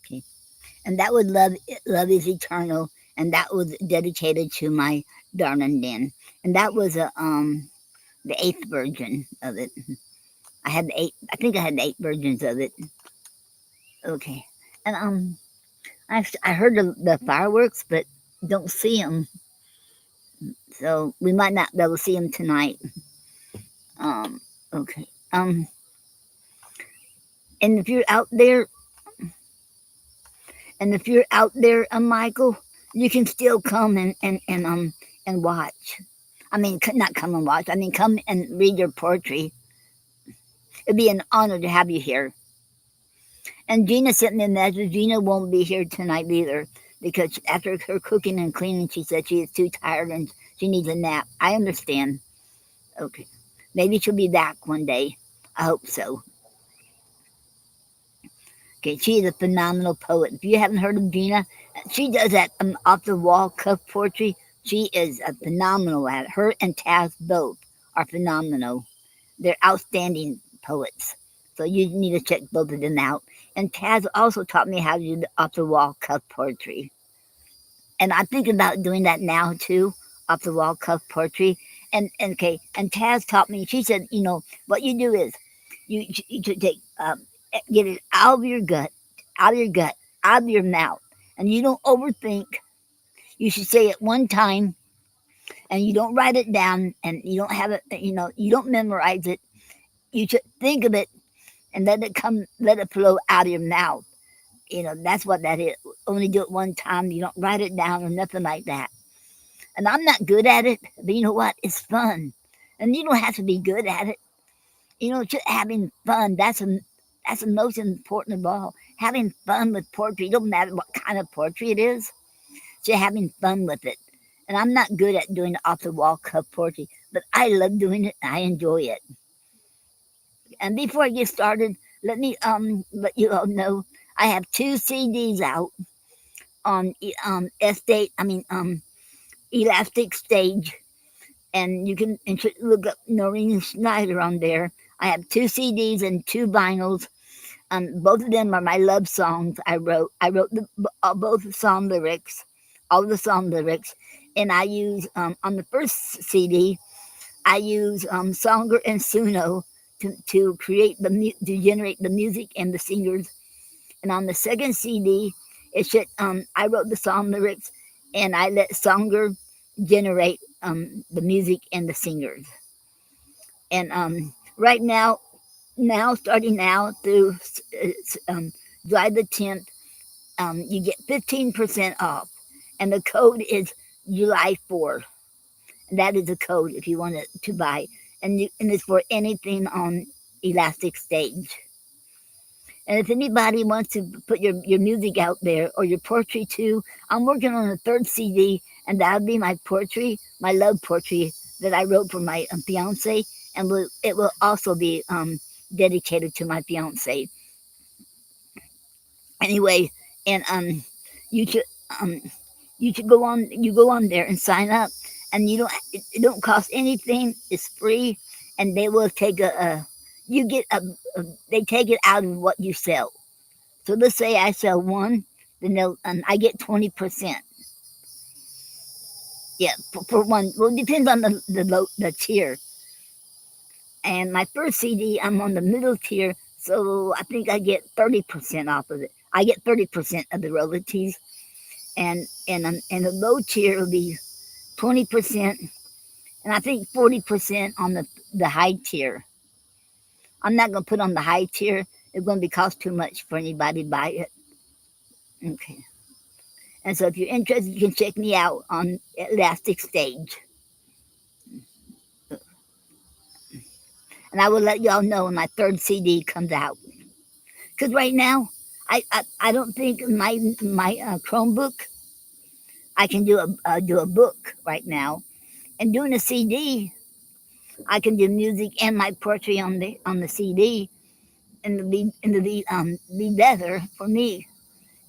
Okay. And that was Love is Eternal, and that was dedicated to my darling Den. And that was the 8th version of it. I had the 8. I think I had the 8 versions of it. Okay. And I heard the fireworks, but don't see them. So we might not be able to see them tonight. Okay. And if you're out there, Michael, you can still come and watch. I mean, not come and watch. I mean, come and read your poetry. It'd be an honor to have you here. And Gina sent me a message. Gina won't be here tonight either because after her cooking and cleaning, she said she is too tired and she needs a nap. I understand. Okay. Maybe she'll be back one day. I hope so. Okay, she is a phenomenal poet. If you haven't heard of Gina, she does that off the wall cuff poetry. She is a phenomenal at it. Her and Taz both are phenomenal. They're outstanding poets. So you need to check both of them out. And Taz also taught me how to do the off the wall cuff poetry. And I'm thinking about doing that now too, off the wall cuff poetry. And Taz taught me. She said, what you do is you should take get it out of your gut, out of your mouth, and you don't overthink. You should say it one time, and you don't write it down, and you don't have it. You don't memorize it. You should think of it and let it flow out of your mouth. That's what that is. Only do it one time. You don't write it down or nothing like that. And I'm not good at it, but you know what? It's fun, and you don't have to be good at it. Just having fun. That's the most important of all. Having fun with poetry. It don't matter what kind of poetry it is. Just having fun with it. And I'm not good at doing off the wall cuff poetry, but I love doing it. I enjoy it. And before I get started, let me let you all know I have 2 CDs out on Estate. Elastic Stage, and you can look up Noreen Snyder on there. I have 2 CDs and 2 vinyls. Both of them are my love songs I wrote. I wrote both song lyrics, all the song lyrics, and I use on the first CD, I use Songer and Suno to create to generate the music and the singers. And on the second CD, I wrote the song lyrics, and I let Songer generate the music and the singers. And right now, starting now through July the 10th, you get 15% off, and the code is July 4. That is the code if you want to buy, and it's for anything on Elastic Stage. And if anybody wants to put your music out there or your poetry too, I'm working on a 3rd CD, and that'll be my poetry, my love poetry that I wrote for my fiance, and it will also be dedicated to my fiance. Anyway, and you should go on there and sign up, and it don't cost anything. It's free, and they will take they take it out of what you sell. So let's say I sell one, then I get 20%. Yeah, for one. Well, it depends on the tier. And my first CD, I'm on the middle tier, so I think I get 30% off of it. I get 30% of the royalties, and the low tier will be 20%, and I think 40% on the high tier. I'm not gonna put on the high tier. It's gonna be cost too much for anybody to buy it. Okay. And so if you're interested, you can check me out on Elastic Stage. And I will let y'all know when my third CD comes out. Because right now, I don't think my Chromebook, I can do a book right now. And doing a CD, I can do music and my poetry on the CD, and be better for me.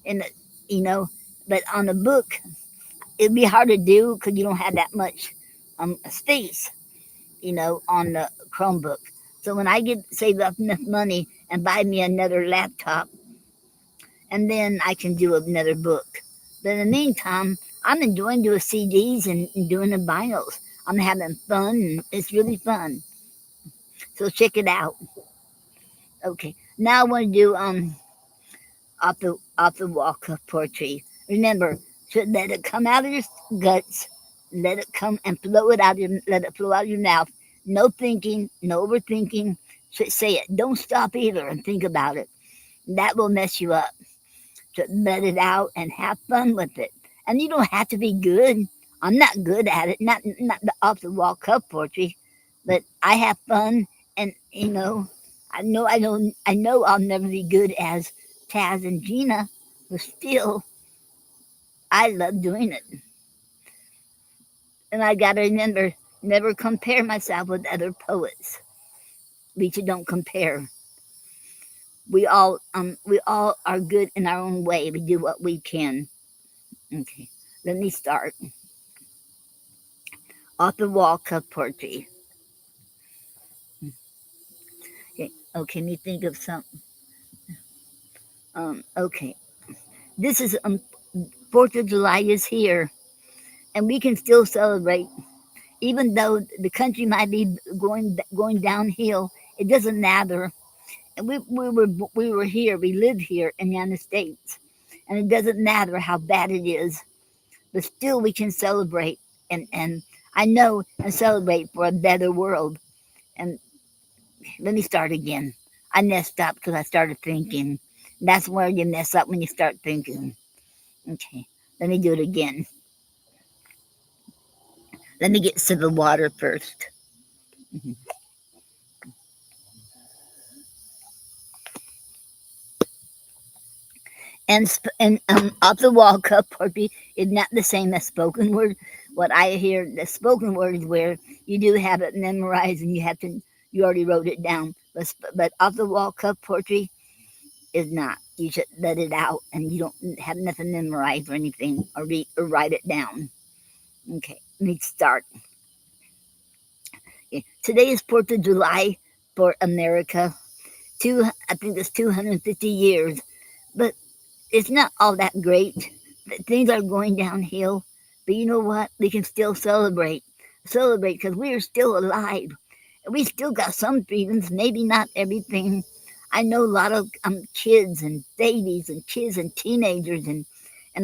And you know, but on a book, it'd be hard to do because you don't have that much space, on the Chromebook. So when I get save up enough money and buy me another laptop, and then I can do another book. But in the meantime, I'm enjoying doing CDs and doing the vinyls. I'm having fun, and it's really fun. So check it out. Okay, now I want to do off the wall poetry. Remember, to let it come out of your guts, let it come and flow it out. Let it flow out of your mouth. No thinking, no overthinking. Say it. Don't stop either and think about it. That will mess you up. To let it out and have fun with it. And you don't have to be good. I'm not good at it. Not the off the wall cup poetry, but I have fun, and I know I'll never be good as Taz and Gina, but still I love doing it. And I gotta remember, never compare myself with other poets. We should don't compare. We all are good in our own way. We do what we can. Okay, let me start. Off the wall cup poetry. Okay, okay, let me think of some. Okay, this is 4th of July is here, and we can still celebrate, even though the country might be going downhill. It doesn't matter. And we were here. We live here in the United States, and it doesn't matter how bad it is, but still we can celebrate, and I know, and celebrate for a better world. And let me start again. I messed up because I started thinking. That's where you mess up, when you start thinking. Okay, let me do it again. Let me get a sip of water first. Mhm. And off the wall cup poetry is not the same as spoken word. What I hear, the spoken word is where you do have it memorized and you already wrote it down. But off the wall cup poetry is not. You should let it out, and you don't have nothing memorized or anything, or read or write it down. Okay, let me start. Okay. Today is 4th of July for America. I think it's 250 years, but it's not all that great. Things are going downhill, but you know what? We can still celebrate because we are still alive. We still got some freedoms, maybe not everything. I know a lot of kids and babies and kids and teenagers and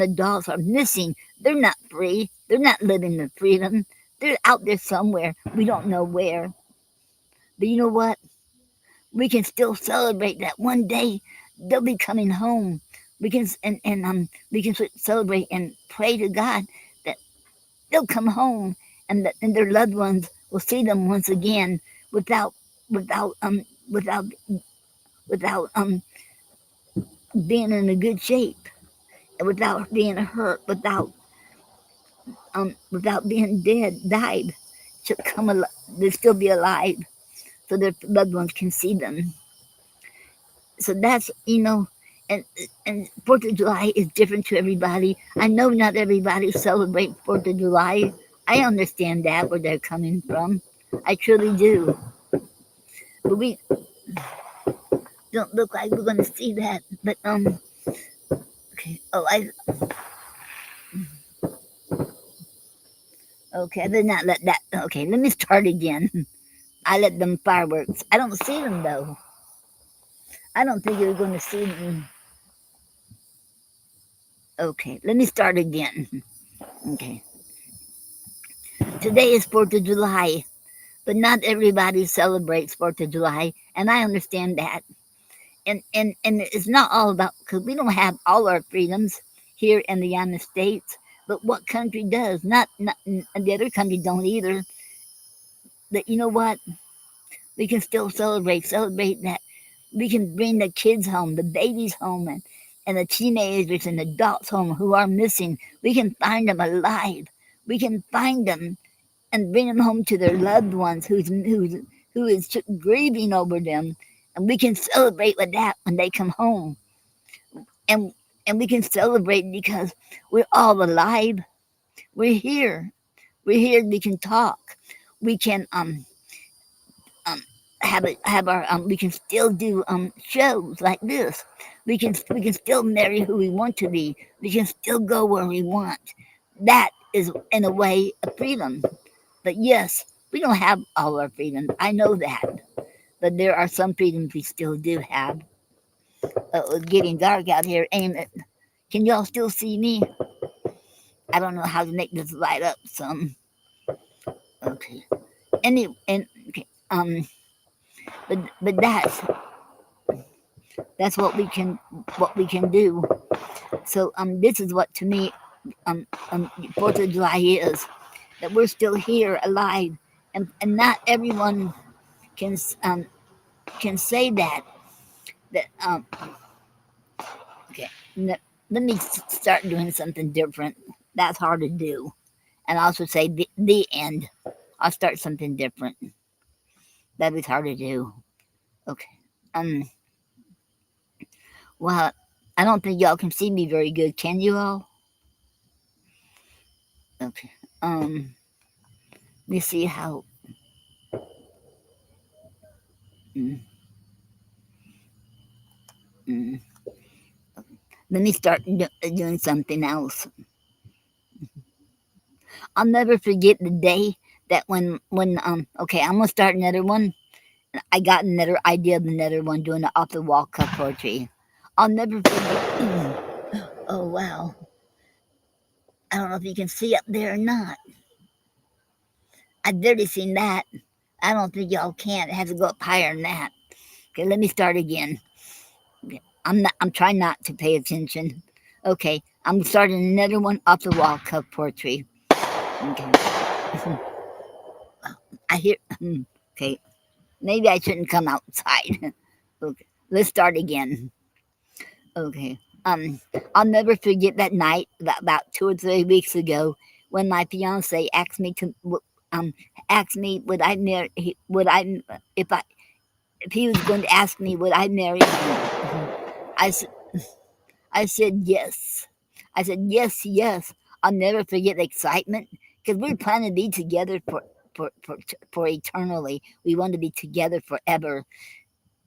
adults are missing. They're not free. They're not living the freedom. They're out there somewhere. We don't know where. But you know what? We can still celebrate that one day they'll be coming home. We can celebrate and pray to God that they'll come home, and their loved ones will see them once again without without um without without being in a good shape, without being hurt, without being died. To they'll still be alive, so their loved ones can see them. So that's, and 4th of July is different to everybody. I know not everybody celebrates 4th of July. I understand that, where they're coming from. I truly do. But we don't look like we're gonna see that. But okay. Okay, I did not let that. Okay, let me start again. I let them fireworks. I don't see them though. I don't think you're gonna see them. Okay, let me start again. Okay. Today is 4th of July, but not everybody celebrates 4th of July, and I understand that. And it's not all about, because we don't have all our freedoms here in the United States. But what country does? Not the other countries don't either. But you know what? We can still celebrate that we can bring the kids home, the babies home, and the teenagers and adults home who are missing. We can find them alive. We can find them and bring them home to their loved ones who is grieving over them, and we can celebrate with that when they come home, and and we can celebrate because we're all alive. We're here. We're here. We can talk. We can um have our we can still do shows like this. We can still marry who we want to be. We can still go where we want. That is in a way a freedom. But yes, we don't have all our freedoms. I know that. But there are some freedoms we still do have. It's getting dark out here, ain't it? Can y'all still see me? I don't know how to make this light up some. Okay. Okay. But that's what we can do. So this is what to me 4th of July is, that we're still here alive, and not everyone can can say that that okay. Let me start doing something different. That's hard to do, and I also say the end. I'll start something different. That is hard to do. Okay. Um. Well, I don't think y'all can see me very good. Can you all? Okay. Let me see how. Mm, mm. Let me start doing something else. I'll never forget the day that when okay, I'm gonna start another one. I got another idea of another one doing the off the wall cup poetry. I'll never forget. Oh wow! I don't know if you can see up there or not. I've barely seen that. I don't think y'all can. It has to go up higher than that. Okay, let me start again. Okay, I'm trying not to pay attention. Okay, I'm starting another one off the wall cup poetry. Okay. I hear. Okay, maybe I shouldn't come outside. Okay, let's start again. Okay. I'll never forget that night about 2 or 3 weeks ago when my fiance asked me to um asked me would I marry would I if he was going to ask me would I marry him. I I said yes. I said yes, yes. I'll never forget the excitement because we're planning to be together for eternally. We want to be together forever.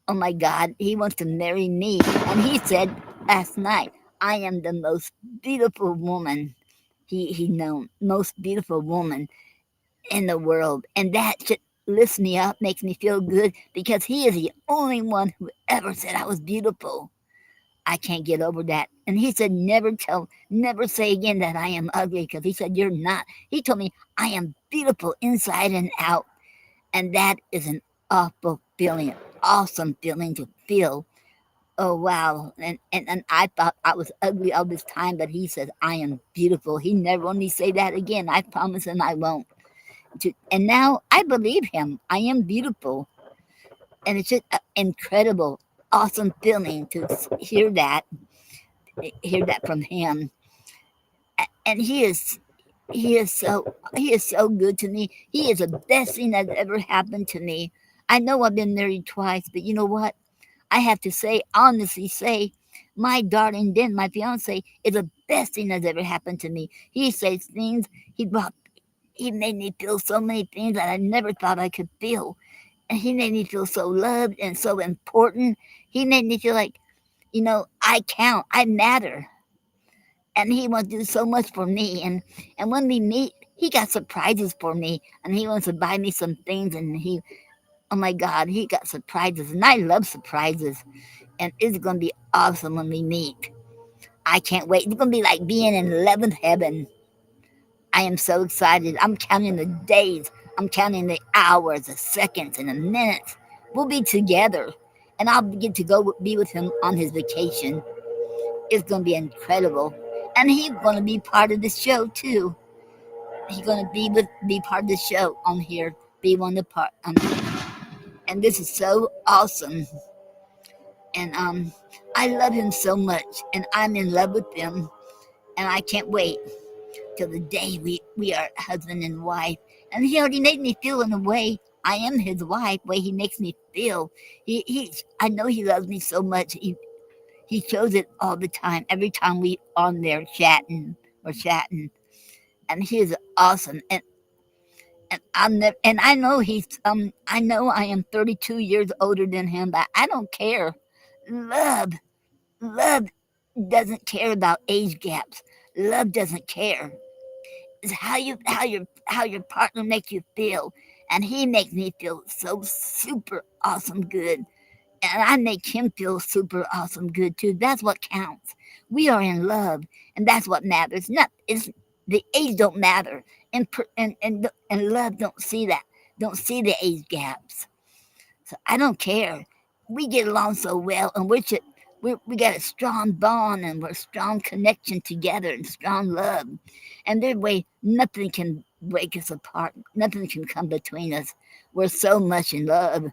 Oh my God, he wants to marry me. And he said last night, I am the most beautiful woman he known, most beautiful woman in the world. And that should lifts me up, makes me feel good because he is the only one who ever said I was beautiful. I can't get over that. And he said, never say again that I am ugly because he said, you're not. He told me I am beautiful inside and out. And that is an awful feeling, awesome feeling to feel. Oh wow. And I thought I was ugly all this time, but he says I am beautiful. He never let me say that again. I promise him I won't. And now I believe him. I am beautiful. And it's just an incredible, awesome feeling to hear that from him. And he is so good to me. He is the best thing that's ever happened to me. I know I've been married twice, but you know what? I have to say, honestly say, my darling Den, my fiance, is the best thing that's ever happened to me. He says things, he made me feel so many things that I never thought I could feel. And he made me feel so loved and so important. He made me feel like, I count, I matter. And he wants to do so much for me. And when we meet, he got surprises for me. And he wants to buy me some things. And oh my God, he got surprises. And I love surprises. And it's going to be awesome when we meet. I can't wait. It's going to be like being in 11th heaven. I am so excited. I'm counting the days. I'm counting the hours, the seconds, and the minutes. We'll be together. And I'll get to go be with him on his vacation. It's going to be incredible. and he's gonna be part of the show too. He's gonna be part of the show on here, be one of the part and this is so awesome. And I love him so much, and I'm in love with him, and I can't wait till the day we are husband and wife. And he already made me feel in a way I am his wife, way he makes me feel. I know he loves me so much. He shows it all the time. Every time we on there chatting or chatting, and he is awesome. And I'm never, and I know I know I am 32 years older than him, but I don't care. Love, love doesn't care about age gaps. Love doesn't care. It's how your partner makes you feel, and he makes me feel so super awesome good, and I make him feel super awesome good too. That's what counts. We are in love, and that's what matters. Not it's the age don't matter, and love don't see that. Don't see the age gaps. So I don't care. We get along so well, and we got a strong bond, and we're a strong connection together, and strong love. And there's way nothing can break us apart. Nothing can come between us. We're so much in love,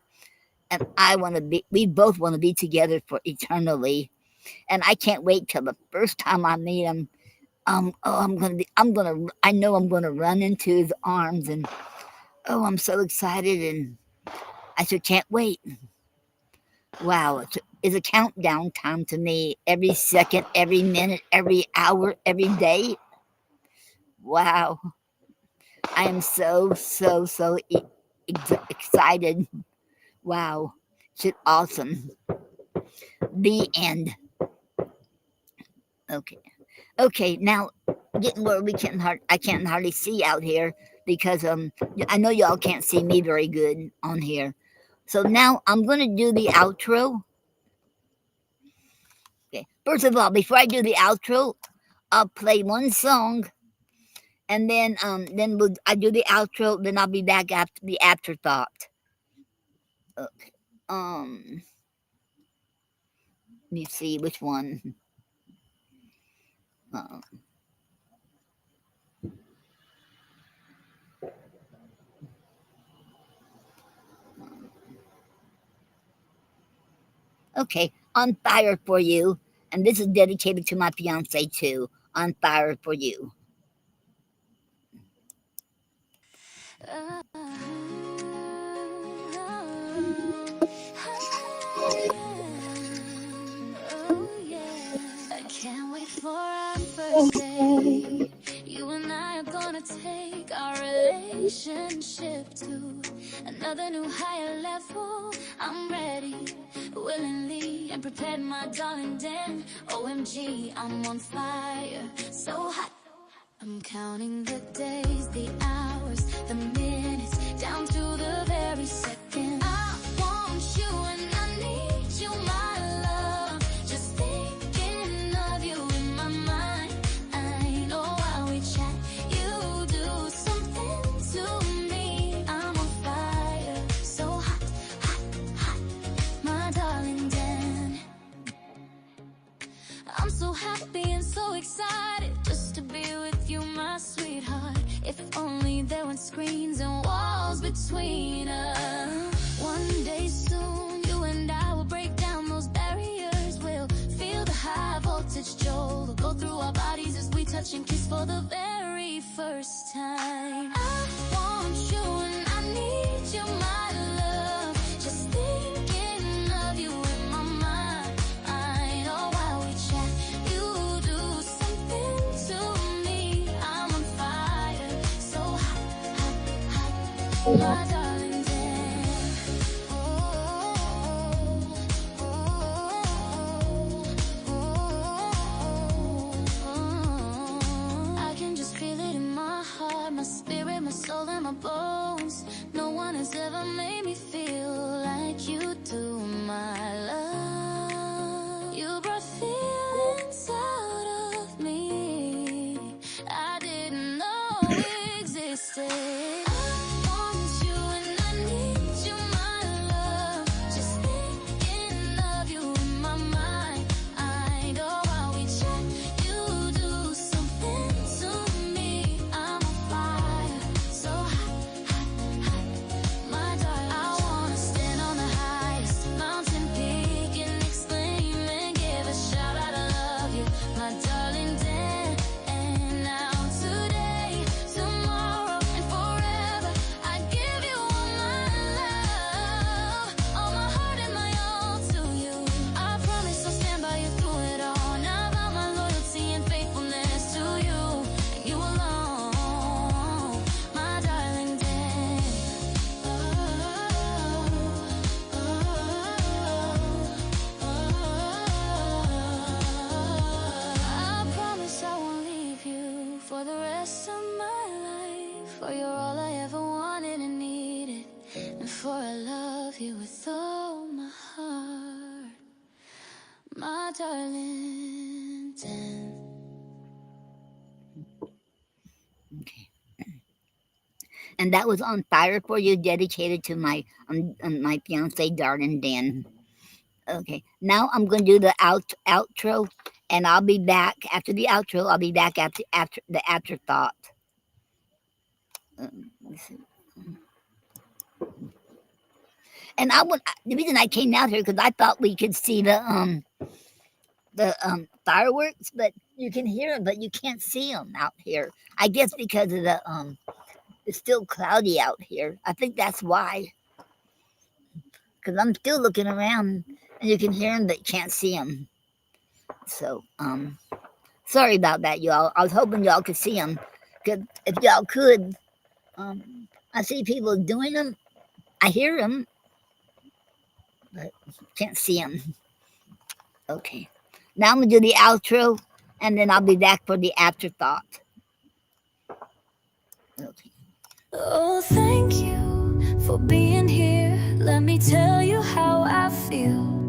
and I want to be. We both want to be together for eternally. And I can't wait till the first time I meet him. Oh, I know I'm gonna run into his arms, and oh, I'm so excited, and I just can't wait. Wow, it's a countdown time to me. Every second, every minute, every hour, every day. Wow, I am excited. Wow, shit, awesome. The end. Okay, okay. Now, getting where I can't hardly see out here because I know y'all can't see me very good on here. So now I'm gonna do the outro. Okay. First of all, before I do the outro, I'll play one song, and then I do the outro. Then I'll be back after the afterthought. Okay. Let me see which one. Uh, okay, on fire for you, and this is dedicated to my fiance too. On fire for you. I can't wait for our first day. You and I are gonna take our relationship to another new higher level. I'm ready, willingly, and prepared, my darling. Then, OMG, I'm on fire, so hot. I'm counting the days, the hours, the minutes, down to the very second. I want you and I need you, my love. Just thinking of you in my mind. I know while we chat, you do something to me. I'm on fire, so hot, hot, hot, my darling Dan. I'm so happy and so excited just to be with you, my sweetheart. If only there weren't screens and walls between us. One day soon, you and I will break down those barriers. We'll feel the high voltage jolt. We'll go through our bodies as we touch and kiss for the very first time. I want you and I need you, my love. Just thinking of you in my mind. I know while we chat, you do something to me. I'm on fire, so hot, hot, hot, my darling Dan. I can just feel it in my heart, my spirit, my soul, and my bones. No one has ever made me feel like you do, my love. You brought feelings out of me I didn't know existed. I want you for the rest of my life. For you're all I ever wanted and needed, and for I love you with all my heart, my darling. Okay. And that was on fire for you, dedicated to my fiance, darling Dan. Okay, now I'm going to do the outro, and I'll be back after the outro. I'll be back after the afterthought. Let's see. And the reason I came out here because I thought we could see the fireworks, but you can hear them, but you can't see them out here. I guess because of it's still cloudy out here. I think that's why. Because I'm still looking around, and you can hear them, but can't see them. So, sorry about that, y'all. I was hoping y'all could see them. Because if y'all could, I see people doing them. I hear them, but can't see them. Okay. Now I'm going to do the outro, and then I'll be back for the afterthought. Okay. Oh, thank you for being here. Let me tell you how I feel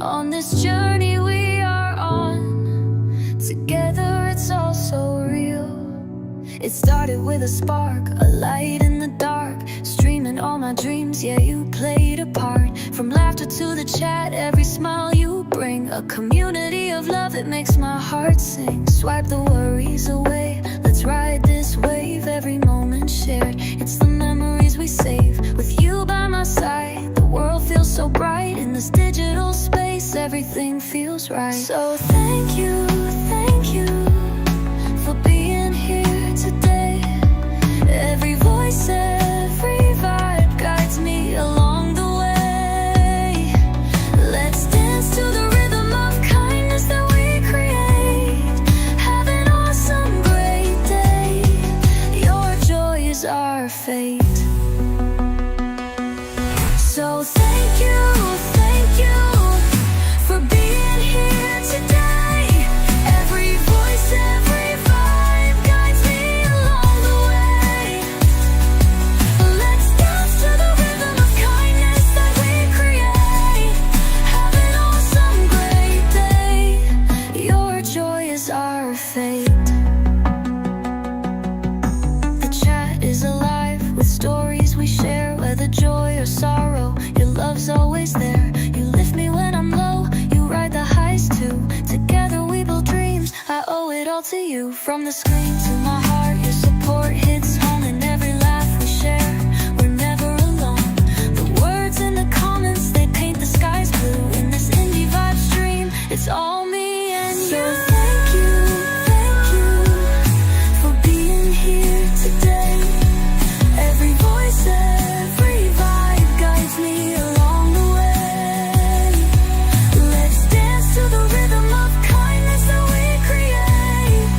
on this journey we are on. Together it's all so real. It started with a spark, a light in the dark, streaming all my dreams, yeah, you played a part. From laughter to the chat, every smile you bring, a community of love, it makes my heart sing. Swipe the worries away, let's ride this wave. Every moment shared, it's the memories we save. With you by my side, the world feels so bright. In this digital space, everything feels right. So thank you for being here today. Every voice, every vibe guides me along the way. Let's dance to the rhythm of kindness that we create. Have an awesome, great day. Your joy is our fate. So thank you for being here today. Every voice, every vibe guides me along the way. Let's dance to the rhythm of kindness that we create. Have an awesome, great day. Your joy is our fate. The chat is alive with stories we share, whether joy or sorrow. Your love's always there. You lift me when I'm low, you ride the highs too. Together we build dreams, I owe it all to you. From the screen to my heart, your support hits home. In every laugh we share, we're never alone. The words in the comments, they paint the skies blue. In this indie vibe stream, it's all me and you. So thank you for being here today. Every voice, every vibe guides me along the way. Let's dance to the rhythm of kindness that we create.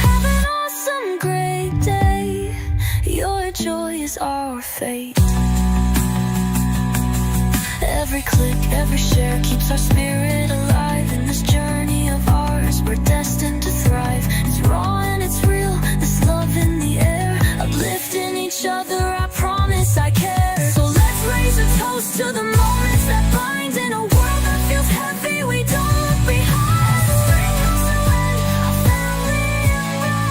Have an awesome, great day. Your joy is our fate. Every click, every share keeps our spirit alive. In this journey of ours, we're destined to thrive. It's raw and it's real, this love in the air. Uplifting each other, I promise I care. So let's raise a toast to the moments that bind. In a world that feels heavy, we don't look behind. As the rain comes to end, our family unite.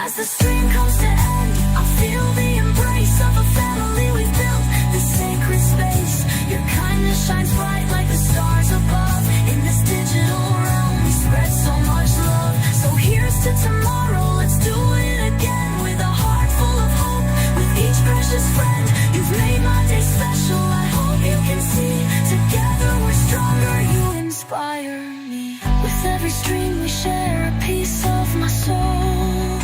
As the stream comes to end, I feel the embrace of a family we've built. This sacred space, your kindness shines bright like the stars above. In this digital realm, we spread so much love. So here's to tomorrow, let's do it again. With a heart full of hope, with each precious friend. You've made my day special, I hope you can see. Together we're stronger, you inspire me. With every stream we share a piece of my soul.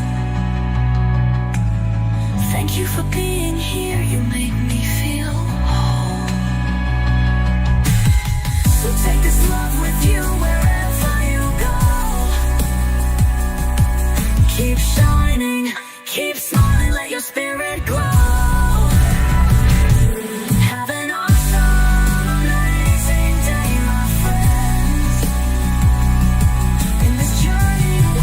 Thank you for being here, you make me feel whole. So take this love with you wherever you go. Keep shining, keep smiling, let your spirit grow. Have an awesome, amazing day, my friends. In this journey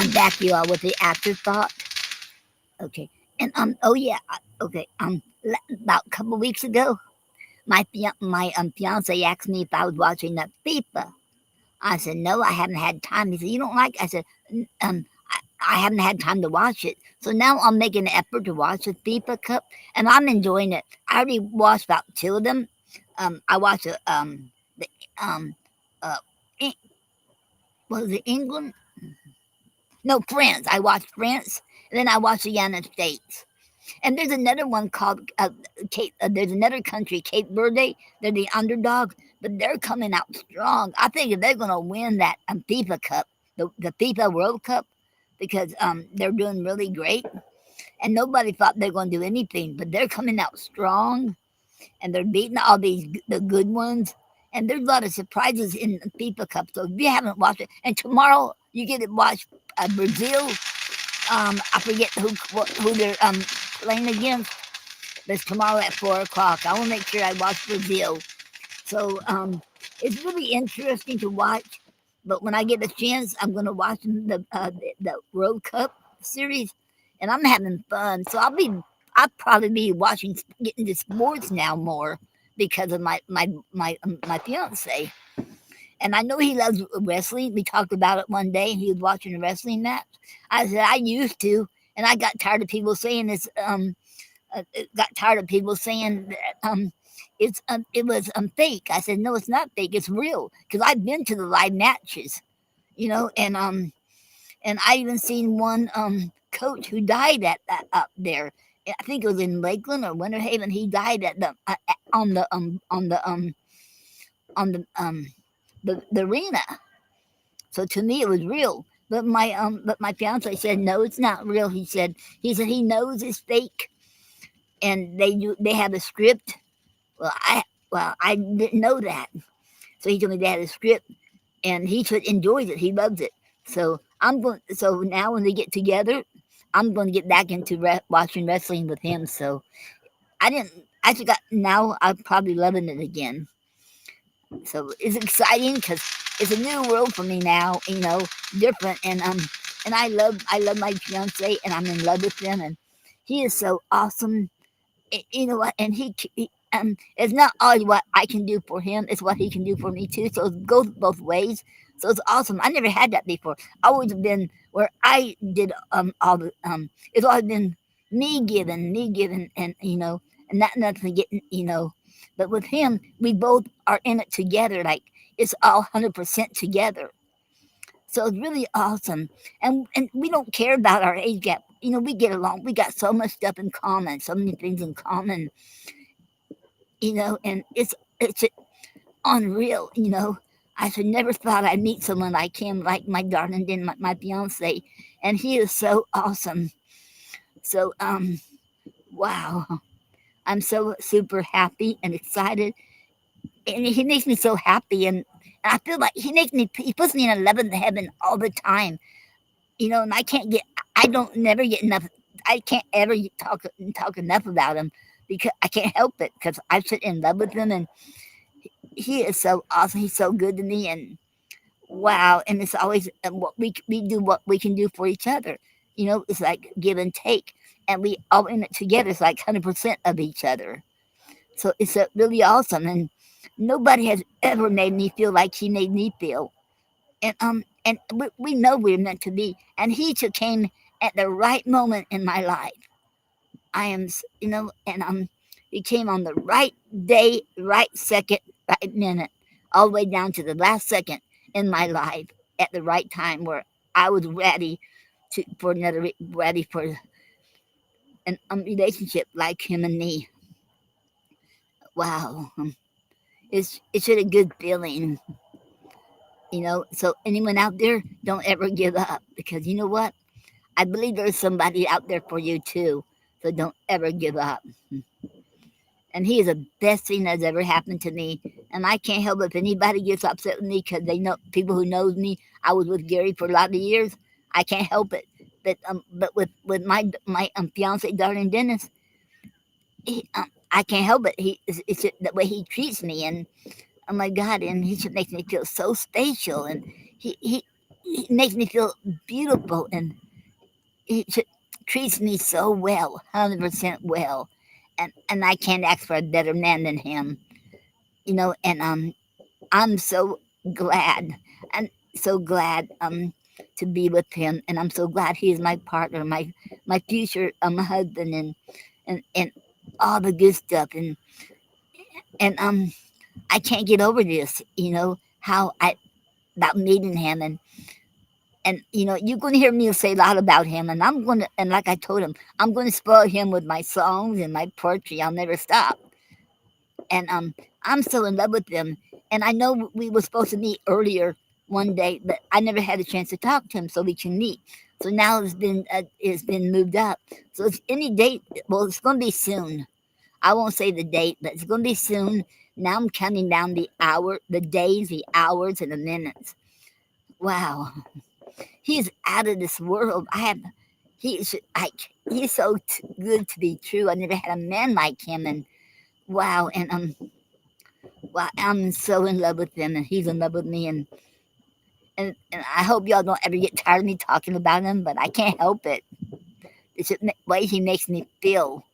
I'm back, you all, with the afterthought. Okay, and oh yeah, okay. About a couple weeks ago, my fiance asked me if I was watching the FIFA. I said no, I haven't had time. He said you don't like? I said I haven't had time to watch it. So now I'm making an effort to watch the FIFA Cup, and I'm enjoying it. I already watched about two of them. I watched the um uh was it England? No, France. I watched France, and then I watched the United States. And there's another one called Cape. There's another country, Cape Verde. They're the underdog, but they're coming out strong. I think they're going to win that FIFA Cup, the FIFA World Cup, because they're doing really great. And nobody thought they're going to do anything, but they're coming out strong, and they're beating all the good ones. And there's a lot of surprises in the FIFA Cup. So if you haven't watched it, and tomorrow you get to watch Brazil. I forget who they're playing against. But it's tomorrow at 4 o'clock. I will make sure I watch Brazil. So it's really interesting to watch. But when I get a chance, I'm going to watch the World Cup series, and I'm having fun. So I'll probably be watching, getting into sports now more because of my fiance. And I know he loves wrestling. We talked about it one day, and he was watching a wrestling match. I said I used to, and I got tired of people saying this. Got tired of people saying that it was fake. I said no, it's not fake. It's real because I've been to the live matches, and I even seen one coach who died at that up there. I think it was in Lakeland or Winter Haven. He died at the on the on the arena. So to me, it was real. But my fiance said no, it's not real. He said he knows it's fake, and they have a script. Well, I didn't know that. So he told me they had a script, and he enjoys it. He loves it. So I'm going. So now when they get together, I'm going to get back into watching wrestling with him. So I didn't. I just got now. I'm probably loving it again. So it's exciting because it's a new world for me now. Different, and I love my fiance, and I'm in love with him, and he is so awesome. You know what? And it's not always what I can do for him; it's what he can do for me too. So it goes both ways. So it's awesome. I never had that before. I always been where I did all the It's always been me giving, and and not nothing getting. But with him, we both are in it together. Like it's all 100% together. So it's really awesome. And we don't care about our age gap. We get along. We got so much stuff in common, so many things in common. And it's unreal. I should never thought I'd meet someone like him, like my darling did, my fiance, and he is so awesome. So wow, I'm so super happy and excited, and he makes me so happy, and I feel like he puts me in 11th heaven all the time. And I don't never get enough. I can't ever talk enough about him because I can't help it because I'm so in love with him, and he is so awesome. He's so good to me, and wow. And it's always what we do, what we can do for each other. It's like give and take, and we all in it together. It's like 100% of each other. So it's really awesome, and nobody has ever made me feel like he made me feel. And we know we're meant to be, and he just came at the right moment in my life. I am, and he came on the right day, right second, right minute, all the way down to the last second in my life at the right time where I was ready ready for an relationship like him and me. Wow, it's really a good feeling. So anyone out there, don't ever give up because you know what? I believe there's somebody out there for you too. So don't ever give up. And he is the best thing that's ever happened to me. And I can't help if anybody gets upset with me because they know people who knows me. I was with Gary for a lot of years. I can't help it. But with my fiance, darling Dennis, I can't help it. It's just the way he treats me, and oh my God, and he just makes me feel so special. And he he makes me feel beautiful, and he treats me so well, 100% well, and I can't ask for a better man than him, and I'm so glad, and so glad to be with him, and I'm so glad he is my partner, my future husband, and all the good stuff, and I can't get over this, how I about meeting him, and you're going to hear me say a lot about him, and and like I told him, I'm going to spoil him with my songs and my poetry. I'll never stop, and I'm so in love with them. And I know we were supposed to meet earlier one day, but I never had a chance to talk to him so we can meet. So now it's been moved up. So it's any date. Well, it's going to be soon. I won't say the date, but it's going to be soon. Now I'm counting down the days, the hours, and the minutes. Wow, he's out of this world. He's so good to be true. I never had a man like him, and wow, and well, I'm so in love with him, and he's in love with me, and I hope y'all don't ever get tired of me talking about him, but I can't help it. It's the way he makes me feel,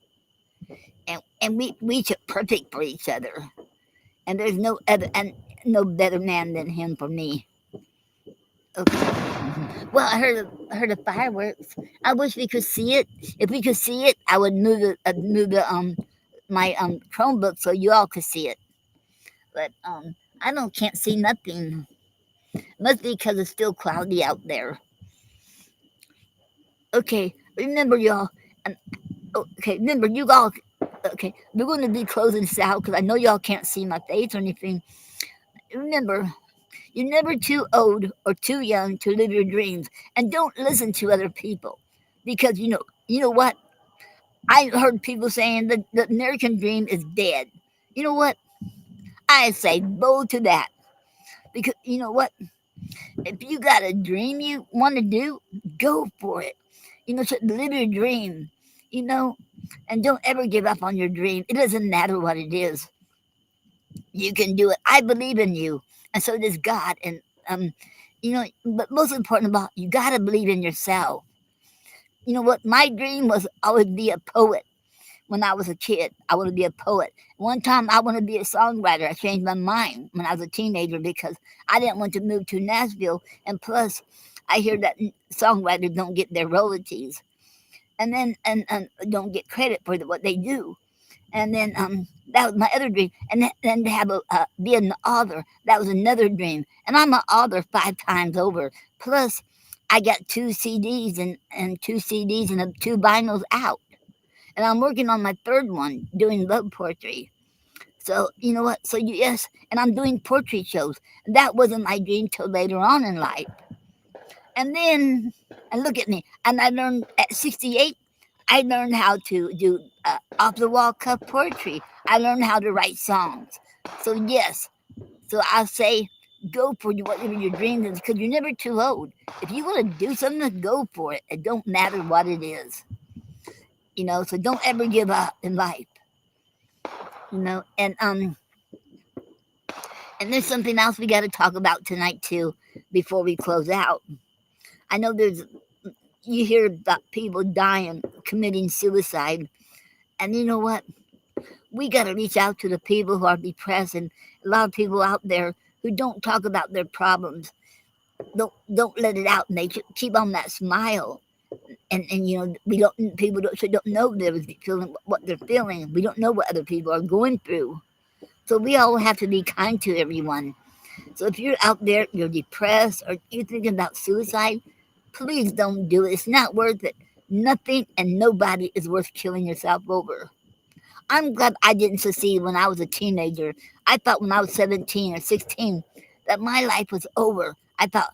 and we are perfect for each other, and there's no better man than him for me. Okay. Well, I heard of fireworks. I wish we could see it. If we could see it, I would move the my Chromebook so you all could see it. But I don't can't see nothing. Must be because it's still cloudy out there. Okay, remember y'all. And okay, remember you all. Okay, we're going to be closing this out because I know y'all can't see my face or anything. Remember, you're never too old or too young to live your dreams, and don't listen to other people, because you know what? I heard people saying that the American dream is dead. You know what? I say bold to that, because you know what? If you got a dream you want to do, go for it. So live your dream. You know, and don't ever give up on your dream. It doesn't matter what it is. You can do it. I believe in you, and so does God. And but most important about you got to believe in yourself. You know what? My dream was I would be a poet when I was a kid. I want to be a poet. One time I want to be a songwriter. I changed my mind when I was a teenager because I didn't want to move to Nashville. And plus, I hear that songwriters don't get their royalties, and then and don't get credit for what they do. And then that was my other dream. And then to have be an author, that was another dream. And I'm an author 5 times over. Plus, I got 2 CDs and 2 CDs and 2 vinyls out. And I'm working on my third one, doing love poetry. So you know what? So yes, and I'm doing poetry shows. That wasn't my dream till later on in life. And then, and look at me. And I learned at 68, I learned how to do off the wall cuff poetry. I learned how to write songs. So yes, so I'll say go for whatever your dream is because you're never too old. If you want to do something, go for it. It don't matter what it is. So don't ever give up in life. And there's something else we got to talk about tonight too before we close out. I know you hear about people dying, committing suicide, and you know what? We got to reach out to the people who are depressed, and a lot of people out there who don't talk about their problems. Don't let it out, and they keep on that smile. And we don't people don't know they're feeling what they're feeling. We don't know what other people are going through. So we all have to be kind to everyone. So if you're out there, you're depressed, or you're thinking about suicide, please don't do it. It's not worth it. Nothing and nobody is worth killing yourself over. I'm glad I didn't succeed when I was a teenager. I thought when I was 17 or 16 that my life was over. I thought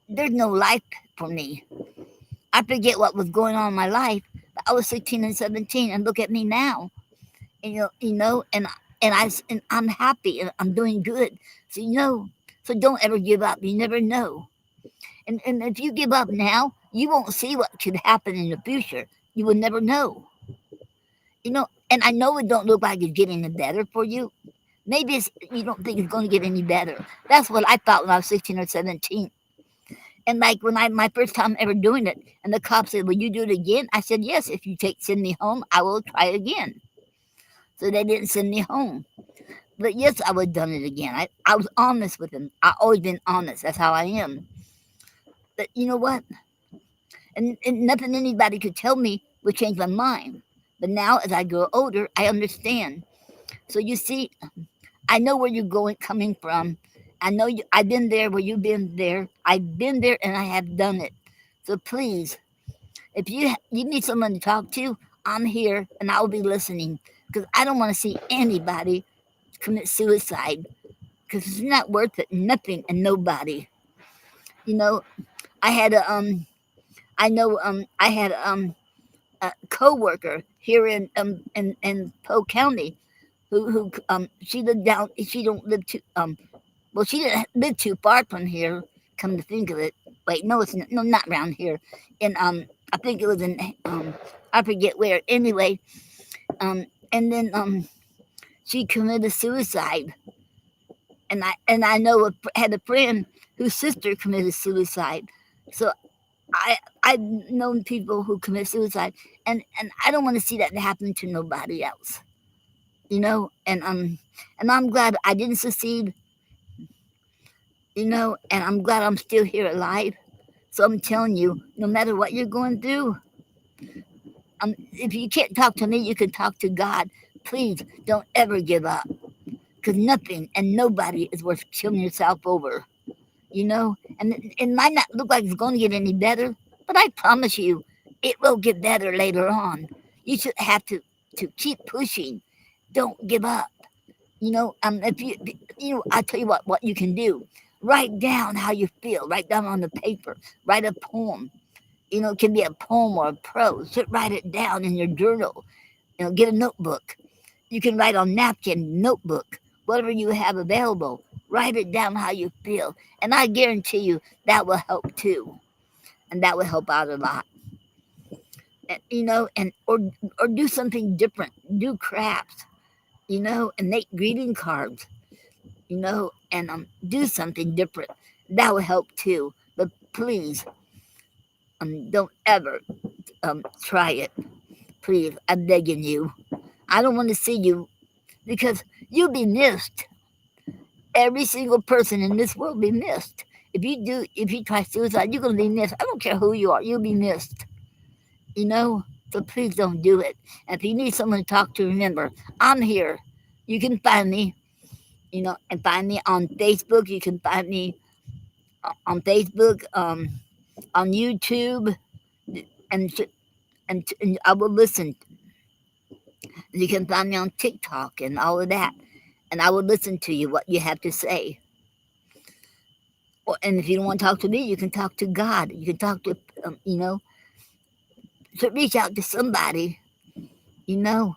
there's no life for me. I forget what was going on in my life. But I was 16 and 17, and look at me now. And and I'm happy and I'm doing good. So so don't ever give up. You never know. And if you give up now, you won't see what could happen in the future. You will never know. And I know it don't look like it's getting any better for you. Maybe you don't think it's going to get any better. That's what I thought when I was 16 or 17. And like when I my first time ever doing it, and the cop said, "Will you do it again?" I said, "Yes. If you take send me home, I will try again." So they didn't send me home. But yes, I would have done it again. I was honest with him. I always been honest. That's how I am. But you know what? And nothing anybody could tell me would change my mind. But now, as I grow older, I understand. So you see, I know where you're going, coming from. I know you. I've been there where you've been there. I've been there, and I have done it. So please, if you need someone to talk to, I'm here, and I'll be listening. Because I don't want to see anybody commit suicide. Because it's not worth it. Nothing and nobody. You know, I had a I had a coworker here in Polk County who she lived down. She don't live too well. She didn't live too far from here. Come to think of it, wait, no, it's not, no, not around here. In I think it was in I forget where. Anyway, and then she committed suicide, and I know had a friend whose sister committed suicide. So I've known people who commit suicide, and I don't want to see that happen to nobody else. You know, and I'm glad I didn't succeed. You know, and I'm glad I'm still here alive. So I'm telling you, no matter what you're going through, if you can't talk to me, you can talk to God. Please don't ever give up, because nothing and nobody is worth killing yourself over. You know, and it might not look like it's going to get any better, but I promise you, it will get better later on. You should have to keep pushing. Don't give up. You know, if I tell you what you can do. Write down how you feel. Write down on the paper. Write a poem. You know, it can be a poem or a prose. Just write it down in your journal. You know, get a notebook. You can write on napkin, notebook, whatever you have available. Write it down how you feel, and I guarantee you that will help too, and that will help out a lot. And, you know, and or do something different. Do crafts, you know, and make greeting cards, you know, and do something different. That will help too. But please, don't ever try it. Please, I'm begging you. I don't want to see you because you'll be missed. Every single person in this world will be missed. If you try suicide, you're gonna be missed. I don't care who you are, you'll be missed. You know? So please don't do it. And if you need someone to talk to, remember, I'm here. You can find me, you know, and find me on Facebook. You can find me on Facebook, on YouTube, and and I will listen. You can find me on TikTok and all of that, and I will listen to you what you have to say. And if you don't want to talk to me, you can talk to God. You can talk to, you know, so reach out to somebody, you know,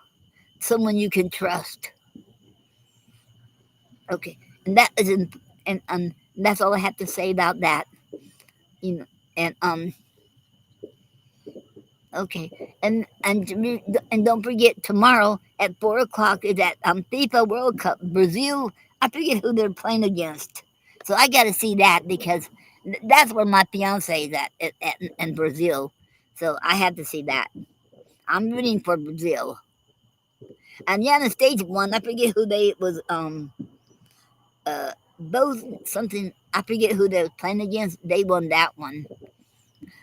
someone you can trust. Okay, and that is, and that's all I have to say about that. You know, and okay, and don't forget tomorrow at 4 o'clock is that FIFA World Cup Brazil. I forget who they're playing against, so I got to see that because that's where my fiance is in Brazil. So I have to see that. I'm rooting for Brazil. And yeah, the States won. I forget who they was. Both something. I forget who they was playing against. They won that one.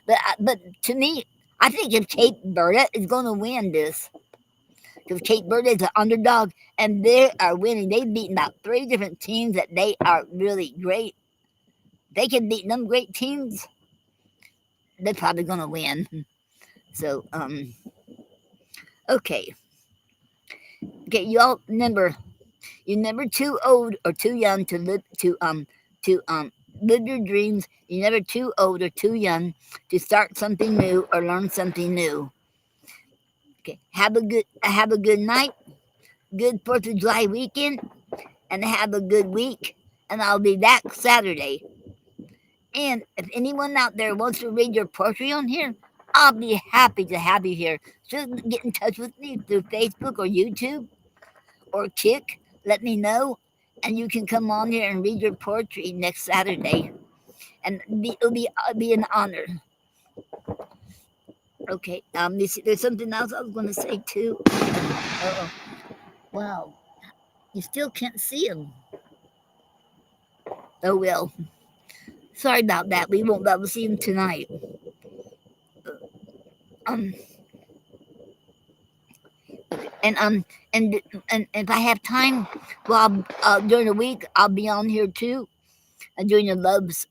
But to me, I think if Cape Verde is going to win this, because Cape Verde is an underdog and they are winning. They've beaten about 3 different teams that they are really great. They can beat them great teams. They're probably going to win. So okay, okay, you all remember. You're never too old or too young to live your dreams. You're never too old or too young to start something new or learn something new. Okay. Have a good night, good 4th of July weekend, and have a good week. And I'll be back Saturday. And if anyone out there wants to read your poetry on here, I'll be happy to have you here. Just get in touch with me through Facebook or YouTube or Kick. Let me know, and you can come on here and read your poetry next Saturday. and it'll be an honor. Okay. There's something else I was going to say too. Oh, wow. You still can't see him. Oh well. Sorry about that. We won't be able to see him tonight. Um, and and and if I have time, well, during the week I'll be on here too, doing the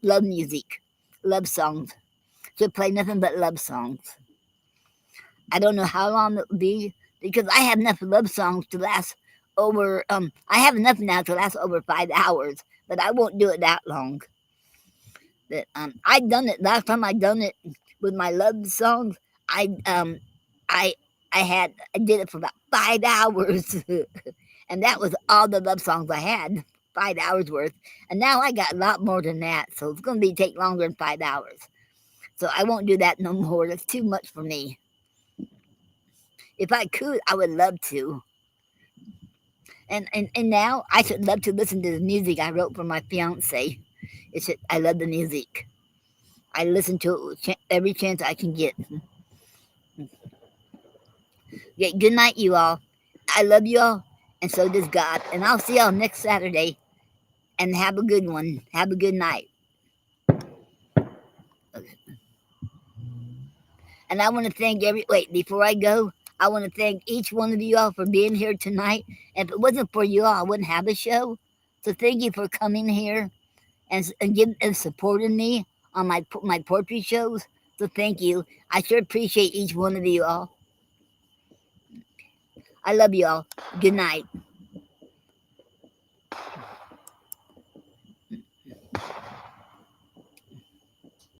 love music, love songs. So play nothing but love songs. I don't know how long it will be because I have enough love songs to last over. I have enough now to last over 5 hours, but I won't do it that long. But I done it last time. I done it with my love songs. I um I I did it for about 5 hours, and that was all the love songs I had. 5 hours worth, and now I got a lot more than that. So it's going to be take longer than 5 hours. So I won't do that no more. That's too much for me. If I could, I would love to. And now I should love to listen to the music I wrote for my fiance. I love the music. I listen to it every chance I can get. Yeah, good night, you all. I love you all, and so does God. And I'll see y'all next Saturday. And have a good one. Have a good night. And I want to thank before I go, I want to thank each one of you all for being here tonight. And if it wasn't for you all, I wouldn't have a show. So thank you for coming here and supporting me on my poetry shows. So thank you. I sure appreciate each one of you all. I love you all. Good night.